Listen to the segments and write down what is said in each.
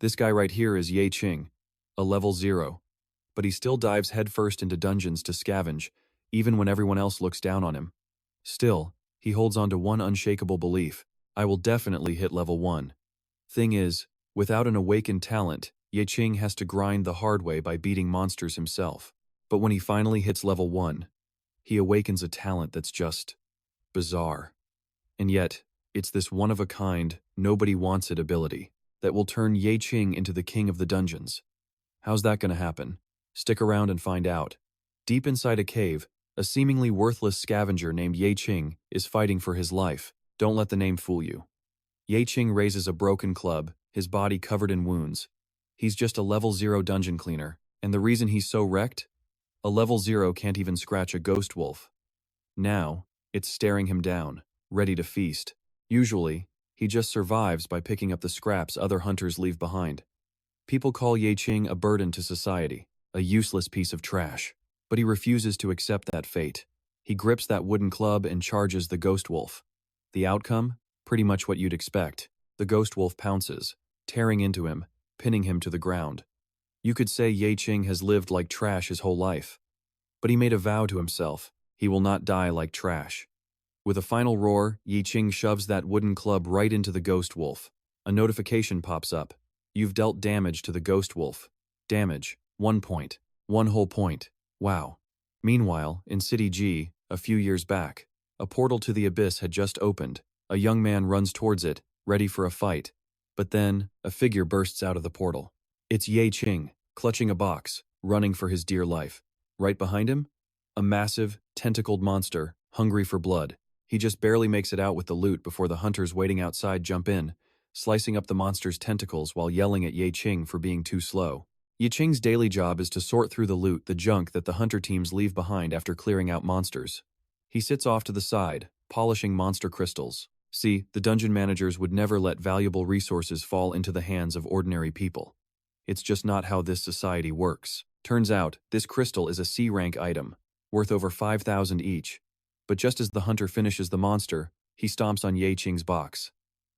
This guy right here is Ye Qing, a level 0. But he still dives headfirst into dungeons to scavenge, even when everyone else looks down on him. Still, he holds on to one unshakable belief: I will definitely hit level 1. Thing is, without an awakened talent, Ye Qing has to grind the hard way by beating monsters himself. But when he finally hits level 1, he awakens a talent that's just bizarre. And yet, it's this one-of-a-kind, nobody-wants-it ability that will turn Ye Qing into the king of the dungeons. How's that gonna happen? Stick around and find out. Deep inside a cave, a seemingly worthless scavenger named Ye Qing is fighting for his life. Don't let the name fool you. Ye Qing raises a broken club, his body covered in wounds. He's just a level 0 dungeon cleaner, and the reason he's so wrecked? A level 0 can't even scratch a ghost wolf. Now, it's staring him down, ready to feast. Usually, he just survives by picking up the scraps other hunters leave behind. People call Ye Qing a burden to society, a useless piece of trash. But he refuses to accept that fate. He grips that wooden club and charges the ghost wolf. The outcome? Pretty much what you'd expect. The ghost wolf pounces, tearing into him, pinning him to the ground. You could say Ye Qing has lived like trash his whole life. But he made a vow to himself: he will not die like trash. With a final roar, Ye Qing shoves that wooden club right into the ghost wolf. A notification pops up. You've dealt damage to the ghost wolf. Damage, 1 point. 1 whole point. Wow. Meanwhile, in City G, a few years back, a portal to the abyss had just opened. A young man runs towards it, ready for a fight. But then, a figure bursts out of the portal. It's Ye Qing, clutching a box, running for his dear life. Right behind him? A massive, tentacled monster, hungry for blood. He just barely makes it out with the loot before the hunters waiting outside jump in, slicing up the monster's tentacles while yelling at Ye Qing for being too slow. Ye Qing's daily job is to sort through the loot, the junk that the hunter teams leave behind after clearing out monsters. He sits off to the side, polishing monster crystals. See, the dungeon managers would never let valuable resources fall into the hands of ordinary people. It's just not how this society works. Turns out, this crystal is a C-rank item, worth over 5,000 each. But just as the hunter finishes the monster, he stomps on Ye Qing's box.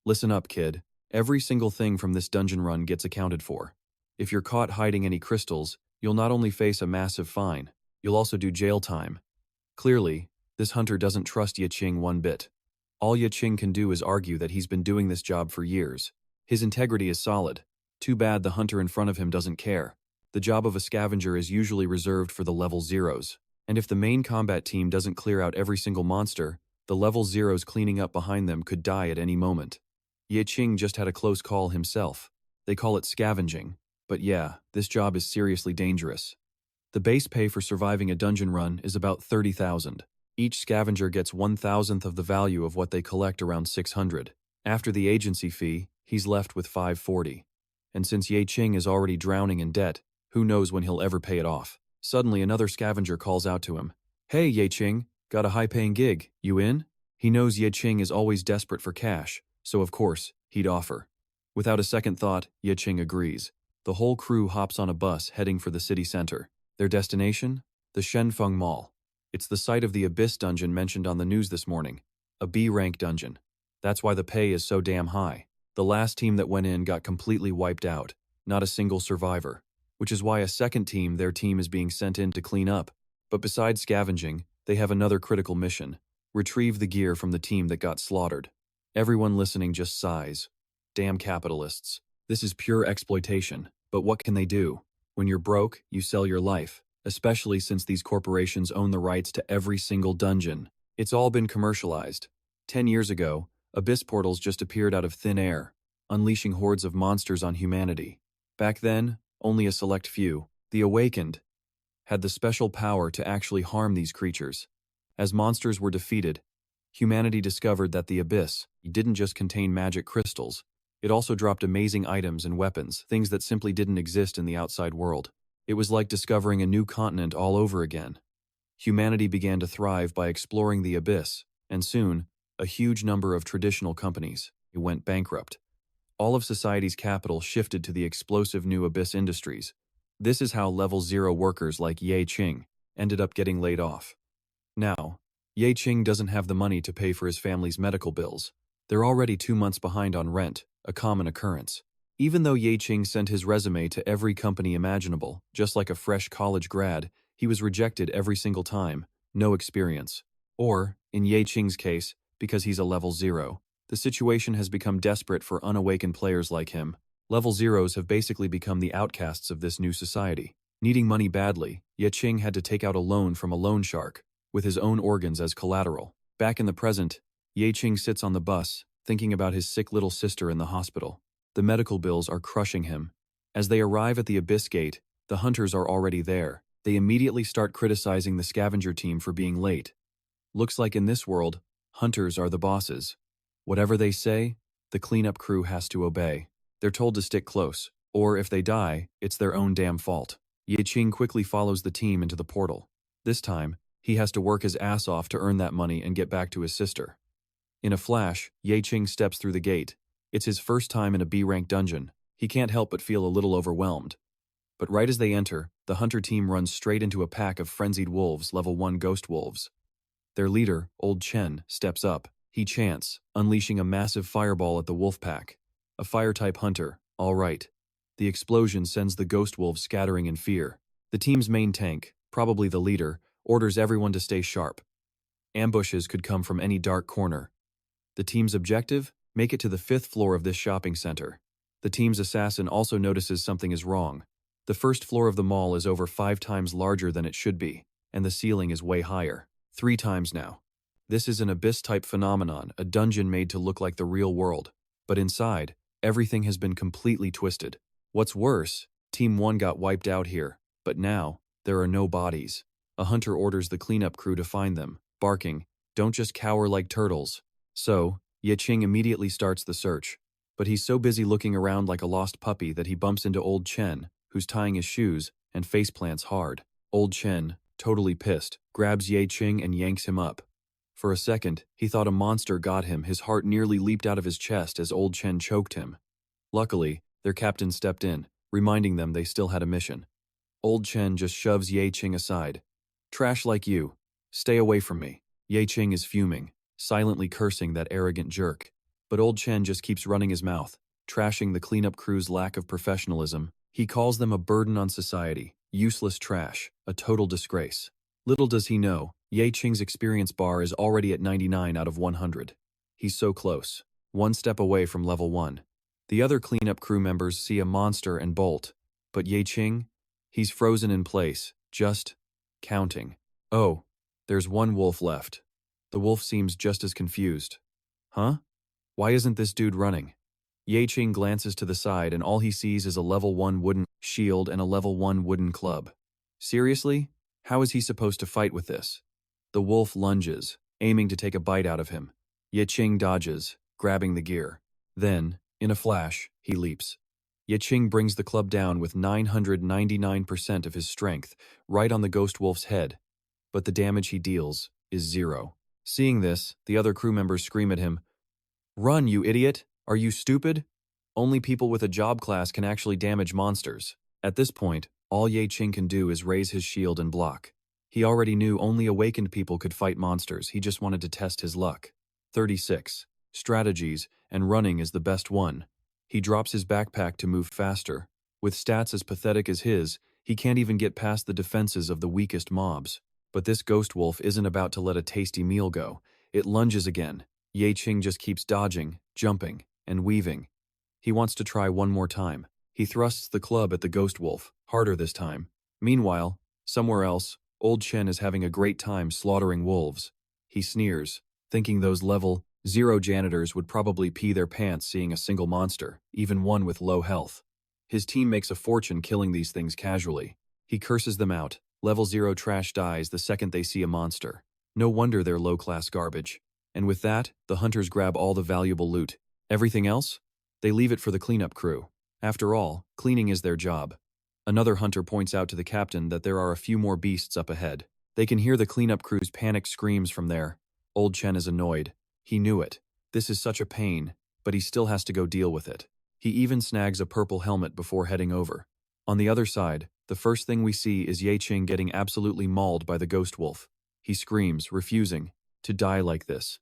Listen up, kid. Every single thing from this dungeon run gets accounted for. If you're caught hiding any crystals, you'll not only face a massive fine, you'll also do jail time. Clearly, this hunter doesn't trust Ye Qing one bit. All Ye Qing can do is argue that he's been doing this job for years. His integrity is solid. Too bad the hunter in front of him doesn't care. The job of a scavenger is usually reserved for the level 0s. And if the main combat team doesn't clear out every single monster, the level 0s cleaning up behind them could die at any moment. Ye Qing just had a close call himself. They call it scavenging. But yeah, this job is seriously dangerous. The base pay for surviving a dungeon run is about 30,000. Each scavenger gets 1,000th of the value of what they collect, around 600. After the agency fee, he's left with 540. And since Ye Qing is already drowning in debt, who knows when he'll ever pay it off. Suddenly another scavenger calls out to him. Hey Ye Qing, got a high-paying gig, you in? He knows Ye Qing is always desperate for cash, so of course, he'd offer. Without a second thought, Ye Qing agrees. The whole crew hops on a bus heading for the city center. Their destination? The Shenfeng Mall. It's the site of the Abyss dungeon mentioned on the news this morning. A B-rank dungeon. That's why the pay is so damn high. The last team that went in got completely wiped out. Not a single survivor. Which is why a second team, their team, is being sent in to clean up. But besides scavenging, they have another critical mission. Retrieve the gear from the team that got slaughtered. Everyone listening just sighs. Damn capitalists. This is pure exploitation. But what can they do? When you're broke, you sell your life, especially since these corporations own the rights to every single dungeon. It's all been commercialized. 10 years ago, abyss portals just appeared out of thin air, unleashing hordes of monsters on humanity. Back then, only a select few, the awakened, had the special power to actually harm these creatures. As monsters were defeated, humanity discovered that the abyss didn't just contain magic crystals. It also dropped amazing items and weapons, things that simply didn't exist in the outside world. It was like discovering a new continent all over again. Humanity began to thrive by exploring the abyss, and soon, a huge number of traditional companies went bankrupt. All of society's capital shifted to the explosive new abyss industries. This is how level 0 workers like Ye Qing ended up getting laid off. Now, Ye Qing doesn't have the money to pay for his family's medical bills. They're already 2 months behind on rent, a common occurrence. Even though Ye Qing sent his resume to every company imaginable, just like a fresh college grad, he was rejected every single time, no experience. Or, in Ye Qing's case, because he's a level 0. The situation has become desperate for unawakened players like him. Level 0s have basically become the outcasts of this new society. Needing money badly, Ye Qing had to take out a loan from a loan shark, with his own organs as collateral. Back in the present, Ye Qing sits on the bus, thinking about his sick little sister in the hospital. The medical bills are crushing him. As they arrive at the Abyss Gate, the hunters are already there. They immediately start criticizing the scavenger team for being late. Looks like in this world, hunters are the bosses. Whatever they say, the cleanup crew has to obey. They're told to stick close, or if they die, it's their own damn fault. Ye Qing quickly follows the team into the portal. This time, he has to work his ass off to earn that money and get back to his sister. In a flash, Ye Qing steps through the gate. It's his first time in a B-rank dungeon. He can't help but feel a little overwhelmed. But right as they enter, the hunter team runs straight into a pack of frenzied wolves, level 1 ghost wolves. Their leader, Old Chen, steps up. He chants, unleashing a massive fireball at the wolf pack. A fire-type hunter, all right. The explosion sends the ghost wolves scattering in fear. The team's main tank, probably the leader, orders everyone to stay sharp. Ambushes could come from any dark corner. The team's objective? Make it to the 5th floor of this shopping center. The team's assassin also notices something is wrong. The first floor of the mall is over 5 times larger than it should be, and the ceiling is way higher. 3 times now. This is an abyss-type phenomenon, a dungeon made to look like the real world. But inside, everything has been completely twisted. What's worse, Team 1 got wiped out here, but now, there are no bodies. A hunter orders the cleanup crew to find them, barking, "Don't just cower like turtles." So, Ye Qing immediately starts the search. But he's so busy looking around like a lost puppy that he bumps into Old Chen, who's tying his shoes, and faceplants hard. Old Chen, totally pissed, grabs Ye Qing and yanks him up. For a second, he thought a monster got him. His heart nearly leaped out of his chest as Old Chen choked him. Luckily, their captain stepped in, reminding them they still had a mission. Old Chen just shoves Ye Qing aside. "Trash like you. Stay away from me." Ye Qing is fuming, silently cursing that arrogant jerk. But Old Chen just keeps running his mouth, trashing the cleanup crew's lack of professionalism. He calls them a burden on society, useless trash, a total disgrace. Little does he know, Ye Qing's experience bar is already at 99 out of 100. He's so close, one step away from level 1. The other cleanup crew members see a monster and bolt, but Ye Qing? He's frozen in place, just counting. Oh, there's one wolf left. The wolf seems just as confused. Huh? Why isn't this dude running? Ye Qing glances to the side and all he sees is a level 1 wooden shield and a level 1 wooden club. Seriously? How is he supposed to fight with this? The wolf lunges, aiming to take a bite out of him. Ye Qing dodges, grabbing the gear. Then, in a flash, he leaps. Ye Qing brings the club down with 999% of his strength, right on the ghost wolf's head. But the damage he deals is 0. Seeing this, the other crew members scream at him, "Run, you idiot! Are you stupid? Only people with a job class can actually damage monsters." At this point, all Ye Qing can do is raise his shield and block. He already knew only awakened people could fight monsters, he just wanted to test his luck. 36. Strategies, and running is the best one. He drops his backpack to move faster. With stats as pathetic as his, he can't even get past the defenses of the weakest mobs. But this ghost wolf isn't about to let a tasty meal go. It lunges again. Ye Qing just keeps dodging, jumping, and weaving. He wants to try one more time. He thrusts the club at the ghost wolf, harder this time. Meanwhile, somewhere else, Old Chen is having a great time slaughtering wolves. He sneers, thinking those level 0 janitors would probably pee their pants seeing a single monster, even one with low health. His team makes a fortune killing these things casually. He curses them out. Level 0 trash dies the second they see a monster. No wonder they're low-class garbage. And with that, the hunters grab all the valuable loot. Everything else? They leave it for the cleanup crew. After all, cleaning is their job. Another hunter points out to the captain that there are a few more beasts up ahead. They can hear the cleanup crew's panicked screams from there. Old Chen is annoyed. He knew it. This is such a pain, but he still has to go deal with it. He even snags a purple helmet before heading over. On the other side, the first thing we see is Ye Qing getting absolutely mauled by the ghost wolf. He screams, refusing to die like this.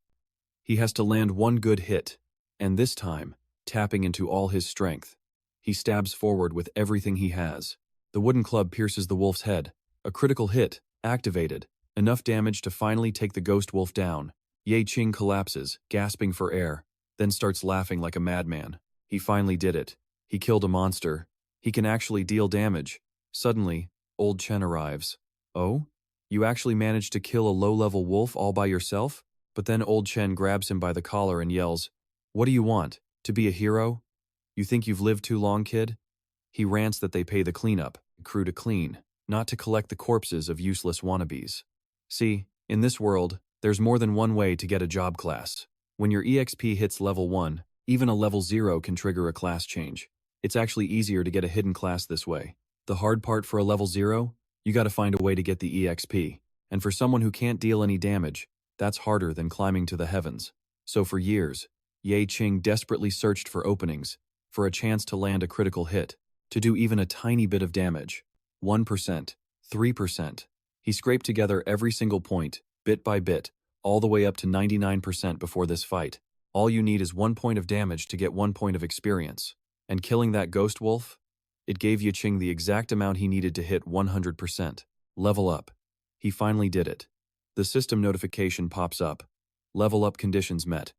He has to land one good hit, and this time, tapping into all his strength. He stabs forward with everything he has. The wooden club pierces the wolf's head. A critical hit, activated. Enough damage to finally take the ghost wolf down. Ye Qing collapses, gasping for air, then starts laughing like a madman. He finally did it. He killed a monster. He can actually deal damage. Suddenly, old Chen arrives. Oh? You actually managed to kill a low-level wolf all by yourself? But then old Chen grabs him by the collar and yells, "What do you want? To be a hero? You think you've lived too long, kid?" He rants that they pay the cleanup crew to clean, not to collect the corpses of useless wannabes. See, in this world, there's more than one way to get a job class. When your EXP hits level 1, even a level 0 can trigger a class change. It's actually easier to get a hidden class this way. The hard part for a level 0? You gotta find a way to get the EXP. And for someone who can't deal any damage, that's harder than climbing to the heavens. So for years, Ye Qing desperately searched for openings, for a chance to land a critical hit, to do even a tiny bit of damage. 1%, 3%. He scraped together every single point, bit by bit, all the way up to 99% before this fight. All you need is 1 point of damage to get 1 point of experience. And killing that ghost wolf? It gave Ye Qing the exact amount he needed to hit 100%. Level up. He finally did it. The system notification pops up. Level up conditions met.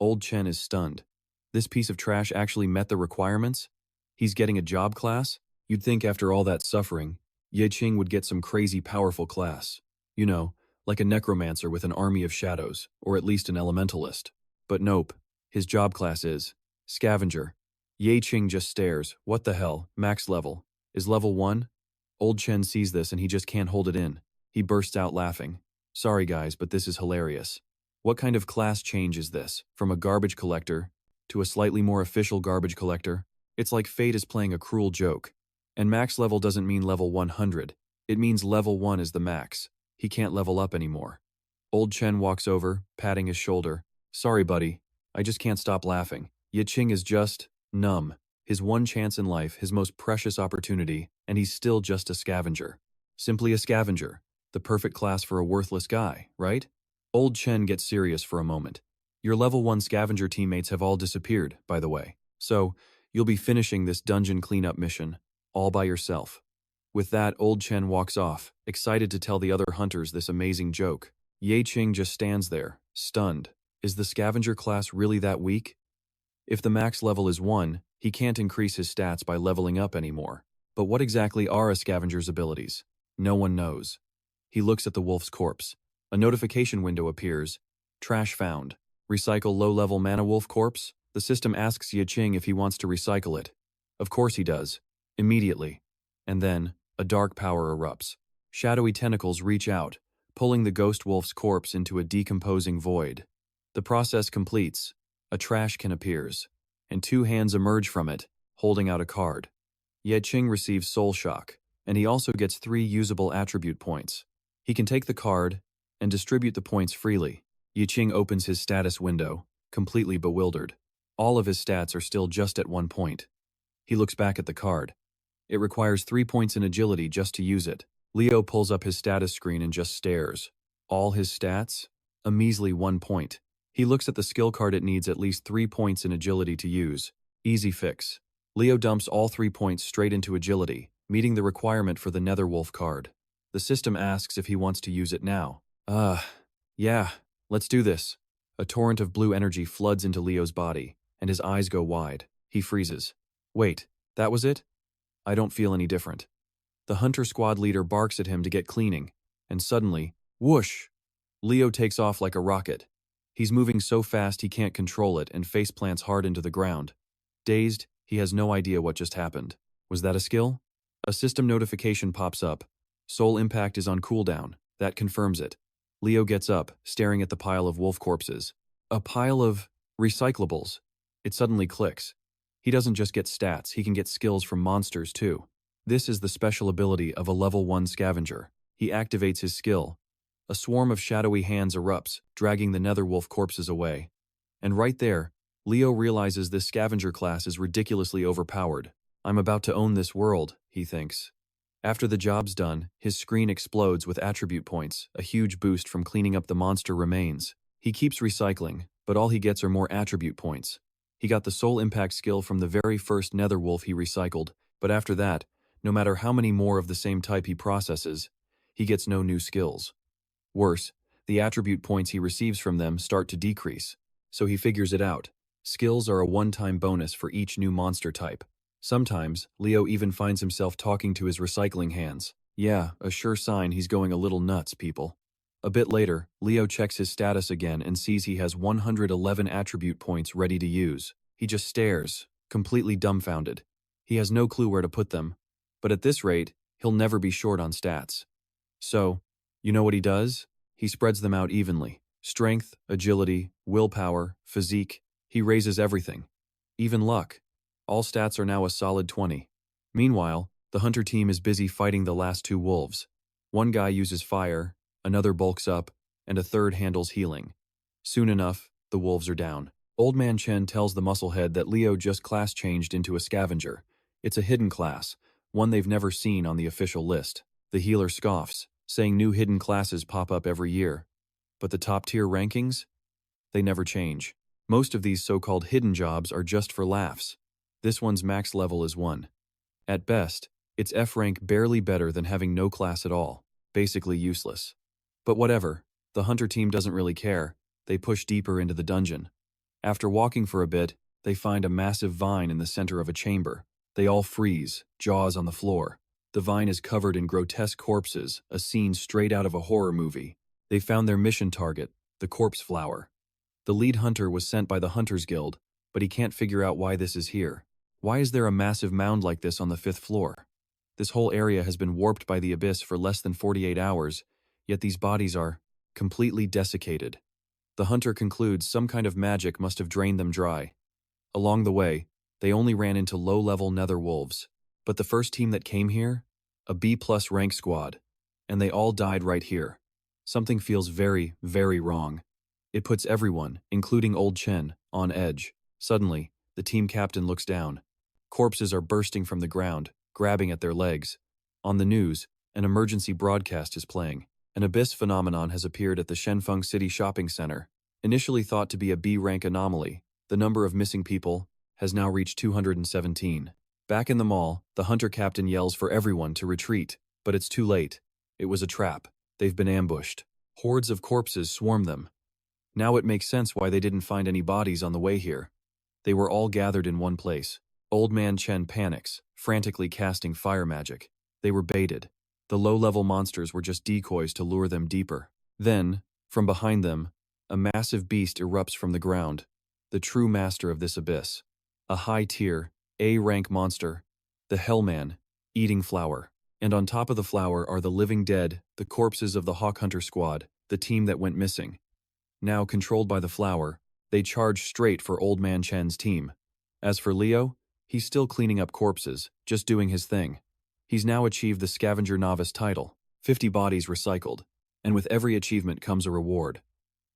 Old Chen is stunned. This piece of trash actually met the requirements? He's getting a job class? You'd think after all that suffering, Ye Qing would get some crazy powerful class. You know, like a necromancer with an army of shadows, or at least an elementalist. But nope, his job class is scavenger. Ye Qing just stares. What the hell? Max level. Is level 1? Old Chen sees this and he just can't hold it in. He bursts out laughing. Sorry guys, but this is hilarious. What kind of class change is this? From a garbage collector to a slightly more official garbage collector? It's like fate is playing a cruel joke. And max level doesn't mean level 100. It means level 1 is the max. He can't level up anymore. Old Chen walks over, patting his shoulder. Sorry buddy, I just can't stop laughing. Ye Qing is just numb. His one chance in life, his most precious opportunity, and he's still just a scavenger. Simply a scavenger. The perfect class for a worthless guy, right? Old Chen gets serious for a moment. Your level 1 scavenger teammates have all disappeared, by the way. So, you'll be finishing this dungeon cleanup mission, all by yourself. With that, Old Chen walks off, excited to tell the other hunters this amazing joke. Ye Qing just stands there, stunned. Is the scavenger class really that weak? If the max level is 1, he can't increase his stats by leveling up anymore. But what exactly are a scavenger's abilities? No one knows. He looks at the wolf's corpse. A notification window appears. Trash found. Recycle low-level mana wolf corpse? The system asks Ye Qing if he wants to recycle it. Of course he does. Immediately. And then, a dark power erupts. Shadowy tentacles reach out, pulling the ghost wolf's corpse into a decomposing void. The process completes. A trash can appears, and 2 hands emerge from it, holding out a card. Ye Qing receives soul shock, and he also gets 3 usable attribute points. He can take the card and distribute the points freely. Ye Qing opens his status window, completely bewildered. All of his stats are still just at 1 point. He looks back at the card. It requires 3 points in agility just to use it. Leo pulls up his status screen and just stares. All his stats? A measly 1 point. He looks at the skill card. It needs at least 3 points in agility to use. Easy fix. Leo dumps all 3 points straight into agility, meeting the requirement for the Netherwolf card. The system asks if he wants to use it now. Yeah, let's do this. A torrent of blue energy floods into Leo's body, and his eyes go wide. He freezes. Wait, that was it? I don't feel any different. The hunter squad leader barks at him to get cleaning, and suddenly, whoosh! Leo takes off like a rocket. He's moving so fast he can't control it and faceplants hard into the ground. Dazed, he has no idea what just happened. Was that a skill? A system notification pops up. Soul impact is on cooldown. That confirms it. Leo gets up, staring at the pile of wolf corpses. A pile of recyclables. It suddenly clicks. He doesn't just get stats, he can get skills from monsters too. This is the special ability of a level 1 scavenger. He activates his skill. A swarm of shadowy hands erupts, dragging the Netherwolf corpses away. And right there, Leo realizes this scavenger class is ridiculously overpowered. I'm about to own this world, he thinks. After the job's done, his screen explodes with attribute points, a huge boost from cleaning up the monster remains. He keeps recycling, but all he gets are more attribute points. He got the soul impact skill from the very first nether wolf he recycled, but after that, no matter how many more of the same type he processes, he gets no new skills. Worse, the attribute points he receives from them start to decrease, so he figures it out. Skills are a one-time bonus for each new monster type. Sometimes, Leo even finds himself talking to his recycling hands. Yeah, a sure sign he's going a little nuts, people. A bit later, Leo checks his status again and sees he has 111 attribute points ready to use. He just stares, completely dumbfounded. He has no clue where to put them, but at this rate, he'll never be short on stats. So, you know what he does? He spreads them out evenly. Strength, agility, willpower, physique. He raises everything. Even luck. All stats are now a solid 20. Meanwhile, the hunter team is busy fighting the last two wolves. One guy uses fire, another bulks up, and a third handles healing. Soon enough, the wolves are down. Old Man Chen tells the musclehead that Leo just class changed into a scavenger. It's a hidden class, one they've never seen on the official list. The healer scoffs, saying new hidden classes pop up every year. But the top-tier rankings? They never change. Most of these so-called hidden jobs are just for laughs. This one's max level is 1. At best, its F rank barely better than having no class at all, basically useless. But whatever, the hunter team doesn't really care. They push deeper into the dungeon. After walking for a bit, they find a massive vine in the center of a chamber. They all freeze, jaws on the floor. The vine is covered in grotesque corpses, a scene straight out of a horror movie. They found their mission target, the corpse flower. The lead hunter was sent by the Hunters Guild, but he can't figure out why this is here. Why is there a massive mound like this on the 5th floor? This whole area has been warped by the abyss for less than 48 hours, yet these bodies are completely desiccated. The hunter concludes some kind of magic must have drained them dry. Along the way, they only ran into low-level nether wolves. But the first team that came here? A B+ rank squad. And they all died right here. Something feels very, very wrong. It puts everyone, including Old Chen, on edge. Suddenly, the team captain looks down. Corpses are bursting from the ground, grabbing at their legs. On the news, an emergency broadcast is playing. An abyss phenomenon has appeared at the Shenfeng City Shopping Center. Initially thought to be a B-rank anomaly, the number of missing people has now reached 217. Back in the mall, the hunter captain yells for everyone to retreat, but it's too late. It was a trap. They've been ambushed. Hordes of corpses swarm them. Now it makes sense why they didn't find any bodies on the way here. They were all gathered in one place. Old Man Chen panics, frantically casting fire magic. They were baited. The low-level monsters were just decoys to lure them deeper. Then, from behind them, a massive beast erupts from the ground, the true master of this abyss. A high-tier, A-rank monster, the Hellman, eating flower. And on top of the flower are the living dead, the corpses of the Hawk Hunter squad, the team that went missing. Now controlled by the flower, they charge straight for Old Man Chen's team. As for Leo, he's still cleaning up corpses, just doing his thing. He's now achieved the Scavenger Novice title, 50 bodies recycled, and with every achievement comes a reward.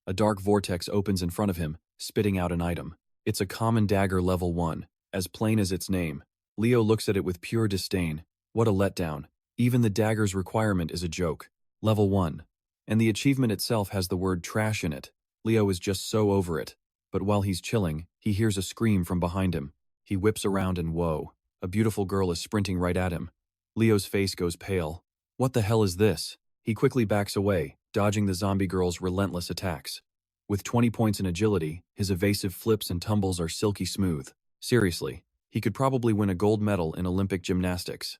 A dark vortex opens in front of him, spitting out an item. It's a common dagger level 1, as plain as its name. Leo looks at it with pure disdain. What a letdown. Even the dagger's requirement is a joke. Level 1. And the achievement itself has the word trash in it. Leo is just so over it. But while he's chilling, he hears a scream from behind him. He whips around and whoa, a beautiful girl is sprinting right at him. Leo's face goes pale. What the hell is this? He quickly backs away, dodging the zombie girl's relentless attacks. With 20 points in agility, his evasive flips and tumbles are silky smooth. Seriously, he could probably win a gold medal in Olympic gymnastics.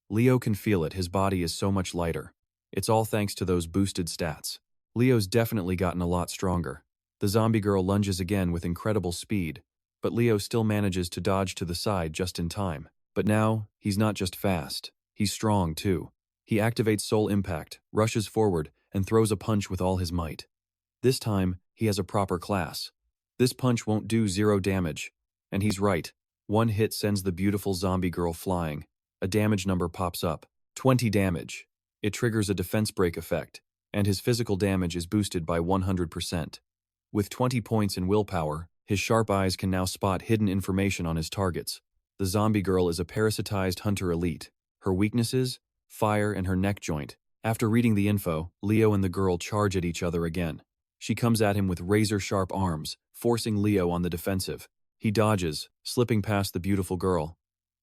Leo can feel it, his body is so much lighter. It's all thanks to those boosted stats. Leo's definitely gotten a lot stronger. The zombie girl lunges again with incredible speed, but Leo still manages to dodge to the side just in time. But now, he's not just fast, he's strong too. He activates Soul Impact, rushes forward, and throws a punch with all his might. This time, he has a proper class. This punch won't do 0 damage. And he's right. One hit sends the beautiful zombie girl flying. A damage number pops up. 20 damage. It triggers a defense break effect, and his physical damage is boosted by 100%. With 20 points in willpower, his sharp eyes can now spot hidden information on his targets. The zombie girl is a parasitized hunter elite. Her weaknesses? Fire and her neck joint. After reading the info, Leo and the girl charge at each other again. She comes at him with razor-sharp arms, forcing Leo on the defensive. He dodges, slipping past the beautiful girl.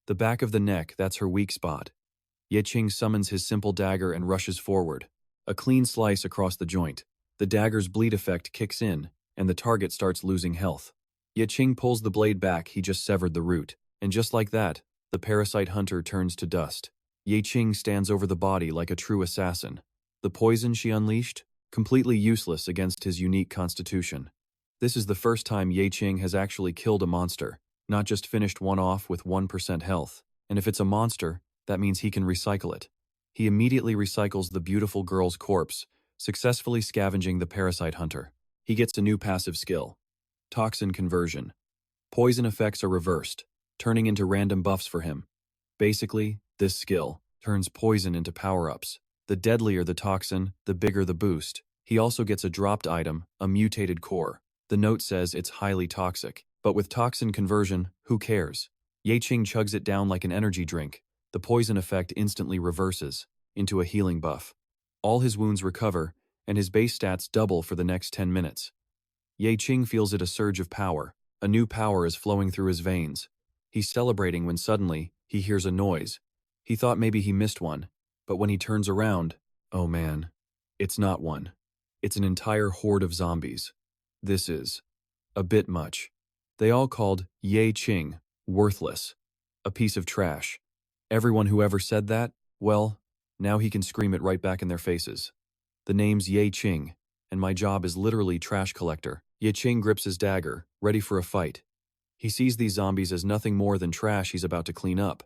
The back of the neck, that's her weak spot. Ye Qing summons his simple dagger and rushes forward. A clean slice across the joint. The dagger's bleed effect kicks in, and the target starts losing health. Ye Qing pulls the blade back, he just severed the root. And just like that, the parasite hunter turns to dust. Ye Qing stands over the body like a true assassin. The poison she unleashed? Completely useless against his unique constitution. This is the first time Ye Qing has actually killed a monster, not just finished one off with 1% health. And if it's a monster, that means he can recycle it. He immediately recycles the beautiful girl's corpse, successfully scavenging the parasite hunter. He gets a new passive skill. Toxin conversion. Poison effects are reversed, turning into random buffs for him. Basically, this skill turns poison into power-ups. The deadlier the toxin, the bigger the boost. He also gets a dropped item, a mutated core. The note says it's highly toxic, but with toxin conversion, who cares? Ye Qing chugs it down like an energy drink. The poison effect instantly reverses into a healing buff. All his wounds recover, and his base stats double for the next 10 minutes. Ye Qing feels it a surge of power. A new power is flowing through his veins. He's celebrating when suddenly, he hears a noise. He thought maybe he missed one, but when he turns around, oh man, it's not one. It's an entire horde of zombies. This is a bit much. They all called Ye Qing worthless, a piece of trash. Everyone who ever said that, well, now he can scream it right back in their faces. The name's Ye Qing, and my job is literally trash collector. Ye Qing grips his dagger, ready for a fight. He sees these zombies as nothing more than trash he's about to clean up.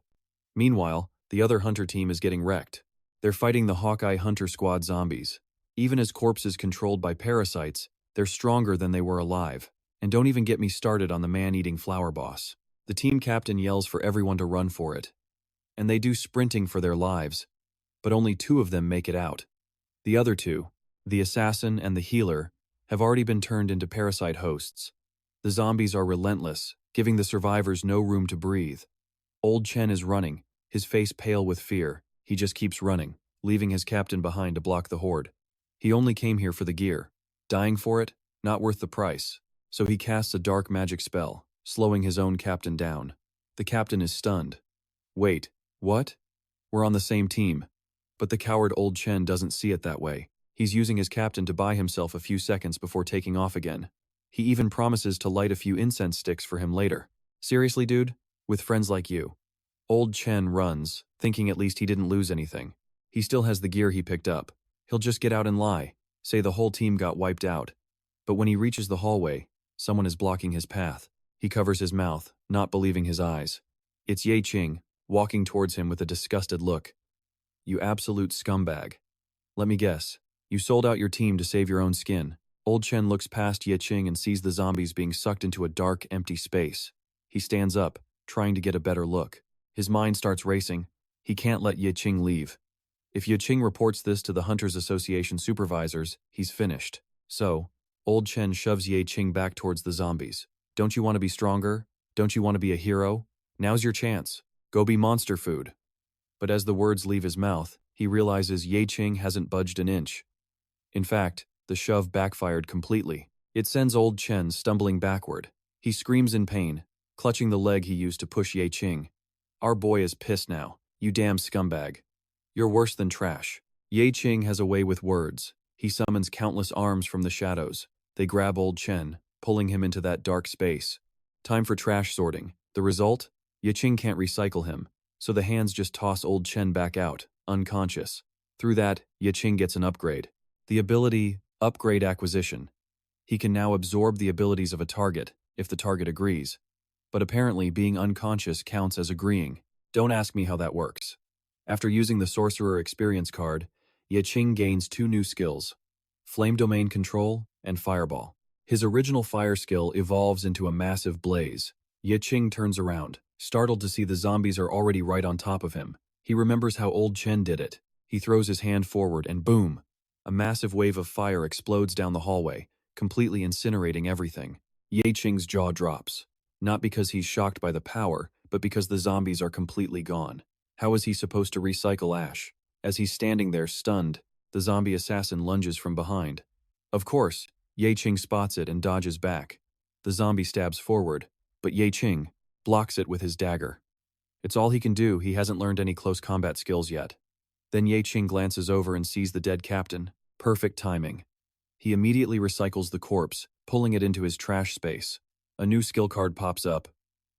Meanwhile, the other hunter team is getting wrecked. They're fighting the Hawkeye Hunter Squad zombies. Even as corpses controlled by parasites, they're stronger than they were alive. And don't even get me started on the man-eating flower boss. The team captain yells for everyone to run for it. And they do sprinting for their lives. But only 2 of them make it out. The other 2, the assassin and the healer, have already been turned into parasite hosts. The zombies are relentless, giving the survivors no room to breathe. Old Chen is running, his face pale with fear. He just keeps running, leaving his captain behind to block the horde. He only came here for the gear. Dying for it? Not worth the price. So he casts a dark magic spell, slowing his own captain down. The captain is stunned. Wait, what? We're on the same team. But the coward Old Chen doesn't see it that way. He's using his captain to buy himself a few seconds before taking off again. He even promises to light a few incense sticks for him later. Seriously, dude? With friends like you? Old Chen runs, thinking at least he didn't lose anything. He still has the gear he picked up. He'll just get out and lie, say the whole team got wiped out. But when he reaches the hallway, someone is blocking his path. He covers his mouth, not believing his eyes. It's Ye Qing, walking towards him with a disgusted look. You absolute scumbag. Let me guess. You sold out your team to save your own skin. Old Chen looks past Ye Qing and sees the zombies being sucked into a dark, empty space. He stands up, trying to get a better look. His mind starts racing. He can't let Ye Qing leave. If Ye Qing reports this to the Hunters Association supervisors, he's finished. So, Old Chen shoves Ye Qing back towards the zombies. Don't you want to be stronger? Don't you want to be a hero? Now's your chance. Go be monster food. But as the words leave his mouth, he realizes Ye Qing hasn't budged an inch. In fact, the shove backfired completely. It sends Old Chen stumbling backward. He screams in pain, clutching the leg he used to push Ye Qing. Our boy is pissed now. You damn scumbag. You're worse than trash. Ye Qing has a way with words. He summons countless arms from the shadows. They grab Old Chen, pulling him into that dark space. Time for trash sorting. The result? Ye Qing can't recycle him, so the hands just toss Old Chen back out, unconscious. Through that, Ye Qing gets an upgrade. The ability, Upgrade Acquisition. He can now absorb the abilities of a target, if the target agrees. But apparently being unconscious counts as agreeing. Don't ask me how that works. After using the Sorcerer Experience card, Ye Qing gains 2 new skills, Flame Domain Control and Fireball. His original fire skill evolves into a massive blaze. Ye Qing turns around, startled to see the zombies are already right on top of him. He remembers how Old Chen did it. He throws his hand forward and boom! A massive wave of fire explodes down the hallway, completely incinerating everything. Ye Qing's jaw drops. Not because he's shocked by the power, but because the zombies are completely gone. How is he supposed to recycle ash? As he's standing there stunned, the zombie assassin lunges from behind. Of course, Ye Qing spots it and dodges back. The zombie stabs forward, but Ye Qing blocks it with his dagger. It's all he can do, he hasn't learned any close combat skills yet. Then Ye Qing glances over and sees the dead captain. Perfect timing. He immediately recycles the corpse, pulling it into his trash space. A new skill card pops up.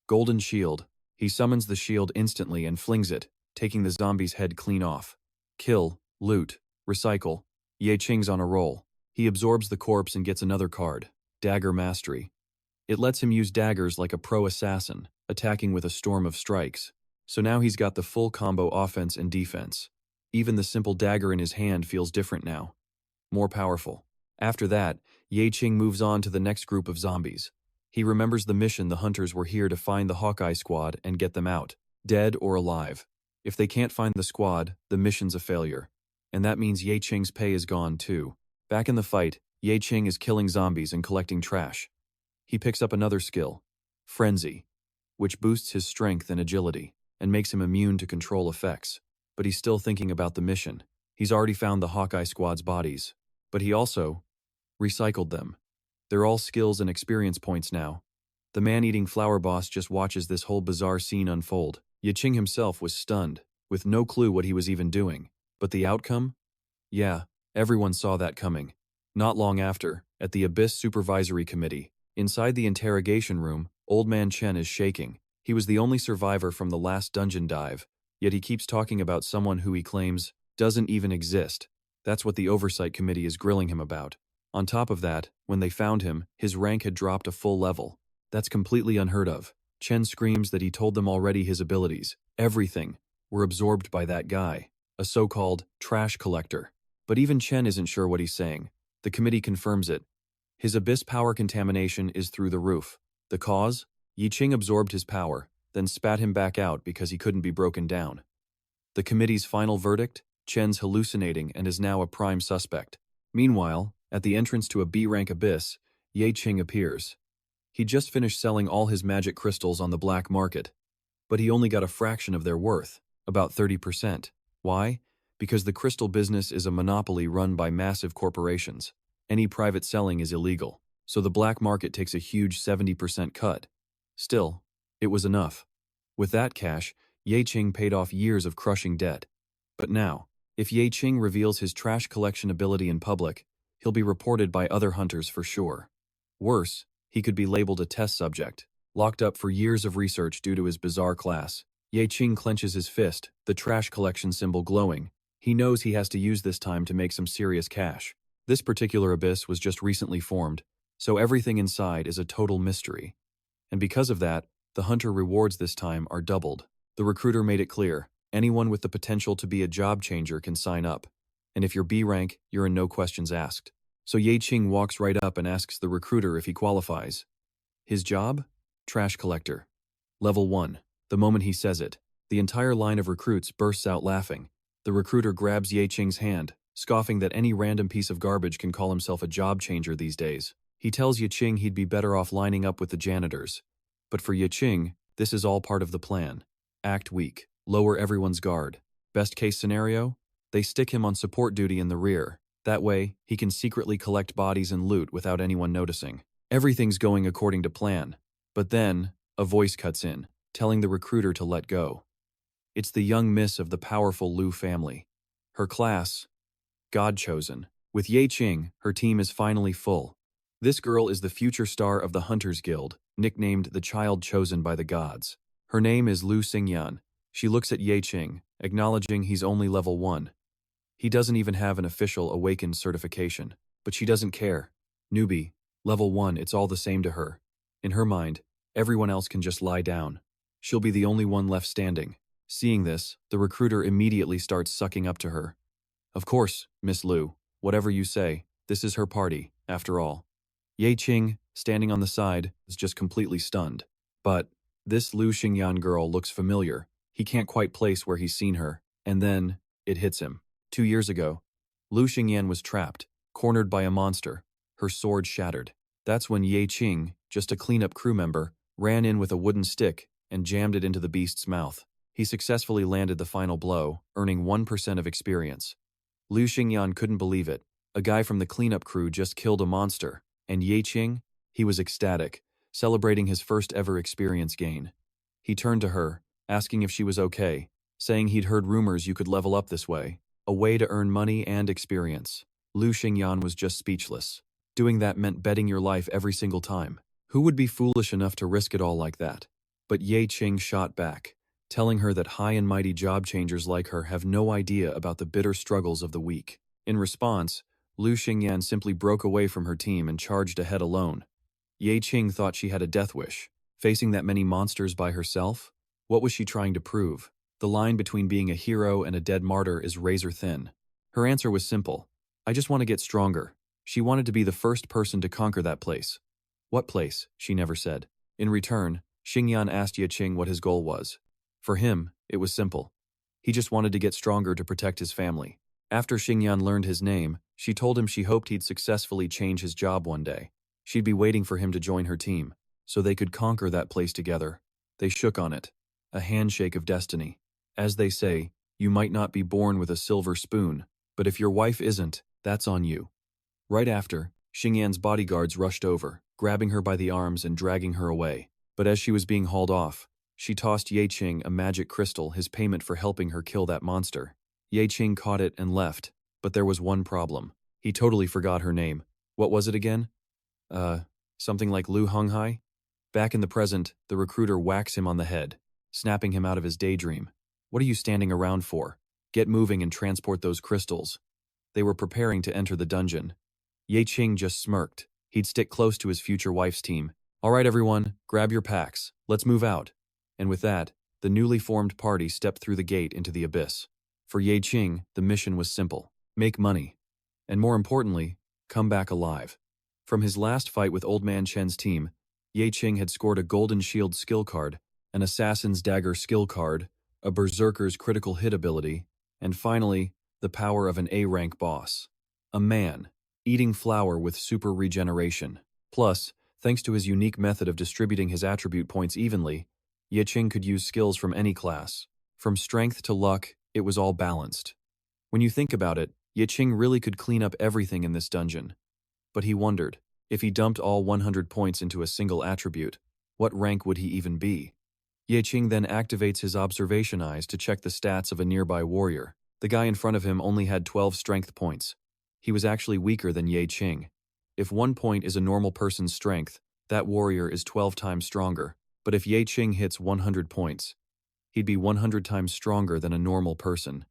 Golden Shield. He summons the shield instantly and flings it, taking the zombie's head clean off. Kill, loot, recycle. Ye Qing's on a roll. He absorbs the corpse and gets another card, Dagger Mastery. It lets him use daggers like a pro assassin, attacking with a storm of strikes. So now he's got the full combo offense and defense. Even the simple dagger in his hand feels different now. More powerful. After that, Ye Qing moves on to the next group of zombies. He remembers the mission the hunters were here to find the Hawkeye squad and get them out, dead or alive. If they can't find the squad, the mission's a failure. And that means Ye Qing's pay is gone too. Back in the fight, Ye Qing is killing zombies and collecting trash. He picks up another skill, Frenzy, which boosts his strength and agility, and makes him immune to control effects. But he's still thinking about the mission. He's already found the Hawkeye squad's bodies, but he also recycled them. They're all skills and experience points now. The man-eating flower boss just watches this whole bizarre scene unfold. Ye Qing himself was stunned, with no clue what he was even doing. But the outcome? Yeah, everyone saw that coming. Not long after, at the Abyss Supervisory Committee, inside the interrogation room, Old Man Chen is shaking. He was the only survivor from the last dungeon dive, yet he keeps talking about someone who he claims doesn't even exist. That's what the Oversight Committee is grilling him about. On top of that, when they found him, his rank had dropped a full level. That's completely unheard of. Chen screams that he told them already his abilities, everything, were absorbed by that guy, a so-called trash collector. But even Chen isn't sure what he's saying. The committee confirms it. His abyss power contamination is through the roof. The cause? Ye Qing absorbed his power, then spat him back out because he couldn't be broken down. The committee's final verdict? Chen's hallucinating and is now a prime suspect. Meanwhile, at the entrance to a B-rank abyss, Ye Qing appears. He just finished selling all his magic crystals on the black market, but he only got a fraction of their worth, about 30%. Why? Because the crystal business is a monopoly run by massive corporations. Any private selling is illegal, so the black market takes a huge 70% cut. Still, it was enough. With that cash, Ye Qing paid off years of crushing debt. But now, if Ye Qing reveals his trash collection ability in public, he'll be reported by other hunters for sure. Worse, he could be labeled a test subject, locked up for years of research due to his bizarre class. Ye Qing clenches his fist, the trash collection symbol glowing. He knows he has to use this time to make some serious cash. This particular abyss was just recently formed, so everything inside is a total mystery. And because of that, the hunter rewards this time are doubled. The recruiter made it clear, anyone with the potential to be a job changer can sign up. And if you're B rank, you're in no questions asked. So Ye Qing walks right up and asks the recruiter if he qualifies. His job? Trash collector. Level 1. The moment he says it, the entire line of recruits bursts out laughing. The recruiter grabs Ye Qing's hand, scoffing that any random piece of garbage can call himself a job changer these days. He tells Ye Qing he'd be better off lining up with the janitors. But for Ye Qing, this is all part of the plan. Act weak. Lower everyone's guard. Best case scenario? They stick him on support duty in the rear. That way, he can secretly collect bodies and loot without anyone noticing. Everything's going according to plan. But then, a voice cuts in, telling the recruiter to let go. It's the young miss of the powerful Liu family. Her class, God-chosen. With Ye Qing, her team is finally full. This girl is the future star of the Hunters Guild, nicknamed the child chosen by the gods. Her name is Liu Xingyan. She looks at Ye Qing, acknowledging he's only level 1. He doesn't even have an official awakens certification, but she doesn't care. Newbie, level 1, it's all the same to her. In her mind, everyone else can just lie down. She'll be the only one left standing. Seeing this, the recruiter immediately starts sucking up to her. Of course, Miss Liu, whatever you say, this is her party, after all. Ye Qing, standing on the side, is just completely stunned. But this Liu Xingyan girl looks familiar. He can't quite place where he's seen her, and then it hits him. 2 years ago, Liu Xingyan was trapped, cornered by a monster, her sword shattered. That's when Ye Qing, just a cleanup crew member, ran in with a wooden stick and jammed it into the beast's mouth. He successfully landed the final blow, earning 1% of experience. Liu Xingyan couldn't believe it. A guy from the cleanup crew just killed a monster, and Ye Qing? He was ecstatic, celebrating his first ever experience gain. He turned to her, asking if she was okay, saying he'd heard rumors you could level up this way, a way to earn money and experience. Lu Xingyan was just speechless. Doing that meant betting your life every single time. Who would be foolish enough to risk it all like that? But Ye Qing shot back, telling her that high and mighty job changers like her have no idea about the bitter struggles of the weak. In response, Lu Xingyan simply broke away from her team and charged ahead alone. Ye Qing thought she had a death wish. Facing that many monsters by herself? What was she trying to prove? The line between being a hero and a dead martyr is razor thin. Her answer was simple. I just want to get stronger. She wanted to be the first person to conquer that place. What place? She never said. In return, Xingyan asked Ye Qing what his goal was. For him, it was simple. He just wanted to get stronger to protect his family. After Xingyan learned his name, she told him she hoped he'd successfully change his job one day. She'd be waiting for him to join her team, so they could conquer that place together. They shook on it. A handshake of destiny. As they say, you might not be born with a silver spoon, but if your wife isn't, that's on you. Right after, Xingyan's bodyguards rushed over, grabbing her by the arms and dragging her away. But as she was being hauled off, she tossed Ye Qing a magic crystal, his payment for helping her kill that monster. Ye Qing caught it and left, but there was one problem. He totally forgot her name. What was it again? Something like Lu Honghai? Back in the present, the recruiter whacks him on the head, snapping him out of his daydream. What are you standing around for? Get moving and transport those crystals. They were preparing to enter the dungeon. Ye Qing just smirked. He'd stick close to his future wife's team. All right, everyone, grab your packs. Let's move out. And with that, the newly formed party stepped through the gate into the abyss. For Ye Qing, the mission was simple. Make money. And more importantly, come back alive. From his last fight with Old Man Chen's team, Ye Qing had scored a Golden Shield skill card, an Assassin's Dagger skill card, a Berserker's critical hit ability, and finally, the power of an A-rank boss. A man, eating flour with super regeneration. Plus, thanks to his unique method of distributing his attribute points evenly, Ye Qing could use skills from any class. From strength to luck, it was all balanced. When you think about it, Ye Qing really could clean up everything in this dungeon. But he wondered, if he dumped all 100 points into a single attribute, what rank would he even be? Ye Qing then activates his observation eyes to check the stats of a nearby warrior. The guy in front of him only had 12 strength points. He was actually weaker than Ye Qing. If 1 point is a normal person's strength, that warrior is 12 times stronger. But if Ye Qing hits 100 points, he'd be 100 times stronger than a normal person.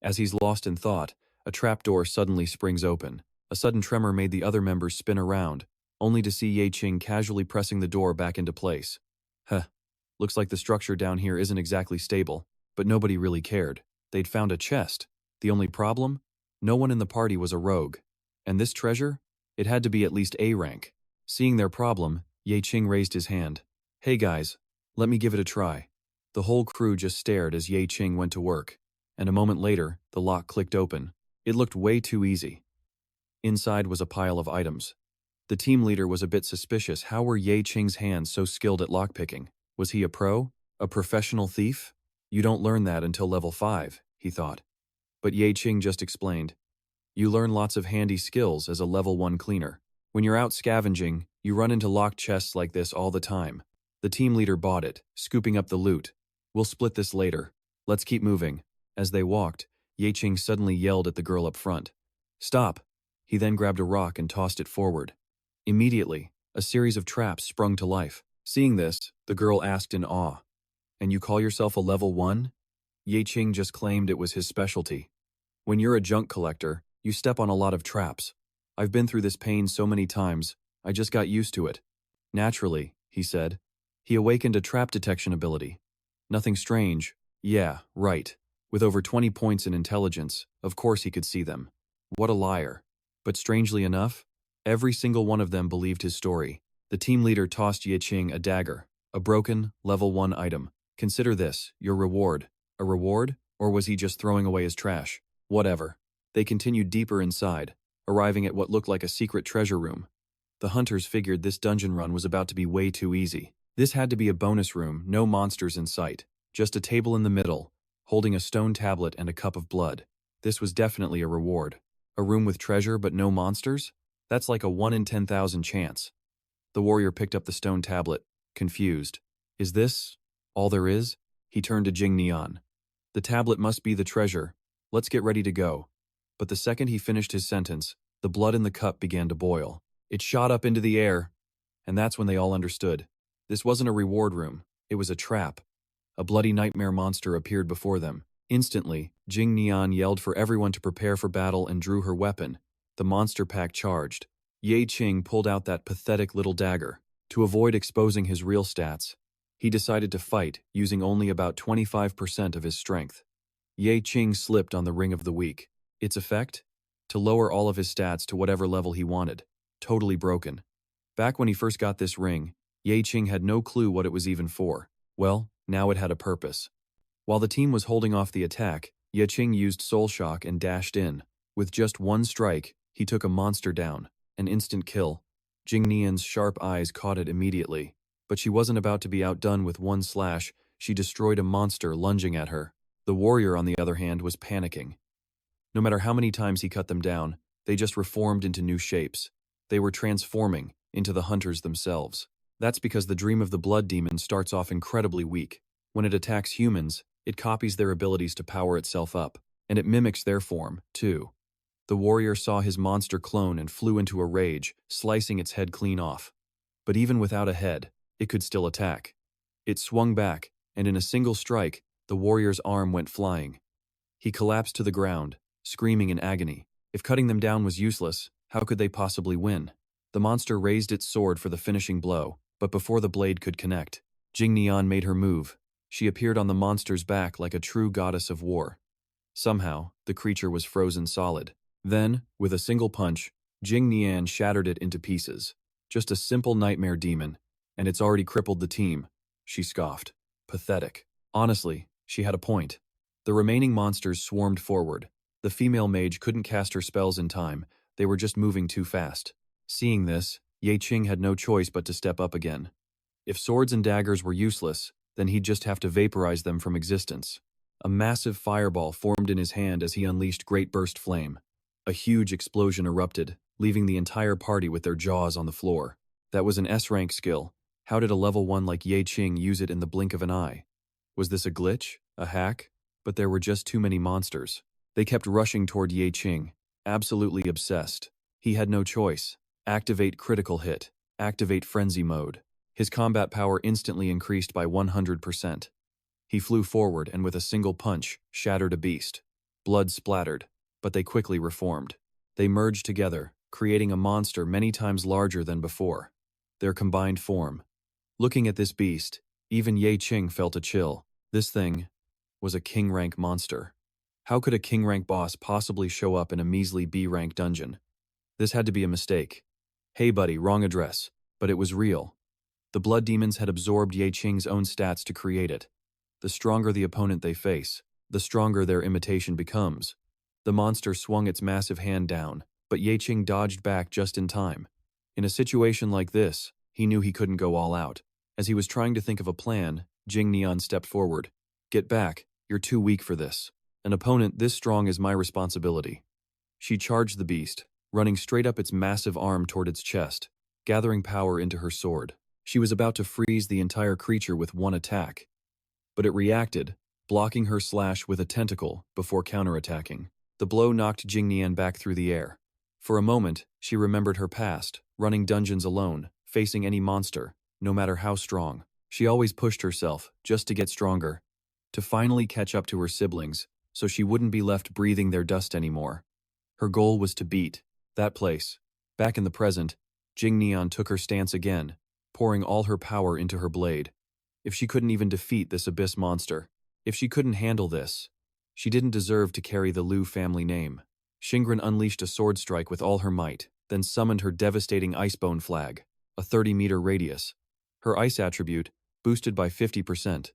As he's lost in thought, a trapdoor suddenly springs open. A sudden tremor made the other members spin around, only to see Ye Qing casually pressing the door back into place. Looks like the structure down here isn't exactly stable, but nobody really cared. They'd found a chest. The only problem? No one in the party was a rogue. And this treasure? It had to be at least A rank. Seeing their problem, Ye Qing raised his hand. Hey guys, let me give it a try. The whole crew just stared as Ye Qing went to work, and a moment later, the lock clicked open. It looked way too easy. Inside was a pile of items. The team leader was a bit suspicious. How were Ye Qing's hands so skilled at lockpicking? Was he a pro? A professional thief? You don't learn that until level 5, he thought. But Ye Qing just explained. You learn lots of handy skills as a level 1 cleaner. When you're out scavenging, you run into locked chests like this all the time. The team leader bought it, scooping up the loot. We'll split this later. Let's keep moving. As they walked, Ye Qing suddenly yelled at the girl up front. Stop! He then grabbed a rock and tossed it forward. Immediately, a series of traps sprung to life. Seeing this, the girl asked in awe. And you call yourself a level 1? Ye Qing just claimed it was his specialty. When you're a junk collector, you step on a lot of traps. I've been through this pain so many times, I just got used to it. Naturally, he said. He awakened a trap detection ability. Nothing strange. Yeah, right. With over 20 points in intelligence, of course he could see them. What a liar. But strangely enough, every single one of them believed his story. The team leader tossed Ye Qing a dagger, a broken, level 1 item. Consider this, your reward. A reward? Or was he just throwing away his trash? Whatever. They continued deeper inside, arriving at what looked like a secret treasure room. The hunters figured this dungeon run was about to be way too easy. This had to be a bonus room, no monsters in sight. Just a table in the middle, holding a stone tablet and a cup of blood. This was definitely a reward. A room with treasure but no monsters? That's like a 1 in 10,000 chance. The warrior picked up the stone tablet, confused. Is this all there is? He turned to Jing Nian. The tablet must be the treasure. Let's get ready to go. But the second he finished his sentence, the blood in the cup began to boil. It shot up into the air, and that's when they all understood. This wasn't a reward room, it was a trap. A bloody nightmare monster appeared before them. Instantly, Jing Nian yelled for everyone to prepare for battle and drew her weapon. The monster pack charged. Ye Qing pulled out that pathetic little dagger. To avoid exposing his real stats, he decided to fight, using only about 25% of his strength. Ye Qing slipped on the Ring of the Weak. Its effect? To lower all of his stats to whatever level he wanted. Totally broken. Back when he first got this ring, Ye Qing had no clue what it was even for. Well, now it had a purpose. While the team was holding off the attack, Ye Qing used Soul Shock and dashed in. With just one strike, he took a monster down. An instant kill. Jing Nian's sharp eyes caught it immediately. But she wasn't about to be outdone with one slash. She destroyed a monster lunging at her. The warrior, on the other hand, was panicking. No matter how many times he cut them down, they just reformed into new shapes. They were transforming into the hunters themselves. That's because the dream of the blood demon starts off incredibly weak. When it attacks humans, it copies their abilities to power itself up, and it mimics their form, too. The warrior saw his monster clone and flew into a rage, slicing its head clean off. But even without a head, it could still attack. It swung back, and in a single strike, the warrior's arm went flying. He collapsed to the ground, screaming in agony. If cutting them down was useless, how could they possibly win? The monster raised its sword for the finishing blow, but before the blade could connect, Jing Nian made her move. She appeared on the monster's back like a true goddess of war. Somehow, the creature was frozen solid. Then, with a single punch, Jing Nian shattered it into pieces. Just a simple nightmare demon, and it's already crippled the team, she scoffed. Pathetic. Honestly, she had a point. The remaining monsters swarmed forward. The female mage couldn't cast her spells in time, they were just moving too fast. Seeing this, Ye Qing had no choice but to step up again. If swords and daggers were useless, then he'd just have to vaporize them from existence. A massive fireball formed in his hand as he unleashed Great Burst Flame. A huge explosion erupted, leaving the entire party with their jaws on the floor. That was an S-rank skill. How did a level 1 like Ye Qing use it in the blink of an eye? Was this a glitch? A hack? But there were just too many monsters. They kept rushing toward Ye Qing, absolutely obsessed. He had no choice. Activate critical hit. Activate frenzy mode. His combat power instantly increased by 100%. He flew forward and with a single punch, shattered a beast. Blood splattered, but they quickly reformed. They merged together, creating a monster many times larger than before. Their combined form. Looking at this beast, even Ye Qing felt a chill. This thing was a king-rank monster. How could a king-rank boss possibly show up in a measly B-rank dungeon? This had to be a mistake. Hey buddy, wrong address. But it was real. The blood demons had absorbed Ye Qing's own stats to create it. The stronger the opponent they face, the stronger their imitation becomes. The monster swung its massive hand down, but Ye Qing dodged back just in time. In a situation like this, he knew he couldn't go all out. As he was trying to think of a plan, Jing Nian stepped forward. Get back, you're too weak for this. An opponent this strong is my responsibility. She charged the beast, running straight up its massive arm toward its chest, gathering power into her sword. She was about to freeze the entire creature with one attack. But it reacted, blocking her slash with a tentacle before counterattacking. The blow knocked Jing Nian back through the air. For a moment, she remembered her past, running dungeons alone, facing any monster, no matter how strong. She always pushed herself, just to get stronger, to finally catch up to her siblings, so she wouldn't be left breathing their dust anymore. Her goal was to beat that place. Back in the present, Jing Nian took her stance again, pouring all her power into her blade. If she couldn't even defeat this abyss monster, if she couldn't handle this, she didn't deserve to carry the Liu family name. Xingren unleashed a sword strike with all her might, then summoned her devastating Icebone flag, a 30-meter radius. Her ice attribute, boosted by 50%.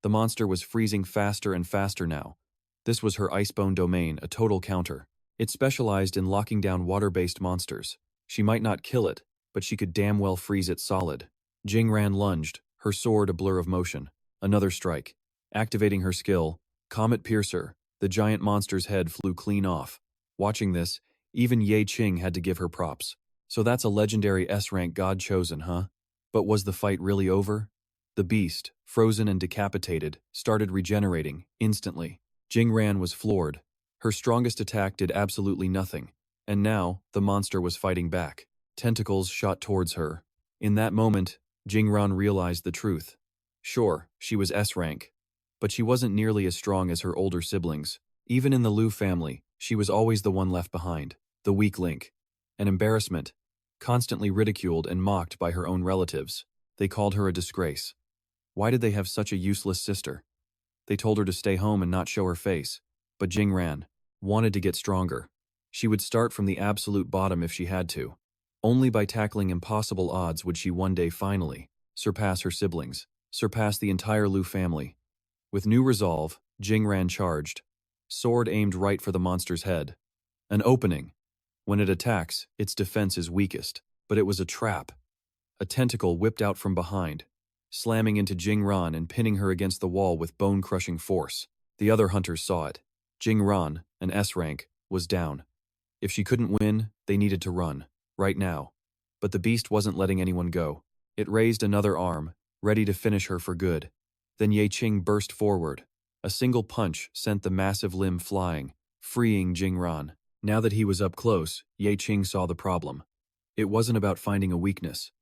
The monster was freezing faster and faster now. This was her Icebone domain, a total counter. It specialized in locking down water-based monsters. She might not kill it, but she could damn well freeze it solid. Jing Ran lunged, her sword a blur of motion. Another strike. Activating her skill, Comet Piercer, the giant monster's head flew clean off. Watching this, even Ye Qing had to give her props. So that's a legendary S-rank god chosen, huh? But was the fight really over? The beast, frozen and decapitated, started regenerating, instantly. Jingran was floored. Her strongest attack did absolutely nothing. And now, the monster was fighting back. Tentacles shot towards her. In that moment, Jingran realized the truth. Sure, she was S-rank. But she wasn't nearly as strong as her older siblings. Even in the Liu family, she was always the one left behind. The weak link. An embarrassment. Constantly ridiculed and mocked by her own relatives. They called her a disgrace. Why did they have such a useless sister? They told her to stay home and not show her face. But Jingran wanted to get stronger. She would start from the absolute bottom if she had to. Only by tackling impossible odds would she one day finally surpass her siblings, surpass the entire Liu family. With new resolve, Jingran charged. Sword aimed right for the monster's head. An opening. When it attacks, its defense is weakest, but it was a trap. A tentacle whipped out from behind, slamming into Jingran and pinning her against the wall with bone-crushing force. The other hunters saw it. Jingran, an S-rank, was down. If she couldn't win, they needed to run, right now. But the beast wasn't letting anyone go. It raised another arm, ready to finish her for good. Then Ye Qing burst forward. A single punch sent the massive limb flying, freeing Jingran. Now that he was up close, Ye Qing saw the problem. It wasn't about finding a weakness.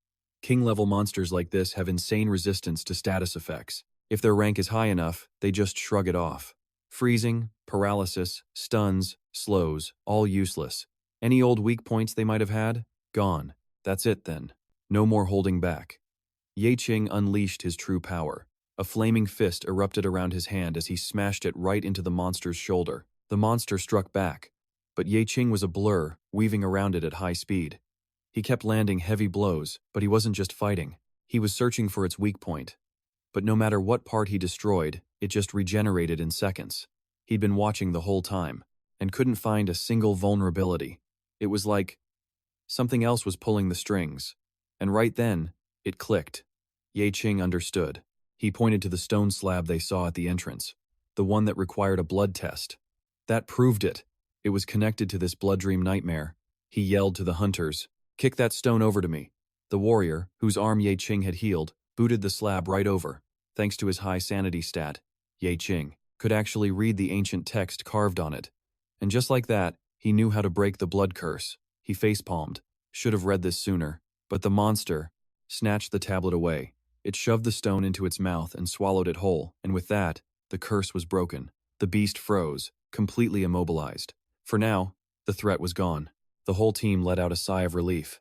King-level monsters like this have insane resistance to status effects. If their rank is high enough, they just shrug it off. Freezing, paralysis, stuns, slows, all useless. Any old weak points they might have had? Gone. That's it then. No more holding back. Ye Qing unleashed his true power. A flaming fist erupted around his hand as he smashed it right into the monster's shoulder. The monster struck back, but Ye Qing was a blur, weaving around it at high speed. He kept landing heavy blows, but he wasn't just fighting. He was searching for its weak point. But no matter what part he destroyed, it just regenerated in seconds. He'd been watching the whole time, and couldn't find a single vulnerability. It was like something else was pulling the strings. And right then, it clicked. Ye Qing understood. He pointed to the stone slab they saw at the entrance, the one that required a blood test. That proved it. It was connected to this blood dream nightmare. He yelled to the hunters, "Kick that stone over to me." The warrior, whose arm Ye Qing had healed, booted the slab right over. Thanks to his high sanity stat, Ye Qing could actually read the ancient text carved on it. And just like that, he knew how to break the blood curse. He facepalmed. Should have read this sooner. But the monster snatched the tablet away. It shoved the stone into its mouth and swallowed it whole, and with that, the curse was broken. The beast froze, completely immobilized. For now, the threat was gone. The whole team let out a sigh of relief.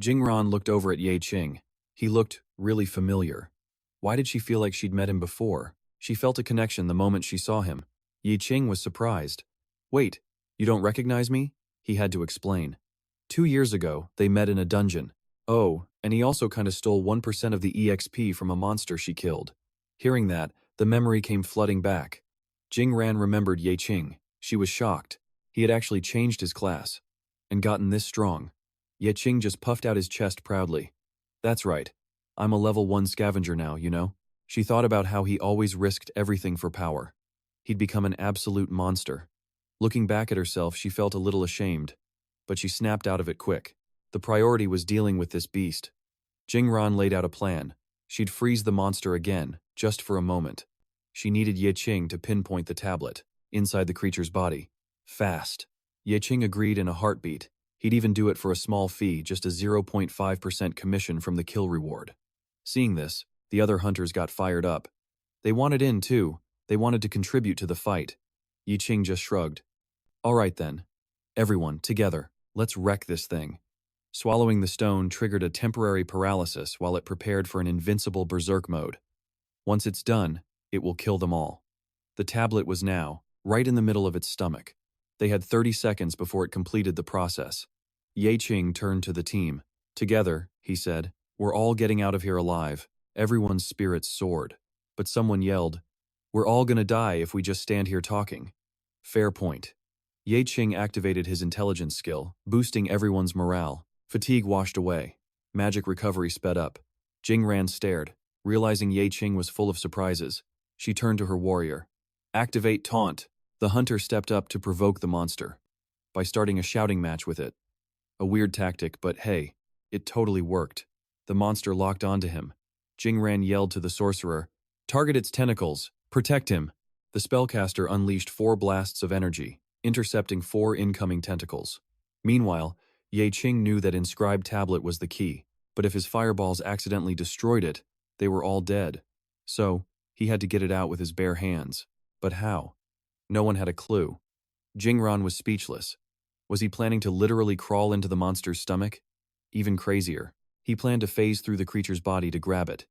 Jingran looked over at Ye Qing. He looked really familiar. Why did she feel like she'd met him before? She felt a connection the moment she saw him. Ye Qing was surprised. "Wait, you don't recognize me?" He had to explain. 2 years ago, they met in a dungeon. Oh, and he also kinda stole 1% of the EXP from a monster she killed. Hearing that, the memory came flooding back. Jingran remembered Ye Qing. She was shocked. He had actually changed his class and gotten this strong. Ye Qing just puffed out his chest proudly. "That's right. I'm a level 1 scavenger now, you know?" She thought about how he always risked everything for power. He'd become an absolute monster. Looking back at herself, she felt a little ashamed, but she snapped out of it quick. The priority was dealing with this beast. Jingran laid out a plan. She'd freeze the monster again, just for a moment. She needed Ye Qing to pinpoint the tablet, inside the creature's body. Fast. Ye Qing agreed in a heartbeat. He'd even do it for a small fee, just a 0.5% commission from the kill reward. Seeing this, the other hunters got fired up. They wanted in too. They wanted to contribute to the fight. Ye Qing just shrugged. "All right then. Everyone, together. Let's wreck this thing." Swallowing the stone triggered a temporary paralysis while it prepared for an invincible berserk mode. Once it's done, it will kill them all. The tablet was now, right in the middle of its stomach. They had 30 seconds before it completed the process. Ye Qing turned to the team. "Together," he said, "we're all getting out of here alive." Everyone's spirits soared. But someone yelled, "We're all gonna die if we just stand here talking." Fair point. Ye Qing activated his intelligence skill, boosting everyone's morale. Fatigue washed away. Magic recovery sped up. Jingran stared, realizing Ye Qing was full of surprises. She turned to her warrior. "Activate taunt." The hunter stepped up to provoke the monster by starting a shouting match with it. A weird tactic, but hey, it totally worked. The monster locked onto him. Jingran yelled to the sorcerer, "Target its tentacles! Protect him!" The spellcaster unleashed 4 blasts of energy, intercepting 4 incoming tentacles. Meanwhile, Ye Qing knew that inscribed tablet was the key, but if his fireballs accidentally destroyed it, they were all dead. So, he had to get it out with his bare hands. But how? No one had a clue. Jingran was speechless. Was he planning to literally crawl into the monster's stomach? Even crazier, he planned to phase through the creature's body to grab it.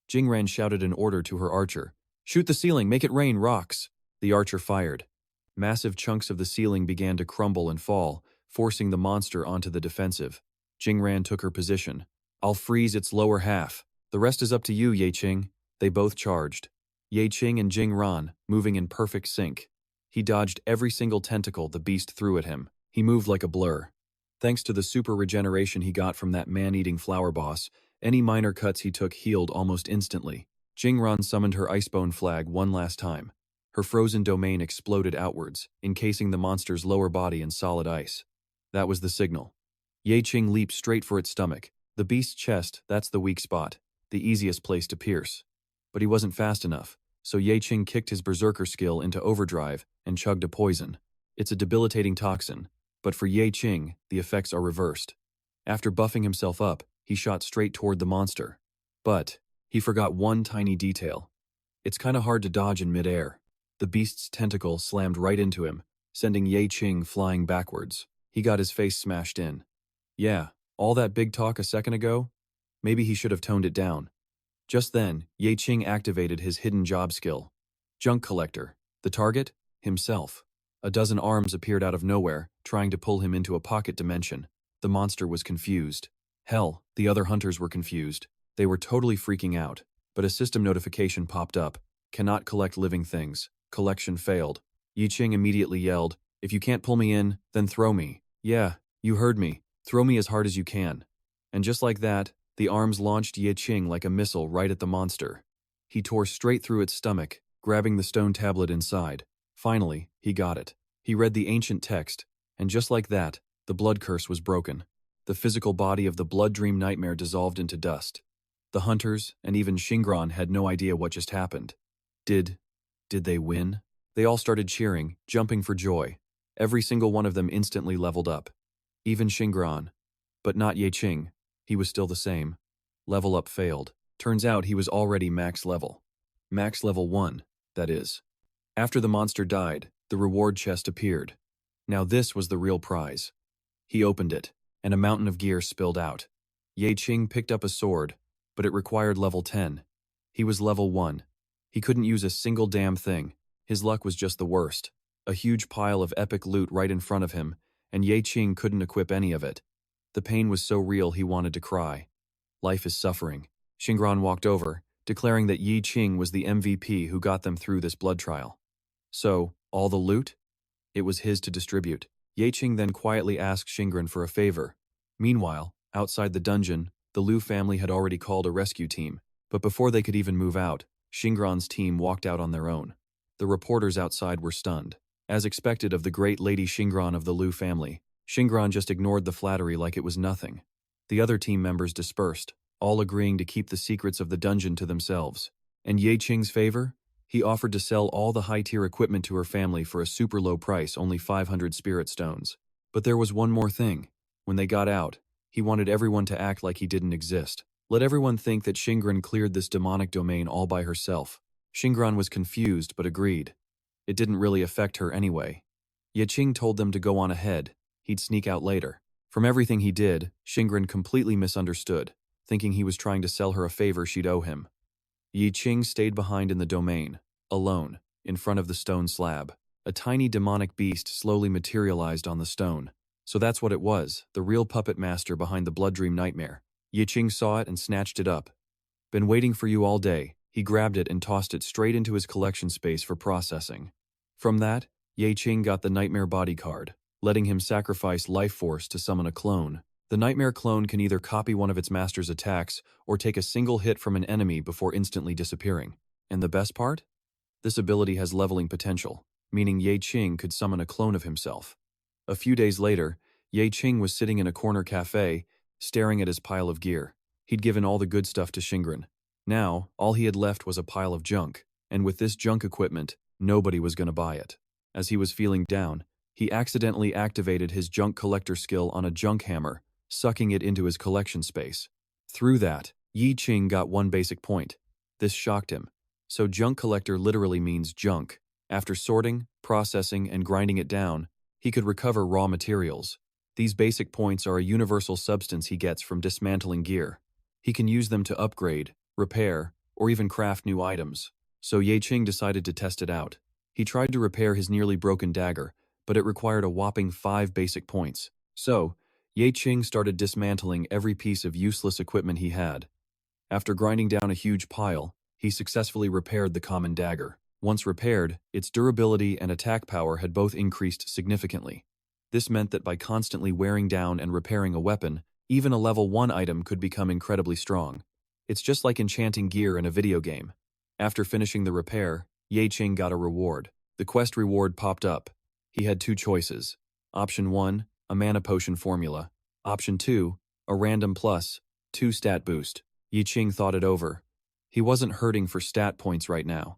Jingran shouted an order to her archer. "Shoot the ceiling, make it rain rocks!" The archer fired. Massive chunks of the ceiling began to crumble and fall, forcing the monster onto the defensive. Jingran took her position. "I'll freeze its lower half. The rest is up to you, Ye Qing." They both charged. Ye Qing and Jingran, moving in perfect sync. He dodged every single tentacle the beast threw at him. He moved like a blur. Thanks to the super regeneration he got from that man-eating flower boss, any minor cuts he took healed almost instantly. Jingran summoned her icebone flag one last time. Her frozen domain exploded outwards, encasing the monster's lower body in solid ice. That was the signal. Ye Qing leaped straight for its stomach. The beast's chest, that's the weak spot, the easiest place to pierce. But he wasn't fast enough, so Ye Qing kicked his berserker skill into overdrive and chugged a poison. It's a debilitating toxin, but for Ye Qing, the effects are reversed. After buffing himself up, he shot straight toward the monster. But he forgot one tiny detail. It's kinda hard to dodge in midair. The beast's tentacle slammed right into him, sending Ye Qing flying backwards. He got his face smashed in. Yeah, all that big talk a second ago? Maybe he should have toned it down. Just then, Ye Qing activated his hidden job skill. Junk collector. The target? Himself. A dozen arms appeared out of nowhere, trying to pull him into a pocket dimension. The monster was confused. Hell, the other hunters were confused. They were totally freaking out. But a system notification popped up. Cannot collect living things. Collection failed. Ye Qing immediately yelled, "If you can't pull me in, then throw me." "Yeah, you heard me. Throw me as hard as you can." And just like that, the arms launched Ye Qing like a missile right at the monster. He tore straight through its stomach, grabbing the stone tablet inside. Finally, he got it. He read the ancient text, and just like that, the blood curse was broken. The physical body of the blood dream nightmare dissolved into dust. The hunters, and even Xingran, had no idea what just happened. Did they win? They all started cheering, jumping for joy. Every single one of them instantly leveled up. Even Xingran. But not Ye Qing. He was still the same. Level up failed. Turns out he was already max level. Max level 1, that is. After the monster died, the reward chest appeared. Now this was the real prize. He opened it, and a mountain of gear spilled out. Ye Qing picked up a sword, but it required level 10. He was level 1. He couldn't use a single damn thing. His luck was just the worst. A huge pile of epic loot right in front of him, and Ye Qing couldn't equip any of it. The pain was so real he wanted to cry. Life is suffering. Xingran walked over, declaring that Ye Qing was the MVP who got them through this blood trial. So, all the loot? It was his to distribute. Ye Qing then quietly asked Xingran for a favor. Meanwhile, outside the dungeon, the Liu family had already called a rescue team. But before they could even move out, Xingran's team walked out on their own. The reporters outside were stunned. As expected of the great Lady Xingran of the Liu family, Xingran just ignored the flattery like it was nothing. The other team members dispersed, all agreeing to keep the secrets of the dungeon to themselves. And Ye Qing's favor? He offered to sell all the high-tier equipment to her family for a super low price, only 500 spirit stones. But there was one more thing. When they got out, he wanted everyone to act like he didn't exist. Let everyone think that Xingran cleared this demonic domain all by herself. Xingran was confused but agreed. It didn't really affect her anyway. Ye Qing told them to go on ahead. He'd sneak out later. From everything he did, Xingran completely misunderstood, thinking he was trying to sell her a favor she'd owe him. Ye Qing stayed behind in the domain, alone, in front of the stone slab. A tiny demonic beast slowly materialized on the stone. So that's what it was, the real puppet master behind the blood dream nightmare. Ye Qing saw it and snatched it up. "Been waiting for you all day." He grabbed it and tossed it straight into his collection space for processing. From that, Ye Qing got the nightmare body card, letting him sacrifice life force to summon a clone. The nightmare clone can either copy one of its master's attacks or take a single hit from an enemy before instantly disappearing. And the best part? This ability has leveling potential, meaning Ye Qing could summon a clone of himself. A few days later, Ye Qing was sitting in a corner cafe, staring at his pile of gear. He'd given all the good stuff to Shingren. Now, all he had left was a pile of junk, and with this junk equipment, nobody was going to buy it. As he was feeling down, he accidentally activated his junk collector skill on a junk hammer, sucking it into his collection space. Through that, Ye Qing got one basic point. This shocked him. So junk collector literally means junk. After sorting, processing, and grinding it down, he could recover raw materials. These basic points are a universal substance he gets from dismantling gear. He can use them to upgrade, repair, or even craft new items. So Ye Qing decided to test it out. He tried to repair his nearly broken dagger, but it required a whopping 5 basic points. So, Ye Qing started dismantling every piece of useless equipment he had. After grinding down a huge pile, he successfully repaired the common dagger. Once repaired, its durability and attack power had both increased significantly. This meant that by constantly wearing down and repairing a weapon, even a level 1 item could become incredibly strong. It's just like enchanting gear in a video game. After finishing the repair, Ye Qing got a reward. The quest reward popped up. He had 2 choices. Option 1, a mana potion formula. Option 2, a random plus, 2 stat boost. Ye Qing thought it over. He wasn't hurting for stat points right now.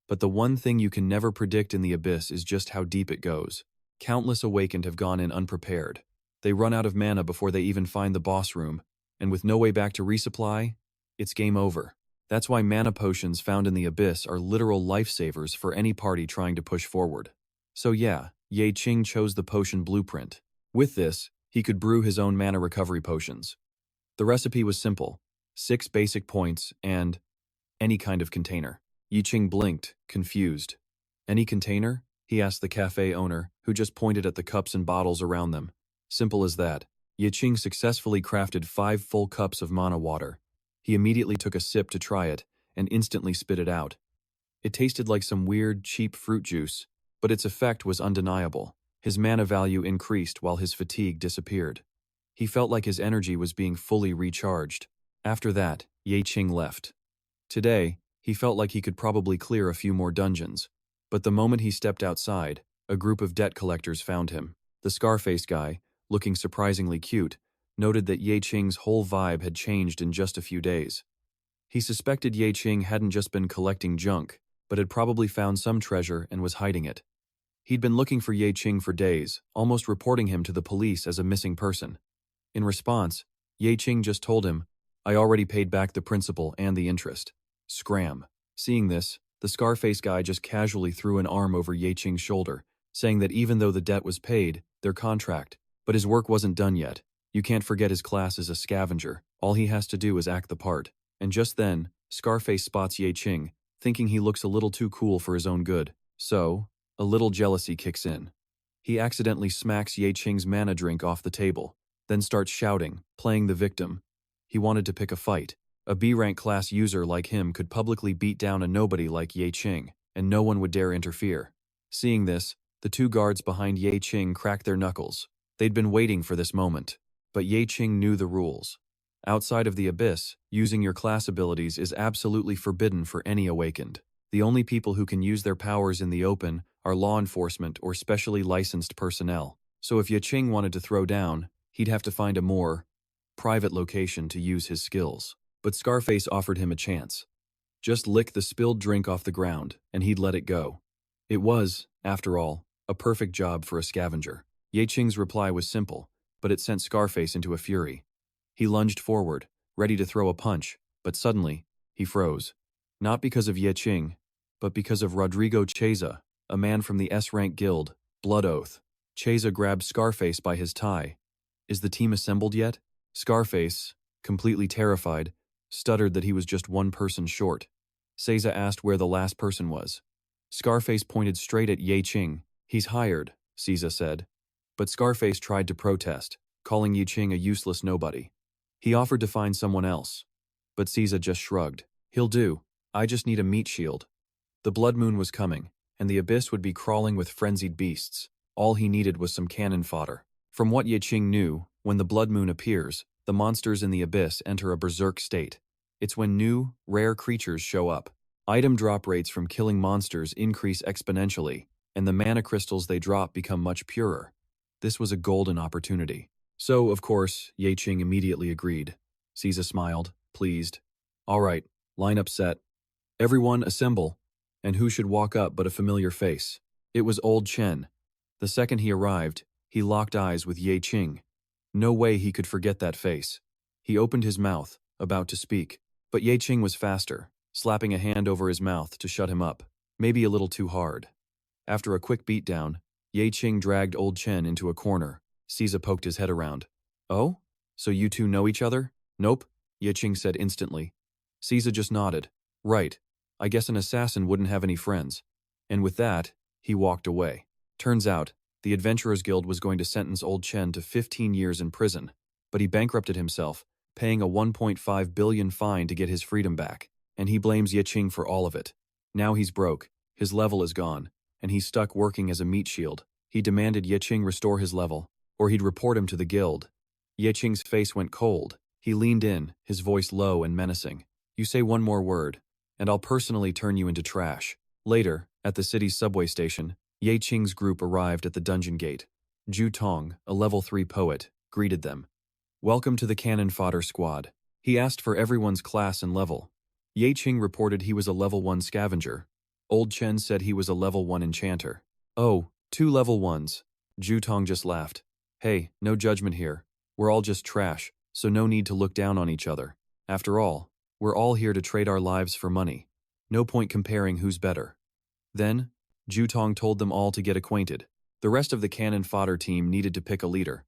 But the one thing you can never predict in the abyss is just how deep it goes. Countless awakened have gone in unprepared. They run out of mana before they even find the boss room, and with no way back to resupply, it's game over. That's why mana potions found in the abyss are literal lifesavers for any party trying to push forward. So yeah, Ye Qing chose the potion blueprint. With this, he could brew his own mana recovery potions. The recipe was simple: 6 basic points and any kind of container. Ye Qing blinked, confused. Any container? He asked the cafe owner, who just pointed at the cups and bottles around them. Simple as that. Ye Qing successfully crafted 5 full cups of mana water. He immediately took a sip to try it, and instantly spit it out. It tasted like some weird, cheap fruit juice, but its effect was undeniable. His mana value increased while his fatigue disappeared. He felt like his energy was being fully recharged. After that, Ye Qing left. Today, he felt like he could probably clear a few more dungeons. But the moment he stepped outside, a group of debt collectors found him. The Scarface guy, looking surprisingly cute, noted that Ye Qing's whole vibe had changed in just a few days. He suspected Ye Qing hadn't just been collecting junk, but had probably found some treasure and was hiding it. He'd been looking for Ye Qing for days, almost reporting him to the police as a missing person. In response, Ye Qing just told him, "I already paid back the principal and the interest." Scram. Seeing this, the Scarface guy just casually threw an arm over Ye Qing's shoulder, saying that even though the debt was paid, their contract, but his work wasn't done yet. You can't forget his class as a scavenger. All he has to do is act the part. And just then, Scarface spots Ye Qing, thinking he looks a little too cool for his own good. So, a little jealousy kicks in. He accidentally smacks Ye Qing's mana drink off the table, then starts shouting, playing the victim. He wanted to pick a fight. A B-rank class user like him could publicly beat down a nobody like Ye Qing, and no one would dare interfere. Seeing this, the 2 guards behind Ye Qing cracked their knuckles. They'd been waiting for this moment. But Ye Qing knew the rules. Outside of the abyss, using your class abilities is absolutely forbidden for any awakened. The only people who can use their powers in the open are law enforcement or specially licensed personnel. So if Ye Qing wanted to throw down, he'd have to find a more private location to use his skills. But Scarface offered him a chance. Just lick the spilled drink off the ground, and he'd let it go. It was, after all, a perfect job for a scavenger. Ye Qing's reply was simple, but it sent Scarface into a fury. He lunged forward, ready to throw a punch, but suddenly, he froze. Not because of Ye Qing, but because of Rodrigo Cheza, a man from the S-rank guild, Blood Oath. Cheza grabbed Scarface by his tie. "Is the team assembled yet?" Scarface, completely terrified, stuttered that he was just 1 person short. Cheza asked where the last person was. Scarface pointed straight at Ye Qing. "He's hired," Cheza said. But Scarface tried to protest, calling Ye Qing a useless nobody. He offered to find someone else. But Cheza just shrugged. "He'll do. I just need a meat shield." The blood moon was coming, and the abyss would be crawling with frenzied beasts. All he needed was some cannon fodder. From what Ye Qing knew, when the blood moon appears, the monsters in the abyss enter a berserk state. It's when new, rare creatures show up. Item drop rates from killing monsters increase exponentially, and the mana crystals they drop become much purer. This was a golden opportunity. So, of course, Ye Qing immediately agreed. Caesar smiled, pleased. All right, line up set. Everyone assemble. And who should walk up but a familiar face? It was old Chen. The second he arrived, he locked eyes with Ye Qing. No way he could forget that face. He opened his mouth, about to speak, but Ye Qing was faster, slapping a hand over his mouth to shut him up, maybe a little too hard. After a quick beatdown, Ye Qing dragged old Chen into a corner. Caesar poked his head around. Oh? So you two know each other? Nope, Ye Qing said instantly. Caesar just nodded. Right. I guess an assassin wouldn't have any friends. And with that, he walked away. Turns out, the Adventurers Guild was going to sentence old Chen to 15 years in prison, but he bankrupted himself, paying a 1.5 billion fine to get his freedom back, and he blames Ye Qing for all of it. Now he's broke, his level is gone, and he's stuck working as a meat shield. He demanded Ye Qing restore his level, or he'd report him to the guild. Ye Qing's face went cold. He leaned in, his voice low and menacing. You say one more word, and I'll personally turn you into trash. Later, at the city's subway station, Ye Qing's group arrived at the dungeon gate. Zhu Tong, a level 3 poet, greeted them. Welcome to the cannon fodder squad. He asked for everyone's class and level. Ye Qing reported he was a level 1 scavenger. Old Chen said he was a level 1 enchanter. Oh, 2 level 1s. Zhu Tong just laughed. Hey, no judgment here. We're all just trash, so no need to look down on each other. After all, we're all here to trade our lives for money. No point comparing who's better. Then, Zhu Tong told them all to get acquainted. The rest of the cannon fodder team needed to pick a leader.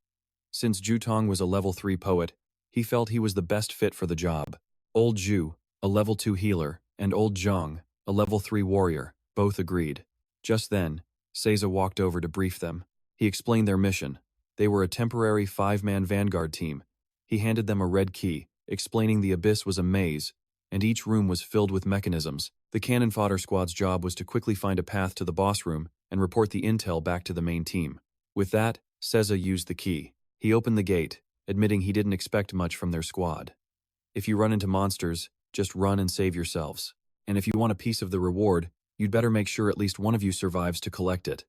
Since Zhu Tong was a level 3 poet, he felt he was the best fit for the job. Old Zhu, a level 2 healer, and Old Zhang, a level 3 warrior, both agreed. Just then, Seiza walked over to brief them. He explained their mission. They were a temporary 5-man vanguard team. He handed them a red key, explaining the abyss was a maze, and each room was filled with mechanisms. The cannon fodder squad's job was to quickly find a path to the boss room and report the intel back to the main team. With that, Seiza used the key. He opened the gate, admitting he didn't expect much from their squad. If you run into monsters, just run and save yourselves. And if you want a piece of the reward, you'd better make sure at least one of you survives to collect it.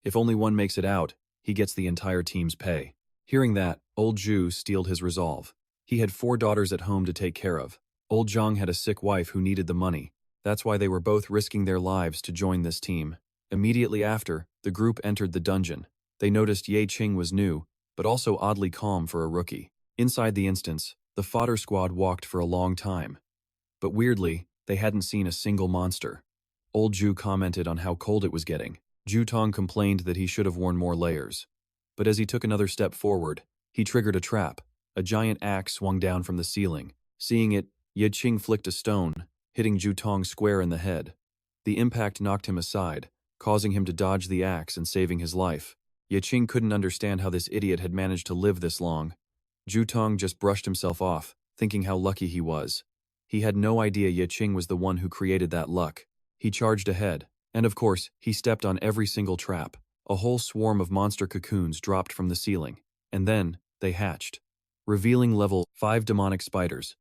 If only one makes it out, he gets the entire team's pay. Hearing that, old Zhu steeled his resolve. He had 4 daughters at home to take care of. Old Zhang had a sick wife who needed the money. That's why they were both risking their lives to join this team. Immediately after, the group entered the dungeon. They noticed Ye Qing was new, but also oddly calm for a rookie. Inside the instance, the fodder squad walked for a long time. But weirdly, they hadn't seen a single monster. Old Zhu commented on how cold it was getting. Zhu Tong complained that he should have worn more layers. But as he took another step forward, he triggered a trap. A giant axe swung down from the ceiling. Seeing it, Ye Qing flicked a stone, hitting Zhu Tong square in the head. The impact knocked him aside, causing him to dodge the axe and saving his life. Ye Qing couldn't understand how this idiot had managed to live this long. Zhu Tong just brushed himself off, thinking how lucky he was. He had no idea Ye Qing was the one who created that luck. He charged ahead, and of course, he stepped on every single trap. A whole swarm of monster cocoons dropped from the ceiling, and then they hatched, revealing level 5 demonic spiders.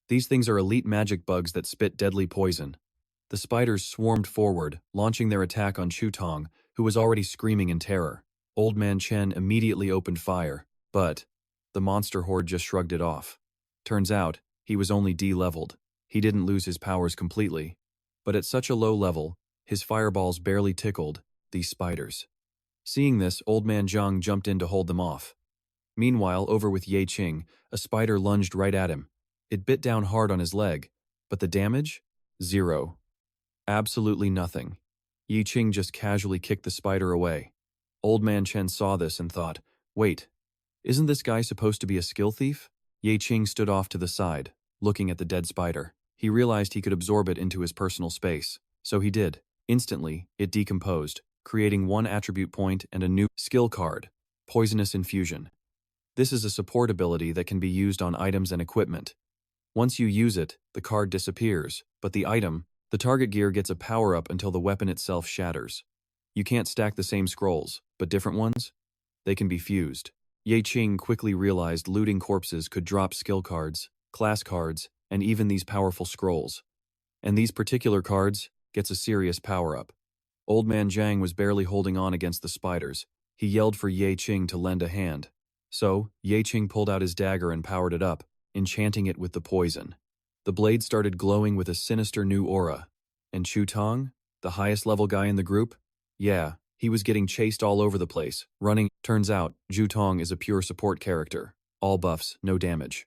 These things are elite magic bugs that spit deadly poison. The spiders swarmed forward, launching their attack on Zhu Tong, who was already screaming in terror. Old Man Chen immediately opened fire, but the monster horde just shrugged it off. Turns out, he was only D-leveled. He didn't lose his powers completely. But at such a low level, his fireballs barely tickled these spiders. Seeing this, Old Man Zhang jumped in to hold them off. Meanwhile, over with Ye Qing, a spider lunged right at him. It bit down hard on his leg, but the damage? 0. Absolutely nothing. Ye Qing just casually kicked the spider away. Old Man Chen saw this and thought, wait, isn't this guy supposed to be a skill thief? Ye Qing stood off to the side, looking at the dead spider. He realized he could absorb it into his personal space, so he did. Instantly, it decomposed, creating 1 attribute point and a new skill card, Poisonous Infusion. This is a support ability that can be used on items and equipment. Once you use it, the card disappears, but the target gear gets a power-up until the weapon itself shatters. You can't stack the same scrolls, but different ones? They can be fused. Ye Qing quickly realized looting corpses could drop skill cards, class cards, and even these powerful scrolls. And these particular cards gets a serious power-up. Old Man Zhang was barely holding on against the spiders. He yelled for Ye Qing to lend a hand. So, Ye Qing pulled out his dagger and powered it up, enchanting it with the poison. The blade started glowing with a sinister new aura. And Chu Tong, the highest level guy in the group? Yeah, he was getting chased all over the place, running. Turns out, Zhu Tong is a pure support character. All buffs, no damage.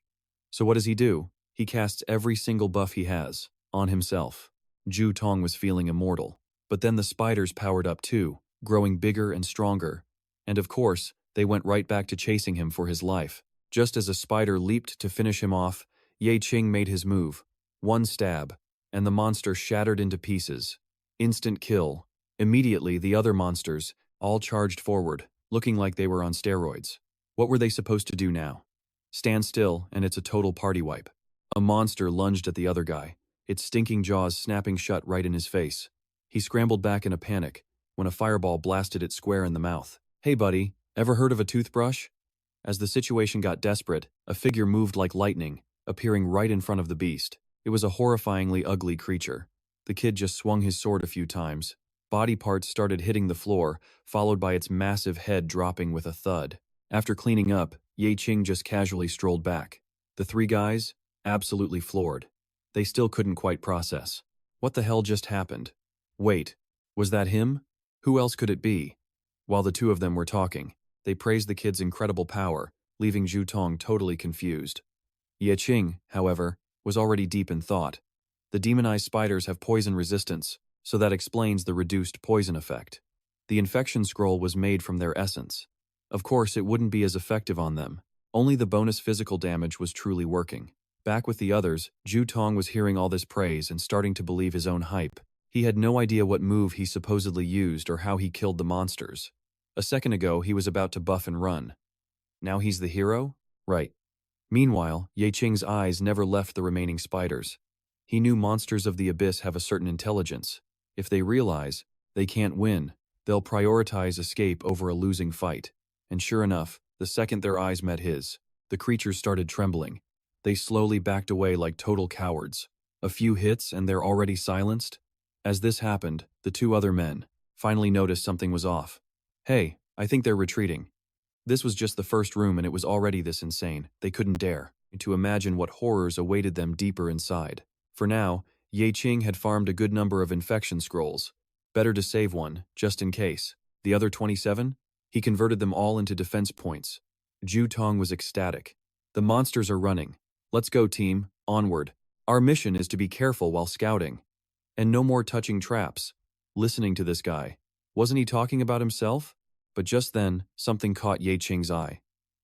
So what does he do? He casts every single buff he has, on himself. Zhu Tong was feeling immortal. But then the spiders powered up too, growing bigger and stronger. And of course, they went right back to chasing him for his life. Just as a spider leaped to finish him off, Ye Qing made his move. One stab, and the monster shattered into pieces. Instant kill. Immediately, the other monsters all charged forward, looking like they were on steroids. What were they supposed to do now? Stand still, and it's a total party wipe. A monster lunged at the other guy, its stinking jaws snapping shut right in his face. He scrambled back in a panic, when a fireball blasted it square in the mouth. Hey buddy, ever heard of a toothbrush? As the situation got desperate, a figure moved like lightning, appearing right in front of the beast. It was a horrifyingly ugly creature. The kid just swung his sword a few times. Body parts started hitting the floor, followed by its massive head dropping with a thud. After cleaning up, Ye Qing just casually strolled back. The three guys? Absolutely floored. They still couldn't quite process. What the hell just happened? Wait, was that him? Who else could it be? While the two of them were talking, they praised the kid's incredible power, leaving Zhu Tong totally confused. Ye Qing, however, was already deep in thought. The demonized spiders have poison resistance, so that explains the reduced poison effect. The infection scroll was made from their essence. Of course, it wouldn't be as effective on them. Only the bonus physical damage was truly working. Back with the others, Zhu Tong was hearing all this praise and starting to believe his own hype. He had no idea what move he supposedly used or how he killed the monsters. A second ago, he was about to buff and run. Now he's the hero? Right. Meanwhile, Ye Qing's eyes never left the remaining spiders. He knew monsters of the abyss have a certain intelligence. If they realize they can't win, they'll prioritize escape over a losing fight. And sure enough, the second their eyes met his, the creatures started trembling. They slowly backed away like total cowards. A few hits and they're already silenced? As this happened, the two other men finally noticed something was off. Hey, I think they're retreating. This was just the first room and it was already this insane. They couldn't dare to imagine what horrors awaited them deeper inside. For now, Ye Qing had farmed a good number of infection scrolls. Better to save one, just in case. The other 27? He converted them all into defense points. Zhu Tong was ecstatic. The monsters are running. Let's go, team, onward. Our mission is to be careful while scouting. And no more touching traps. Listening to this guy. Wasn't he talking about himself? But just then, something caught Ye Qing's eye.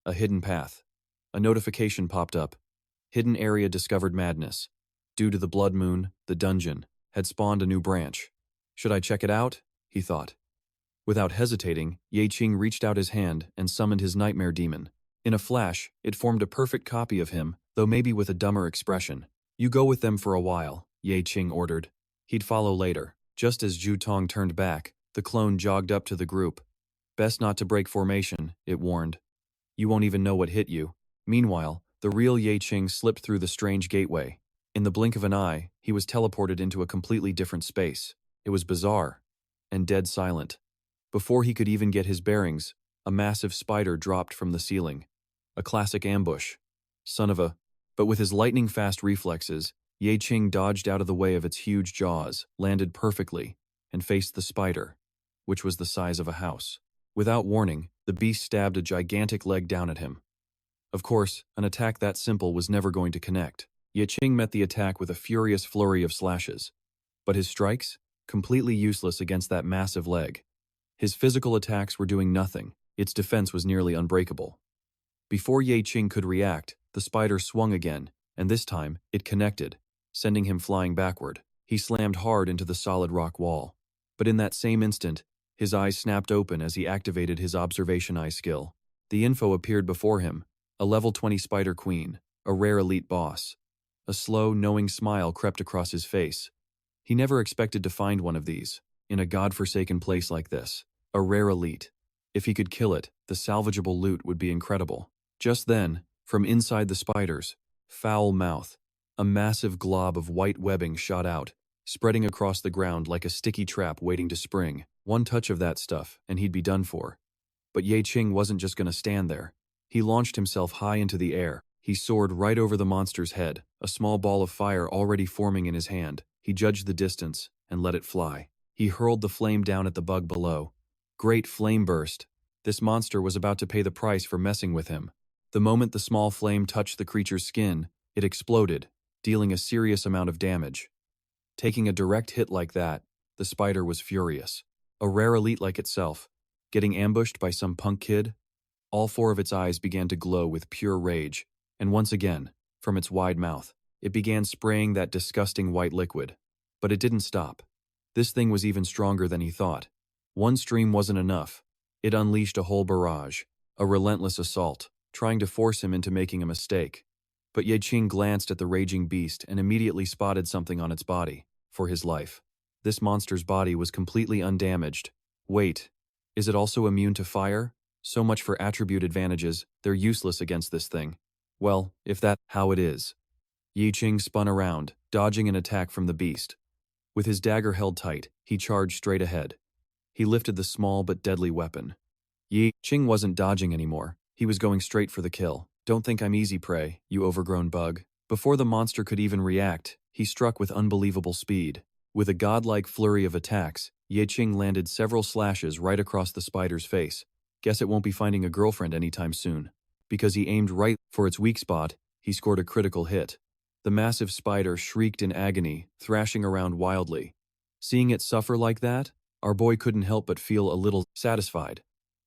A hidden path. A notification popped up. Hidden area discovered madness. Due to the blood moon, the dungeon had spawned a new branch. Should I check it out? He thought. Without hesitating, Ye Qing reached out his hand and summoned his nightmare demon. In a flash, it formed a perfect copy of him, though maybe with a dumber expression. You go with them for a while, Ye Qing ordered. He'd follow later. Just as Zhu Tong turned back, the clone jogged up to the group. Best not to break formation, it warned. You won't even know what hit you. Meanwhile, the real Ye Qing slipped through the strange gateway. In the blink of an eye, he was teleported into a completely different space. It was bizarre and dead silent. Before he could even get his bearings, a massive spider dropped from the ceiling. A classic ambush. Son of a... But with his lightning-fast reflexes, Ye Qing dodged out of the way of its huge jaws, landed perfectly, and faced the spider, which was the size of a house. Without warning, the beast stabbed a gigantic leg down at him. Of course, an attack that simple was never going to connect. Ye Qing met the attack with a furious flurry of slashes. But his strikes? Completely useless against that massive leg. His physical attacks were doing nothing. Its defense was nearly unbreakable. Before Ye Qing could react, the spider swung again, and this time, it connected, sending him flying backward. He slammed hard into the solid rock wall. But in that same instant, his eyes snapped open as he activated his observation eye skill. The info appeared before him, a level 20 spider queen, a rare elite boss. A slow, knowing smile crept across his face. He never expected to find one of these, in a godforsaken place like this. A rare elite. If he could kill it, the salvageable loot would be incredible. Just then, from inside the spiders, foul mouth, a massive glob of white webbing shot out, spreading across the ground like a sticky trap waiting to spring. One touch of that stuff, and he'd be done for. But Ye Qing wasn't just gonna stand there. He launched himself high into the air. He soared right over the monster's head, a small ball of fire already forming in his hand. He judged the distance and let it fly. He hurled the flame down at the bug below. Great flame burst. This monster was about to pay the price for messing with him. The moment the small flame touched the creature's skin, it exploded, dealing a serious amount of damage. Taking a direct hit like that, the spider was furious. A rare elite like itself, getting ambushed by some punk kid? All four of its eyes began to glow with pure rage, and once again, from its wide mouth, it began spraying that disgusting white liquid. But it didn't stop. This thing was even stronger than he thought. One stream wasn't enough. It unleashed a whole barrage, a relentless assault, trying to force him into making a mistake. But Ye Qing glanced at the raging beast and immediately spotted something on its body, for his life. This monster's body was completely undamaged. Wait, is it also immune to fire? So much for attribute advantages, they're useless against this thing. Well, if that's how it is. Ye Qing spun around, dodging an attack from the beast. With his dagger held tight, he charged straight ahead. He lifted the small but deadly weapon. Ye Qing wasn't dodging anymore. He was going straight for the kill. Don't think I'm easy prey, you overgrown bug. Before the monster could even react, he struck with unbelievable speed. With a godlike flurry of attacks, Ye Qing landed several slashes right across the spider's face. Guess it won't be finding a girlfriend anytime soon. Because he aimed right for its weak spot, he scored a critical hit. The massive spider shrieked in agony, thrashing around wildly. Seeing it suffer like that, our boy couldn't help but feel a little satisfied.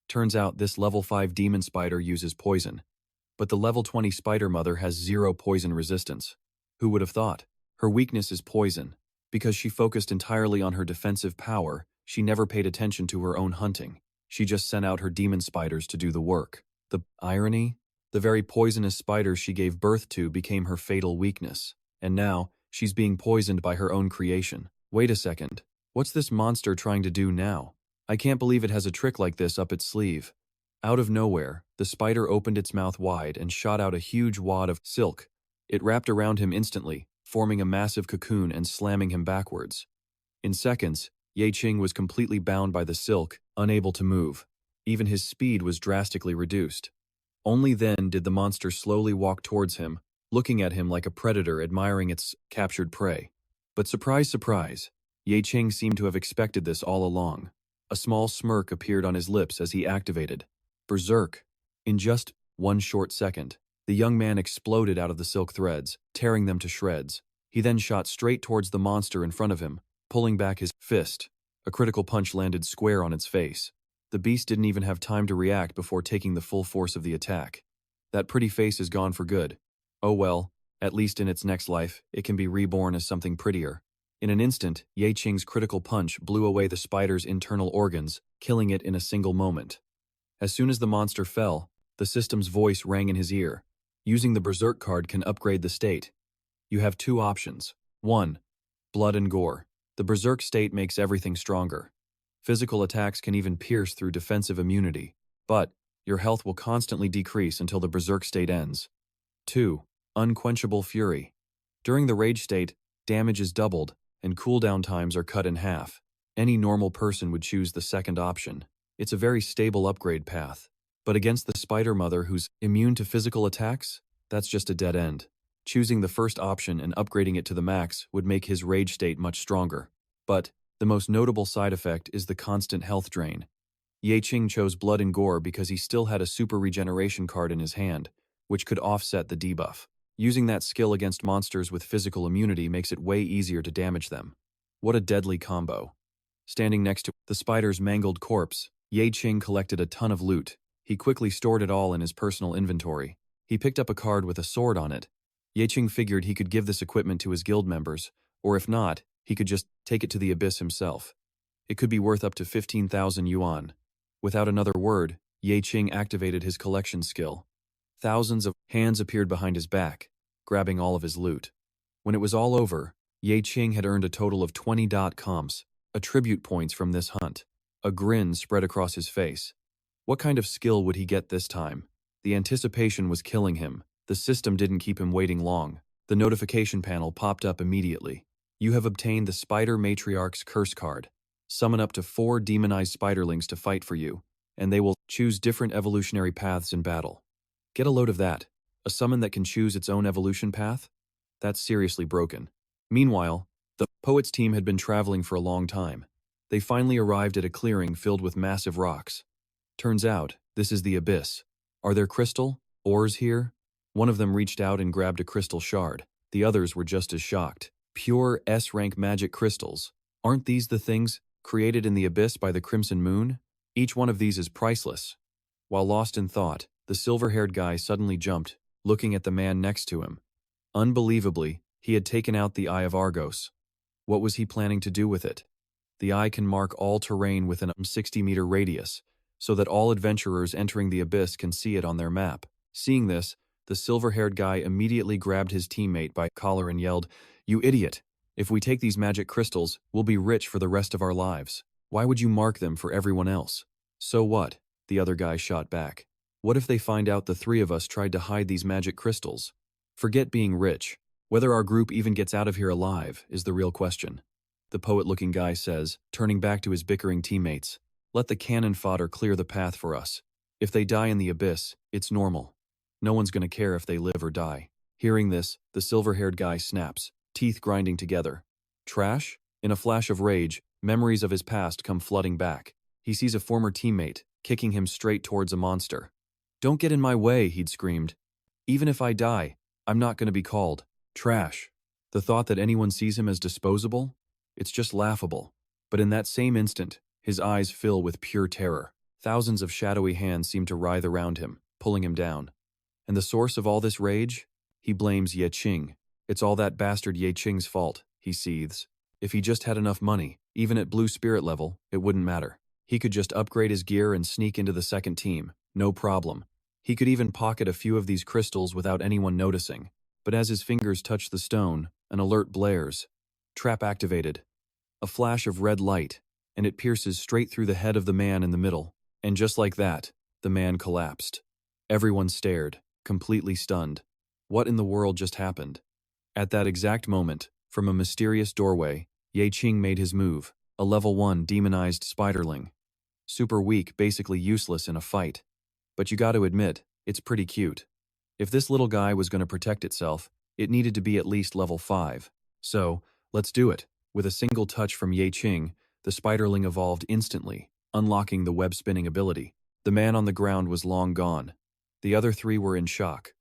Turns out this level 5 demon spider uses poison. But the level 20 spider mother has 0 poison resistance. Who would have thought? Her weakness is poison. Because she focused entirely on her defensive power, she never paid attention to her own hunting. She just sent out her demon spiders to do the work. The irony? The very poisonous spiders she gave birth to became her fatal weakness. And now, she's being poisoned by her own creation. Wait a second. What's this monster trying to do now? I can't believe it has a trick like this up its sleeve. Out of nowhere, the spider opened its mouth wide and shot out a huge wad of silk. It wrapped around him instantly, forming a massive cocoon and slamming him backwards. In seconds, Ye Qing was completely bound by the silk, unable to move. Even his speed was drastically reduced. Only then did the monster slowly walk towards him, looking at him like a predator admiring its captured prey. But surprise, surprise, Ye Qing seemed to have expected this all along. A small smirk appeared on his lips as he activated Berserk. In just one short second, the young man exploded out of the silk threads, tearing them to shreds. He then shot straight towards the monster in front of him, pulling back his fist. A critical punch landed square on its face. The beast didn't even have time to react before taking the full force of the attack. That pretty face is gone for good. Oh well, at least in its next life, it can be reborn as something prettier. In an instant, Ye Qing's critical punch blew away the spider's internal organs, killing it in a single moment. As soon as the monster fell, the system's voice rang in his ear. Using the Berserk card can upgrade the state. You have 2 options. 1. Blood and gore. The Berserk state makes everything stronger. Physical attacks can even pierce through defensive immunity, but your health will constantly decrease until the Berserk state ends. 2. Unquenchable fury. During the rage state, damage is doubled, and cooldown times are cut in half. Any normal person would choose the second option. It's a very stable upgrade path. But against the spider mother who's immune to physical attacks, that's just a dead end. Choosing the first option and upgrading it to the max would make his rage state much stronger. But the most notable side effect is the constant health drain. Ye Qing chose blood and gore because he still had a super regeneration card in his hand, which could offset the debuff. Using that skill against monsters with physical immunity makes it way easier to damage them. What a deadly combo. Standing next to the spider's mangled corpse, Ye Qing collected a ton of loot. He quickly stored it all in his personal inventory. He picked up a card with a sword on it. Ye Qing figured he could give this equipment to his guild members, or if not, he could just take it to the abyss himself. It could be worth up to 15,000 yuan. Without another word, Ye Qing activated his collection skill. Thousands of hands appeared behind his back, grabbing all of his loot. When it was all over, Ye Qing had earned a total of 20 comps, attribute points from this hunt. A grin spread across his face. What kind of skill would he get this time? The anticipation was killing him. The system didn't keep him waiting long. The notification panel popped up immediately. You have obtained the Spider Matriarch's Curse card. Summon up to 4 demonized spiderlings to fight for you, and they will choose different evolutionary paths in battle. Get a load of that. A summon that can choose its own evolution path? That's seriously broken. Meanwhile, the poet's team had been traveling for a long time. They finally arrived at a clearing filled with massive rocks. Turns out, this is the abyss. Are there crystal ores here? One of them reached out and grabbed a crystal shard. The others were just as shocked. Pure S-rank magic crystals. Aren't these the things created in the abyss by the Crimson Moon? Each one of these is priceless. While lost in thought, the silver-haired guy suddenly jumped, looking at the man next to him. Unbelievably, he had taken out the Eye of Argos. What was he planning to do with it? The eye can mark all terrain within a 60-meter radius, so that all adventurers entering the abyss can see it on their map. Seeing this, the silver-haired guy immediately grabbed his teammate by the collar and yelled, "You idiot! If we take these magic crystals, we'll be rich for the rest of our lives. Why would you mark them for everyone else?" "So what?" the other guy shot back. "What if they find out the three of us tried to hide these magic crystals? Forget being rich. Whether our group even gets out of here alive is the real question." The poet-looking guy says, turning back to his bickering teammates, "Let the cannon fodder clear the path for us. If they die in the abyss, it's normal. No one's gonna care if they live or die." Hearing this, the silver-haired guy snaps, teeth grinding together. Trash? In a flash of rage, memories of his past come flooding back. He sees a former teammate, kicking him straight towards a monster. "Don't get in my way," he'd screamed. "Even if I die, I'm not gonna be called trash." The thought that anyone sees him as disposable? It's just laughable. But in that same instant, his eyes fill with pure terror. Thousands of shadowy hands seem to writhe around him, pulling him down. And the source of all this rage? He blames Ye Qing. "It's all that bastard Ye Qing's fault," he seethes. If he just had enough money, even at blue spirit level, it wouldn't matter. He could just upgrade his gear and sneak into the second team, no problem. He could even pocket a few of these crystals without anyone noticing. But as his fingers touch the stone, an alert blares. Trap activated. A flash of red light, and it pierces straight through the head of the man in the middle. And just like that, the man collapsed. Everyone stared, completely stunned. What in the world just happened? At that exact moment, from a mysterious doorway, Ye Qing made his move, a level 1 demonized spiderling. Super weak, basically useless in a fight. But you gotta admit, it's pretty cute. If this little guy was gonna protect itself, it needed to be at least level 5. So, let's do it. With a single touch from Ye Qing, the spiderling evolved instantly, unlocking the web-spinning ability. The man on the ground was long gone. The other three were in shock.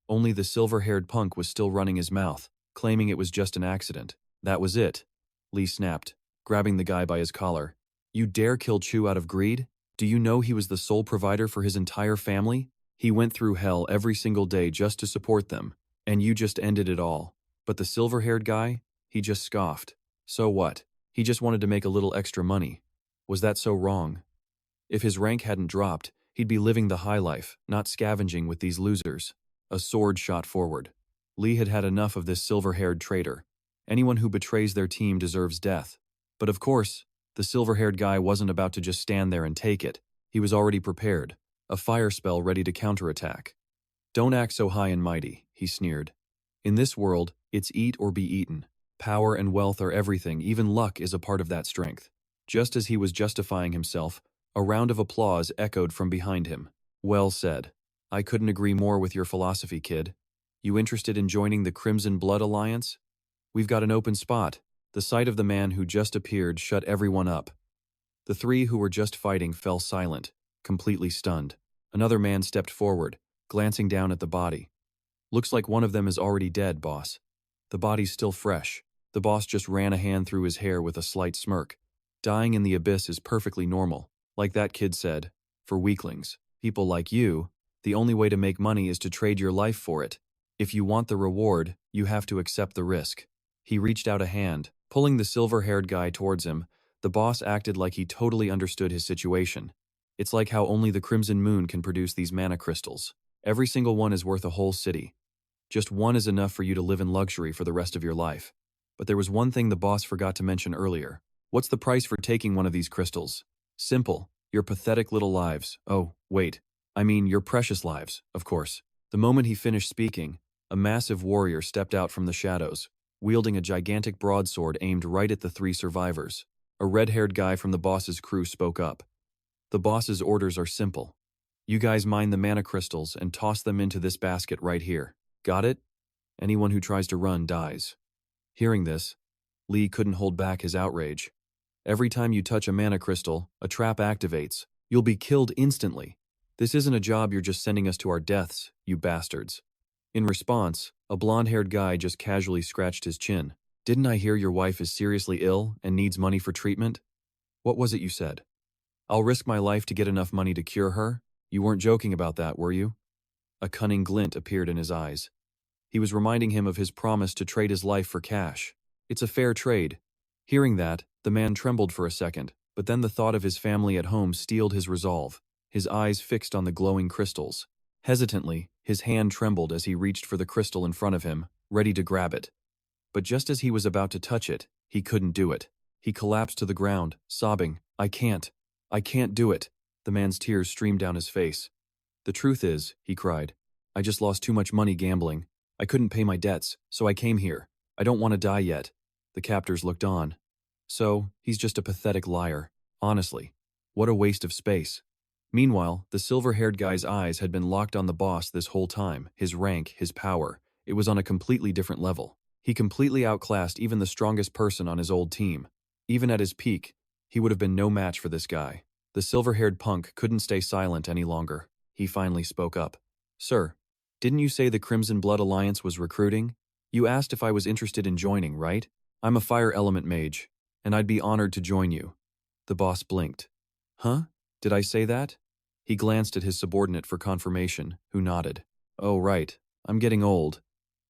Only the silver-haired punk was still running his mouth, claiming it was just an accident. "That was it," Lee snapped, grabbing the guy by his collar. "You dare kill Chu out of greed? Do you know he was the sole provider for his entire family? He went through hell every single day just to support them, and you just ended it all." But the silver-haired guy? He just scoffed. So what? He just wanted to make a little extra money. Was that so wrong? If his rank hadn't dropped, he'd be living the high life, not scavenging with these losers. A sword shot forward. Lee had had enough of this silver-haired traitor. Anyone who betrays their team deserves death. But of course, the silver-haired guy wasn't about to just stand there and take it. He was already prepared, a fire spell ready to counterattack. "Don't act so high and mighty," he sneered. "In this world, it's eat or be eaten. Power and wealth are everything, even luck is a part of that strength." Just as he was justifying himself, a round of applause echoed from behind him. "Well said. I couldn't agree more with your philosophy, kid. You interested in joining the Crimson Blood Alliance? We've got an open spot." The sight of the man who just appeared shut everyone up. The three who were just fighting fell silent, completely stunned. Another man stepped forward, glancing down at the body. "Looks like one of them is already dead, boss." "The body's still fresh." The boss just ran a hand through his hair with a slight smirk. "Dying in the abyss is perfectly normal. Like that kid said, for weaklings. People like you, the only way to make money is to trade your life for it. If you want the reward, you have to accept the risk." He reached out a hand, pulling the silver-haired guy towards him. The boss acted like he totally understood his situation. "It's like how only the Crimson Moon can produce these mana crystals. Every single one is worth a whole city. Just one is enough for you to live in luxury for the rest of your life." But there was one thing the boss forgot to mention earlier. "What's the price for taking one of these crystals?" "Simple. Your pathetic little lives. Oh, wait. I mean, your precious lives, of course." The moment he finished speaking, a massive warrior stepped out from the shadows, wielding a gigantic broadsword aimed right at the three survivors. A red-haired guy from the boss's crew spoke up. The boss's orders are simple. You guys mine the mana crystals and toss them into this basket right here. Got it? Anyone who tries to run dies. Hearing this, Lee couldn't hold back his outrage. Every time you touch a mana crystal, a trap activates. You'll be killed instantly. This isn't a job you're just sending us to our deaths, you bastards. In response, a blonde-haired guy just casually scratched his chin. Didn't I hear your wife is seriously ill and needs money for treatment? What was it you said? I'll risk my life to get enough money to cure her? You weren't joking about that, were you? A cunning glint appeared in his eyes. He was reminding him of his promise to trade his life for cash. It's a fair trade. Hearing that, the man trembled for a second, but then the thought of his family at home steeled his resolve, his eyes fixed on the glowing crystals. Hesitantly, his hand trembled as he reached for the crystal in front of him, ready to grab it. But just as he was about to touch it, he couldn't do it. He collapsed to the ground, sobbing, I can't do it. The man's tears streamed down his face. The truth is, he cried, I just lost too much money gambling. I couldn't pay my debts, so I came here. I don't want to die yet. The captors looked on. So, he's just a pathetic liar. Honestly, what a waste of space. Meanwhile, the silver-haired guy's eyes had been locked on the boss this whole time, his rank, his power. It was on a completely different level. He completely outclassed even the strongest person on his old team. Even at his peak, he would have been no match for this guy. The silver-haired punk couldn't stay silent any longer. He finally spoke up. Sir, didn't you say the Crimson Blood Alliance was recruiting? You asked if I was interested in joining, right? I'm a fire element mage, and I'd be honored to join you. The boss blinked. Huh? Did I say that? He glanced at his subordinate for confirmation, who nodded. Oh, right. I'm getting old.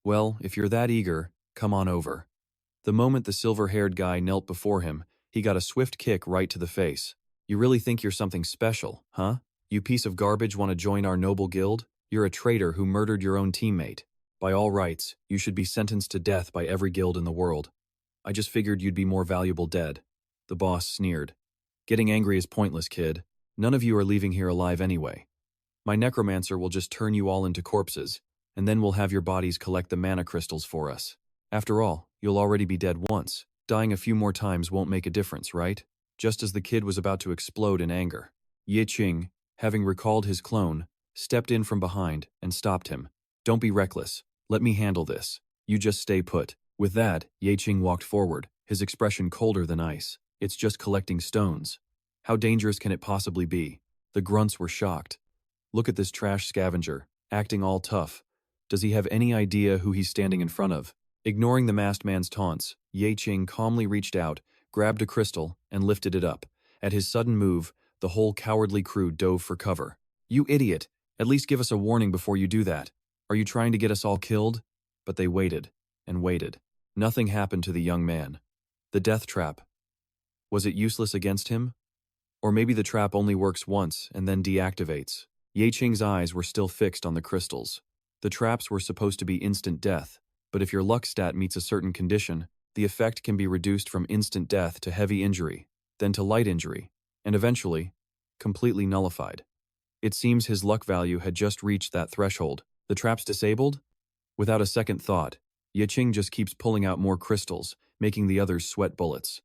Well, if you're that eager, come on over. The moment the silver-haired guy knelt before him, he got a swift kick right to the face. You really think you're something special, huh? You piece of garbage want to join our noble guild? You're a traitor who murdered your own teammate. By all rights, you should be sentenced to death by every guild in the world. I just figured you'd be more valuable dead. The boss sneered. Getting angry is pointless, kid. None of you are leaving here alive anyway. My necromancer will just turn you all into corpses, and then we'll have your bodies collect the mana crystals for us. After all, you'll already be dead once. Dying a few more times won't make a difference, right? Just as the kid was about to explode in anger, Ye Qing, having recalled his clone, stepped in from behind and stopped him. Don't be reckless. Let me handle this. You just stay put. With that, Ye Qing walked forward, his expression colder than ice. It's just collecting stones. How dangerous can it possibly be? The grunts were shocked. Look at this trash scavenger, acting all tough. Does he have any idea who he's standing in front of? Ignoring the masked man's taunts, Ye Qing calmly reached out, grabbed a crystal, and lifted it up. At his sudden move, the whole cowardly crew dove for cover. You idiot! At least give us a warning before you do that. Are you trying to get us all killed? But they waited, and waited. Nothing happened to the young man. The death trap. Was it useless against him? Or maybe the trap only works once and then deactivates. Ye Qing's eyes were still fixed on the crystals. The traps were supposed to be instant death, but if your luck stat meets a certain condition, the effect can be reduced from instant death to heavy injury, then to light injury, and eventually, completely nullified. It seems his luck value had just reached that threshold. The trap's disabled? Without a second thought, Ye Qing just keeps pulling out more crystals, making the others sweat bullets.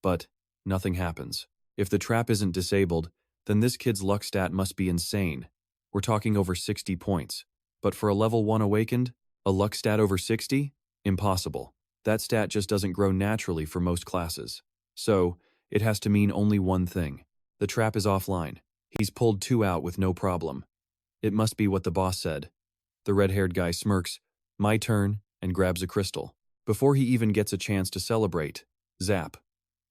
But nothing happens. If the trap isn't disabled, then this kid's luck stat must be insane. We're talking over 60 points. But for a level 1 awakened, a luck stat over 60? Impossible. That stat just doesn't grow naturally for most classes. So, it has to mean only one thing. The trap is offline. He's pulled 2 out with no problem. It must be what the boss said. The red-haired guy smirks, my turn, and grabs a crystal. Before he even gets a chance to celebrate, zap.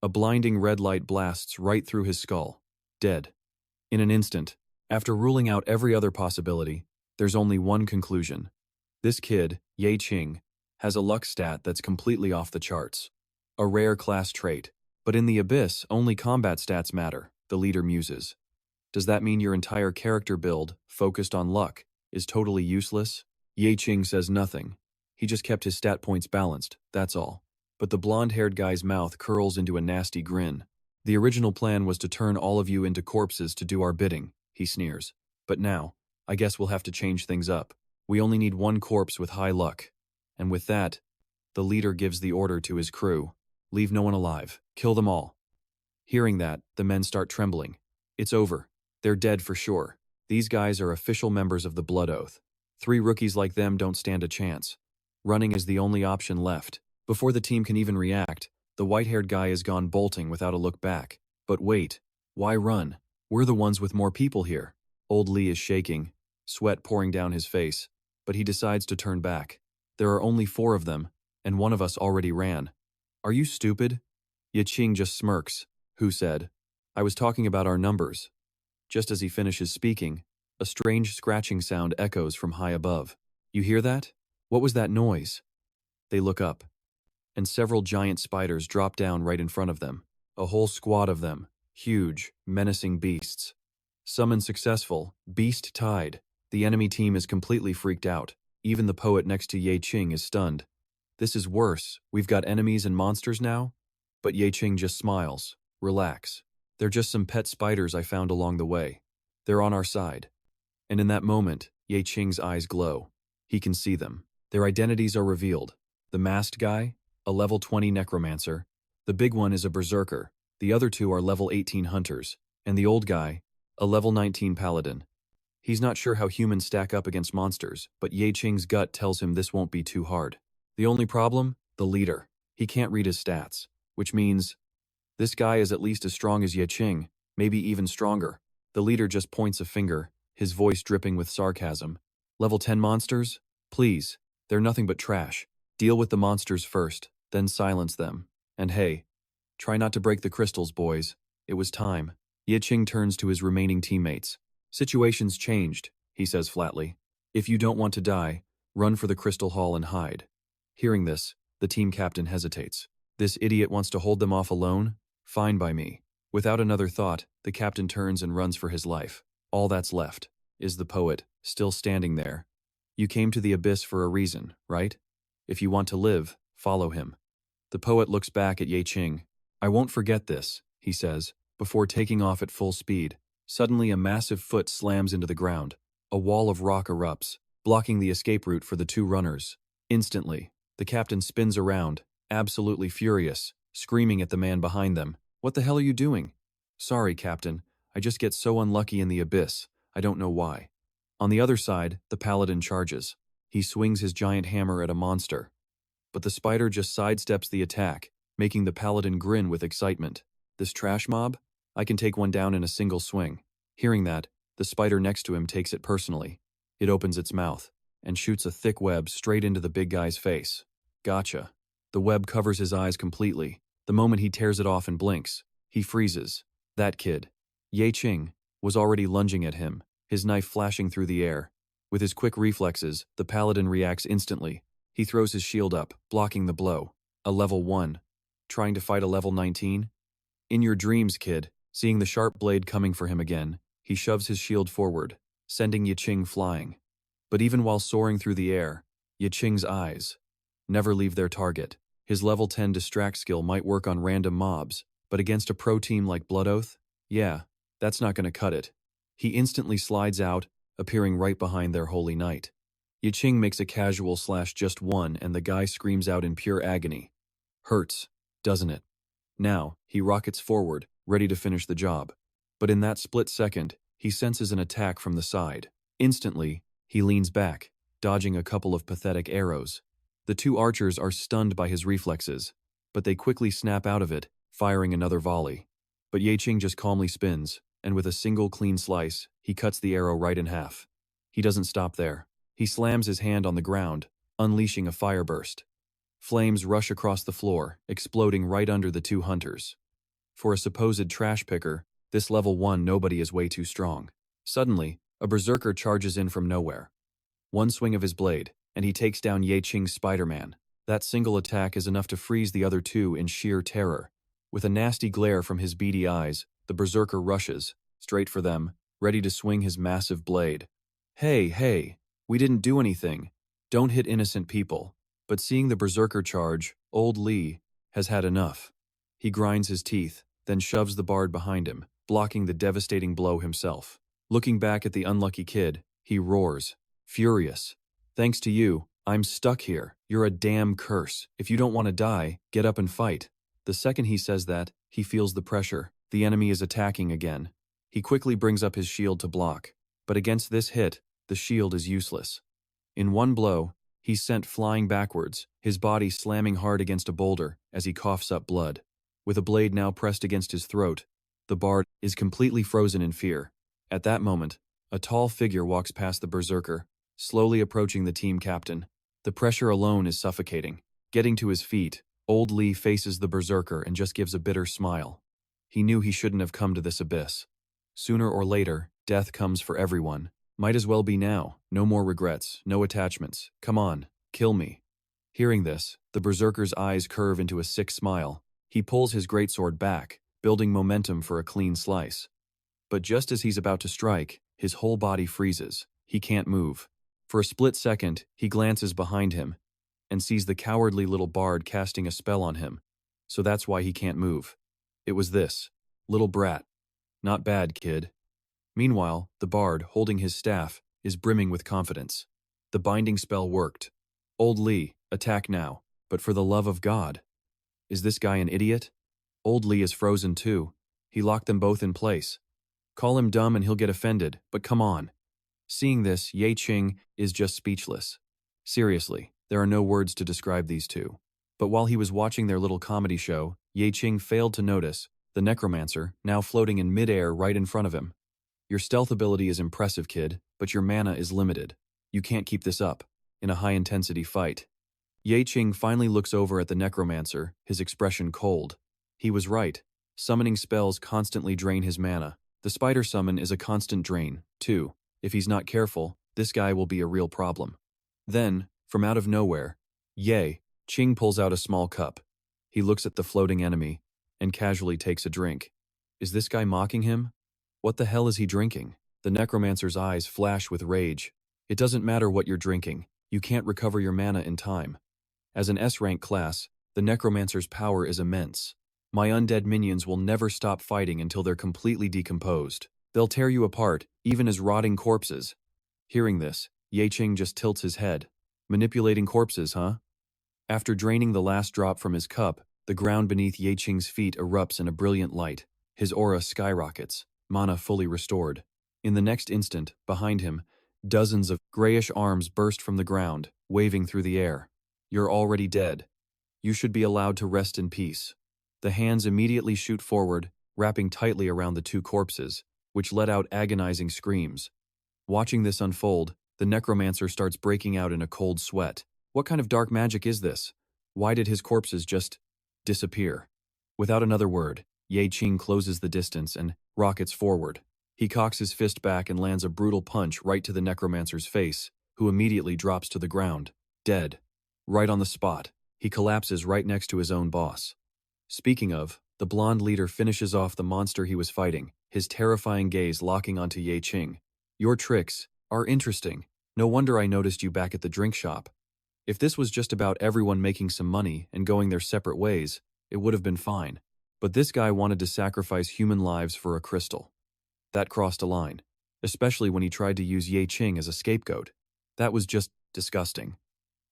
A blinding red light blasts right through his skull. Dead. In an instant, after ruling out every other possibility, there's only one conclusion. This kid, Ye Qing, has a luck stat that's completely off the charts. A rare class trait. But in the abyss, only combat stats matter, the leader muses. Does that mean your entire character build, focused on luck, is totally useless? Ye Qing says nothing. He just kept his stat points balanced, that's all. But the blonde-haired guy's mouth curls into a nasty grin. The original plan was to turn all of you into corpses to do our bidding, he sneers. But now, I guess we'll have to change things up. We only need one corpse with high luck. And with that, the leader gives the order to his crew. Leave no one alive. Kill them all. Hearing that, the men start trembling. It's over. They're dead for sure. These guys are official members of the Blood Oath. 3 rookies like them don't stand a chance. Running is the only option left. Before the team can even react, the white-haired guy is gone bolting without a look back. But wait, why run? We're the ones with more people here. Old Lee is shaking, sweat pouring down his face, but he decides to turn back. There are only 4 of them, and one of us already ran. Are you stupid? Qing just smirks. Who said? I was talking about our numbers. Just as he finishes speaking, a strange scratching sound echoes from high above. You hear that? What was that noise? They look up, and several giant spiders drop down right in front of them. A whole squad of them, huge, menacing beasts. Summon successful, beast tied. The enemy team is completely freaked out. Even the poet next to Qing is stunned. This is worse. We've got enemies and monsters now? But Qing just smiles. Relax. They're just some pet spiders I found along the way. They're on our side. And in that moment, Qing's eyes glow. He can see them. Their identities are revealed. The masked guy, a level 20 necromancer. The big one is a berserker. The other 2 are level 18 hunters. And the old guy, a level 19 paladin. He's not sure how humans stack up against monsters, but Qing's gut tells him this won't be too hard. The only problem? The leader. He can't read his stats, which means this guy is at least as strong as Qing, maybe even stronger. The leader just points a finger, his voice dripping with sarcasm. Level 10 monsters? Please, they're nothing but trash. Deal with the monsters first, then silence them. And hey, try not to break the crystals, boys. It was time. Qing turns to his remaining teammates. Situation's changed, he says flatly. If you don't want to die, run for the crystal hall and hide. Hearing this, the team captain hesitates. This idiot wants to hold them off alone? Fine by me. Without another thought, the captain turns and runs for his life. All that's left is the poet, still standing there. You came to the abyss for a reason, right? If you want to live, follow him. The poet looks back at Qing. I won't forget this, he says, before taking off at full speed. Suddenly a massive foot slams into the ground. A wall of rock erupts, blocking the escape route for the 2 runners. Instantly, the captain spins around, absolutely furious, screaming at the man behind them. What the hell are you doing? Sorry, Captain. I just get so unlucky in the abyss. I don't know why. On the other side, the paladin charges. He swings his giant hammer at a monster. But the spider just sidesteps the attack, making the paladin grin with excitement. This trash mob? I can take one down in a single swing. Hearing that, the spider next to him takes it personally. It opens its mouth and shoots a thick web straight into the big guy's face. Gotcha. The web covers his eyes completely. The moment he tears it off and blinks, he freezes. That kid, Qing, was already lunging at him, his knife flashing through the air. With his quick reflexes, the paladin reacts instantly. He throws his shield up, blocking the blow. A level 1. Trying to fight a level 19? In your dreams, kid. Seeing the sharp blade coming for him again, he shoves his shield forward, sending Qing flying. But even while soaring through the air, Qing's eyes never leave their target. His level 10 distract skill might work on random mobs, but against a pro team like Blood Oath? Yeah, that's not gonna cut it. He instantly slides out, appearing right behind their holy knight. Qing makes a casual slash just 1 and the guy screams out in pure agony. Hurts, doesn't it? Now, he rockets forward, ready to finish the job. But in that split second, he senses an attack from the side. Instantly, he leans back, dodging a couple of pathetic arrows. The 2 archers are stunned by his reflexes, but they quickly snap out of it, firing another volley. But Qing just calmly spins, and with a single clean slice, he cuts the arrow right in half. He doesn't stop there. He slams his hand on the ground, unleashing a fireburst. Flames rush across the floor, exploding right under the 2 hunters. For a supposed trash picker, this level 1 nobody is way too strong. Suddenly, a berserker charges in from nowhere. One swing of his blade, and he takes down Qing's Spider-Man. That single attack is enough to freeze the other 2 in sheer terror. With a nasty glare from his beady eyes, the berserker rushes, straight for them, ready to swing his massive blade. Hey, we didn't do anything. Don't hit innocent people. But seeing the berserker charge, old Lee has had enough. He grinds his teeth, then shoves the bard behind him, blocking the devastating blow himself. Looking back at the unlucky kid, he roars, furious. Thanks to you, I'm stuck here. You're a damn curse. If you don't want to die, get up and fight. The second he says that, he feels the pressure. The enemy is attacking again. He quickly brings up his shield to block, but against this hit, the shield is useless. In one blow, he's sent flying backwards, his body slamming hard against a boulder as he coughs up blood. With a blade now pressed against his throat, the bard is completely frozen in fear. At that moment, a tall figure walks past the berserker, slowly approaching the team captain. The pressure alone is suffocating. Getting to his feet, old Lee faces the berserker and just gives a bitter smile. He knew he shouldn't have come to this abyss. Sooner or later, death comes for everyone. Might as well be now. No more regrets, no attachments. Come on, kill me. Hearing this, the berserker's eyes curve into a sick smile. He pulls his greatsword back, building momentum for a clean slice. But just as he's about to strike, his whole body freezes. He can't move. For a split second, he glances behind him and sees the cowardly little bard casting a spell on him. So that's why he can't move. It was this. Little brat. Not bad, kid. Meanwhile, the bard, holding his staff, is brimming with confidence. The binding spell worked. Old Lee, attack now, but for the love of God. Is this guy an idiot? Old Lee is frozen too. He locked them both in place. Call him dumb and he'll get offended, but come on. Seeing this, Ye Qing is just speechless. Seriously, there are no words to describe these two. But while he was watching their little comedy show, Ye Qing failed to notice the necromancer, now floating in midair right in front of him. Your stealth ability is impressive, kid, but your mana is limited. You can't keep this up in a high-intensity fight. Ye Qing finally looks over at the necromancer, his expression cold. He was right. Summoning spells constantly drain his mana. The spider summon is a constant drain, too. If he's not careful, this guy will be a real problem. Then, from out of nowhere, Ye Qing pulls out a small cup. He looks at the floating enemy and casually takes a drink. Is this guy mocking him? What the hell is he drinking? The necromancer's eyes flash with rage. It doesn't matter what you're drinking. You can't recover your mana in time. As an S-rank class, the necromancer's power is immense. My undead minions will never stop fighting until they're completely decomposed. They'll tear you apart, even as rotting corpses. Hearing this, Ye Qing just tilts his head. Manipulating corpses, huh? After draining the last drop from his cup, the ground beneath Ye Qing's feet erupts in a brilliant light. His aura skyrockets, mana fully restored. In the next instant, behind him, dozens of grayish arms burst from the ground, waving through the air. You're already dead. You should be allowed to rest in peace. The hands immediately shoot forward, wrapping tightly around the two corpses, which let out agonizing screams. Watching this unfold, the necromancer starts breaking out in a cold sweat. What kind of dark magic is this? Why did his corpses just disappear? Without another word, Ye Qing closes the distance and rockets forward. He cocks his fist back and lands a brutal punch right to the necromancer's face, who immediately drops to the ground, dead. Right on the spot, he collapses right next to his own boss. Speaking of, the blonde leader finishes off the monster he was fighting, his terrifying gaze locking onto Ye Qing. Your tricks are interesting. No wonder I noticed you back at the drink shop. If this was just about everyone making some money and going their separate ways, it would have been fine. But this guy wanted to sacrifice human lives for a crystal. That crossed a line, especially when he tried to use Ye Qing as a scapegoat. That was just disgusting.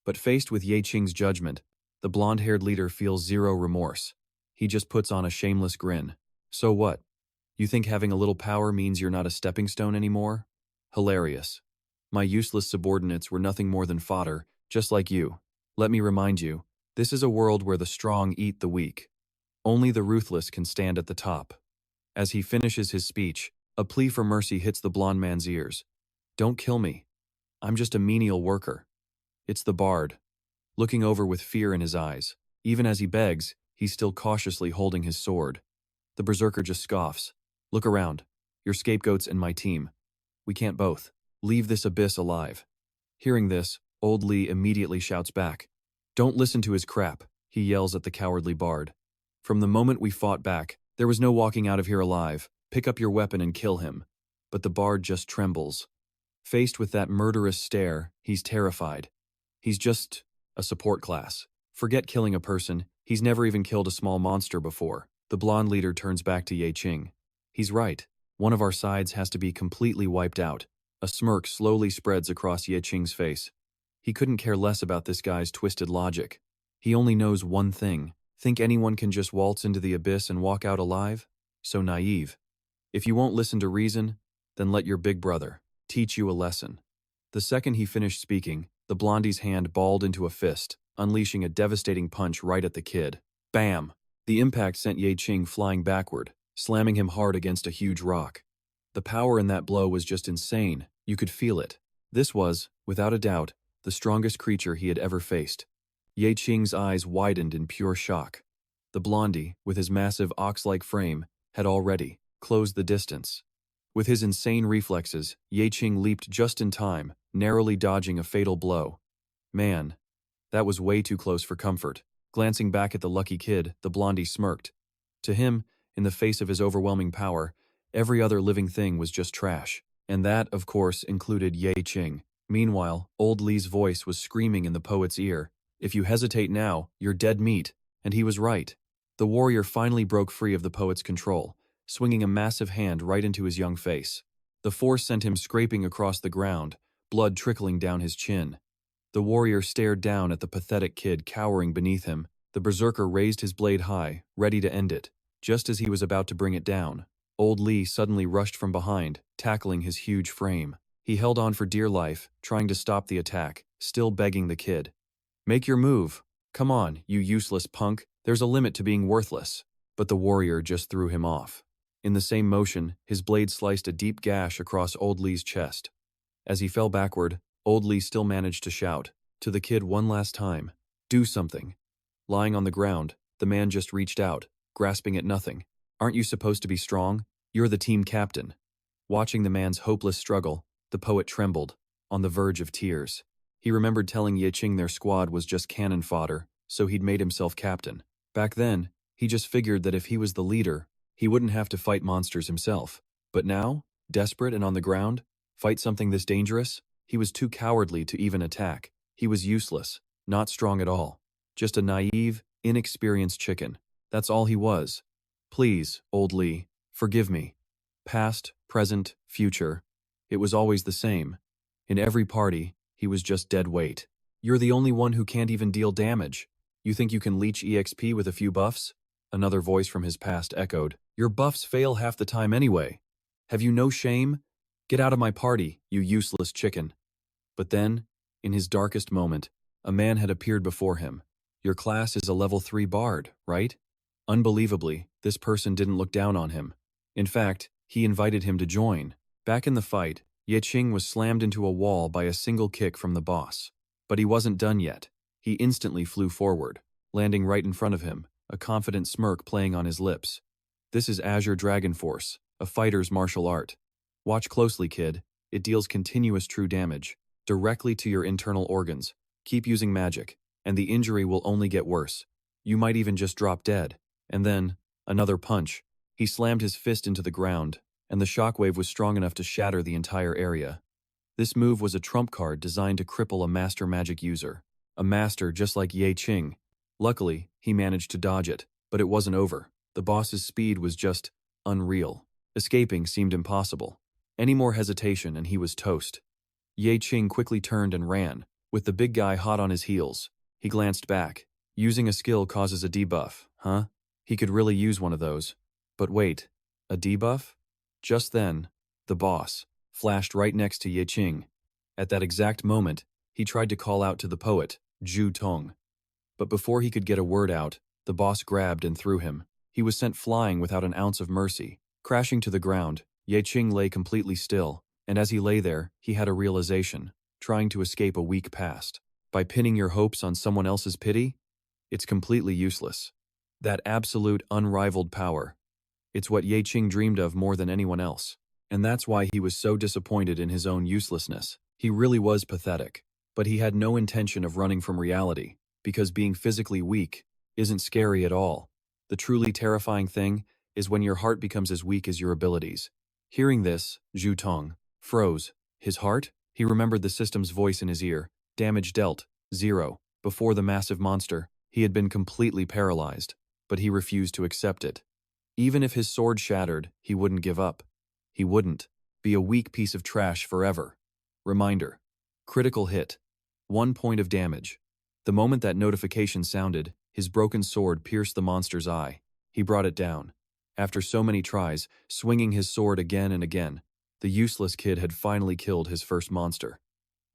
But faced with Ye Qing's judgment, the blonde-haired leader feels zero remorse. He just puts on a shameless grin. So what? You think having a little power means you're not a stepping stone anymore? Hilarious. My useless subordinates were nothing more than fodder, just like you. Let me remind you, this is a world where the strong eat the weak. Only the ruthless can stand at the top. As he finishes his speech, a plea for mercy hits the blonde man's ears. Don't kill me. I'm just a menial worker. It's the bard, looking over with fear in his eyes. Even as he begs, he's still cautiously holding his sword. The berserker just scoffs. Look around. Your scapegoats and my team. We can't both. Leave this abyss alive. Hearing this, old Lee immediately shouts back. Don't listen to his crap, he yells at the cowardly bard. From the moment we fought back, there was no walking out of here alive. Pick up your weapon and kill him. But the bard just trembles. Faced with that murderous stare, he's terrified. He's just a support class. Forget killing a person, he's never even killed a small monster before. The blonde leader turns back to Ye Qing. He's right. One of our sides has to be completely wiped out. A smirk slowly spreads across Ye Qing's face. He couldn't care less about this guy's twisted logic. He only knows one thing. Think anyone can just waltz into the abyss and walk out alive? So naive. If you won't listen to reason, then let your big brother teach you a lesson. The second he finished speaking, the blondie's hand balled into a fist, unleashing a devastating punch right at the kid. Bam! The impact sent Ye Qing flying backward, slamming him hard against a huge rock. The power in that blow was just insane. You could feel it. This was, without a doubt, the strongest creature he had ever faced. Ye Qing's eyes widened in pure shock. The blondie, with his massive ox-like frame, had already closed the distance. With his insane reflexes, Ye Qing leaped just in time, narrowly dodging a fatal blow. Man, that was way too close for comfort. Glancing back at the lucky kid, the blondie smirked. To him, in the face of his overwhelming power, every other living thing was just trash. And that, of course, included Ye Qing. Meanwhile, old Li's voice was screaming in the poet's ear, "If you hesitate now, you're dead meat." And he was right. The warrior finally broke free of the poet's control, swinging a massive hand right into his young face. The force sent him scraping across the ground, blood trickling down his chin. The warrior stared down at the pathetic kid cowering beneath him. The berserker raised his blade high, ready to end it. Just as he was about to bring it down, old Li suddenly rushed from behind, tackling his huge frame. He held on for dear life, trying to stop the attack, still begging the kid. "Make your move. Come on, you useless punk. There's a limit to being worthless." But the warrior just threw him off. In the same motion, his blade sliced a deep gash across old Li's chest. As he fell backward, old Li still managed to shout to the kid one last time, "Do something." Lying on the ground, the man just reached out, grasping at nothing. "Aren't you supposed to be strong? You're the team captain." Watching the man's hopeless struggle, the poet trembled, on the verge of tears. He remembered telling Ye Qing their squad was just cannon fodder, so he'd made himself captain. Back then, he just figured that if he was the leader, he wouldn't have to fight monsters himself. But now, desperate and on the ground, fight something this dangerous? He was too cowardly to even attack. He was useless, not strong at all. Just a naive, inexperienced chicken. That's all he was. "Please, old Li, forgive me. Past, present, future. It was always the same. In every party, he was just dead weight. You're the only one who can't even deal damage. You think you can leech EXP with a few buffs?" Another voice from his past echoed. "Your buffs fail half the time anyway. Have you no shame? Get out of my party, you useless chicken." But then, in his darkest moment, a man had appeared before him. "Your class is a level 3 bard, right?" Unbelievably, this person didn't look down on him. In fact, he invited him to join. Back in the fight, Ye Qing was slammed into a wall by a single kick from the boss. But he wasn't done yet. He instantly flew forward, landing right in front of him, a confident smirk playing on his lips. "This is Azure Dragon Force, a fighter's martial art. Watch closely, kid. It deals continuous true damage, directly to your internal organs. Keep using magic, and the injury will only get worse. You might even just drop dead." And then, another punch. He slammed his fist into the ground, and the shockwave was strong enough to shatter the entire area. This move was a trump card designed to cripple a master magic user. A master just like Ye Qing. Luckily, he managed to dodge it, but it wasn't over. The boss's speed was just unreal. Escaping seemed impossible. Any more hesitation and he was toast. Ye Qing quickly turned and ran, with the big guy hot on his heels. He glanced back. Using a skill causes a debuff, huh? He could really use one of those. But wait, a debuff? Just then, the boss flashed right next to Ye Qing. At that exact moment, he tried to call out to the poet, Zhu Tong. But before he could get a word out, the boss grabbed and threw him. He was sent flying without an ounce of mercy. Crashing to the ground, Ye Qing lay completely still, and as he lay there, he had a realization, trying to escape a weak past. By pinning your hopes on someone else's pity? It's completely useless. That absolute, unrivaled power. It's what Ye Qing dreamed of more than anyone else. And that's why he was so disappointed in his own uselessness. He really was pathetic. But he had no intention of running from reality, because being physically weak isn't scary at all. The truly terrifying thing is when your heart becomes as weak as your abilities. Hearing this, Zhu Tong froze. His heart? He remembered the system's voice in his ear. Damage dealt, 0. Before the massive monster, he had been completely paralyzed, but he refused to accept it. Even if his sword shattered, he wouldn't give up. He wouldn't be a weak piece of trash forever. Reminder. Critical hit. 1 point of damage. The moment that notification sounded, his broken sword pierced the monster's eye. He brought it down. After so many tries, swinging his sword again and again, the useless kid had finally killed his first monster.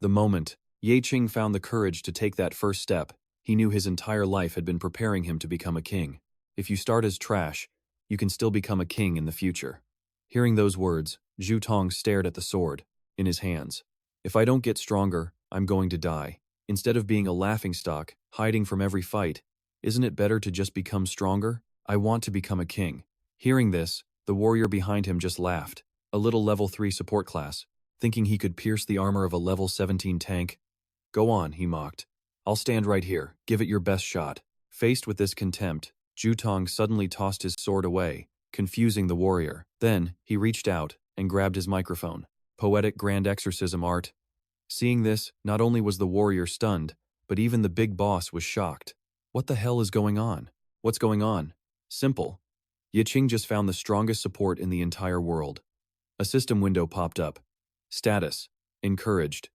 The moment Ye Qing found the courage to take that first step, he knew his entire life had been preparing him to become a king. If you start as trash, you can still become a king in the future. Hearing those words, Zhu Tong stared at the sword in his hands. If I don't get stronger, I'm going to die. Instead of being a laughingstock, hiding from every fight, isn't it better to just become stronger? I want to become a king. Hearing this, the warrior behind him just laughed. A little level 3 support class, thinking he could pierce the armor of a level 17 tank. Go on, he mocked. I'll stand right here, give it your best shot. Faced with this contempt, Zhu Tong suddenly tossed his sword away, confusing the warrior. Then, he reached out and grabbed his microphone. Poetic grand exorcism art. Seeing this, not only was the warrior stunned, but even the big boss was shocked. What the hell is going on? What's going on? Simple. Ye Qing just found the strongest support in the entire world. A system window popped up. Status: encouraged.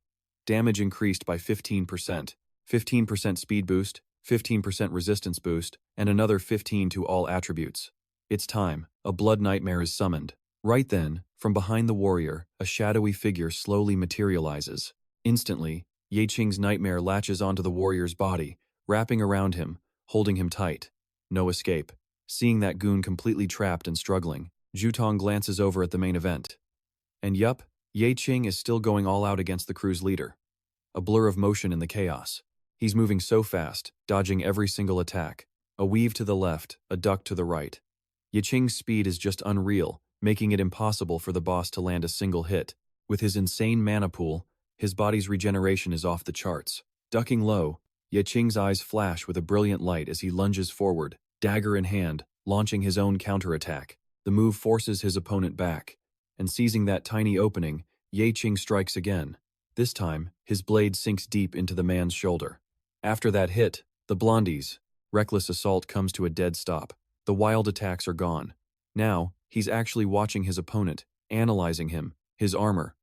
Damage increased by 15%. 15% speed boost, 15% resistance boost, and another 15 to all attributes. It's time. A blood nightmare is summoned. Right then, from behind the warrior, a shadowy figure slowly materializes. Instantly, Ye Qing's nightmare latches onto the warrior's body, wrapping around him, holding him tight. No escape. Seeing that goon completely trapped and struggling, Zhu Tong glances over at the main event. And yup, Ye Qing is still going all out against the crew's leader. A blur of motion in the chaos. He's moving so fast, dodging every single attack. A weave to the left, a duck to the right. Ye Qing's speed is just unreal, making it impossible for the boss to land a single hit. With his insane mana pool, his body's regeneration is off the charts. Ducking low, Ye Qing's eyes flash with a brilliant light as he lunges forward, dagger in hand, launching his own counterattack. The move forces his opponent back, and seizing that tiny opening, Ye Qing strikes again. This time, his blade sinks deep into the man's shoulder. After that hit, the Blondie's reckless assault comes to a dead stop. The wild attacks are gone. Now, he's actually watching his opponent, analyzing him, his armor.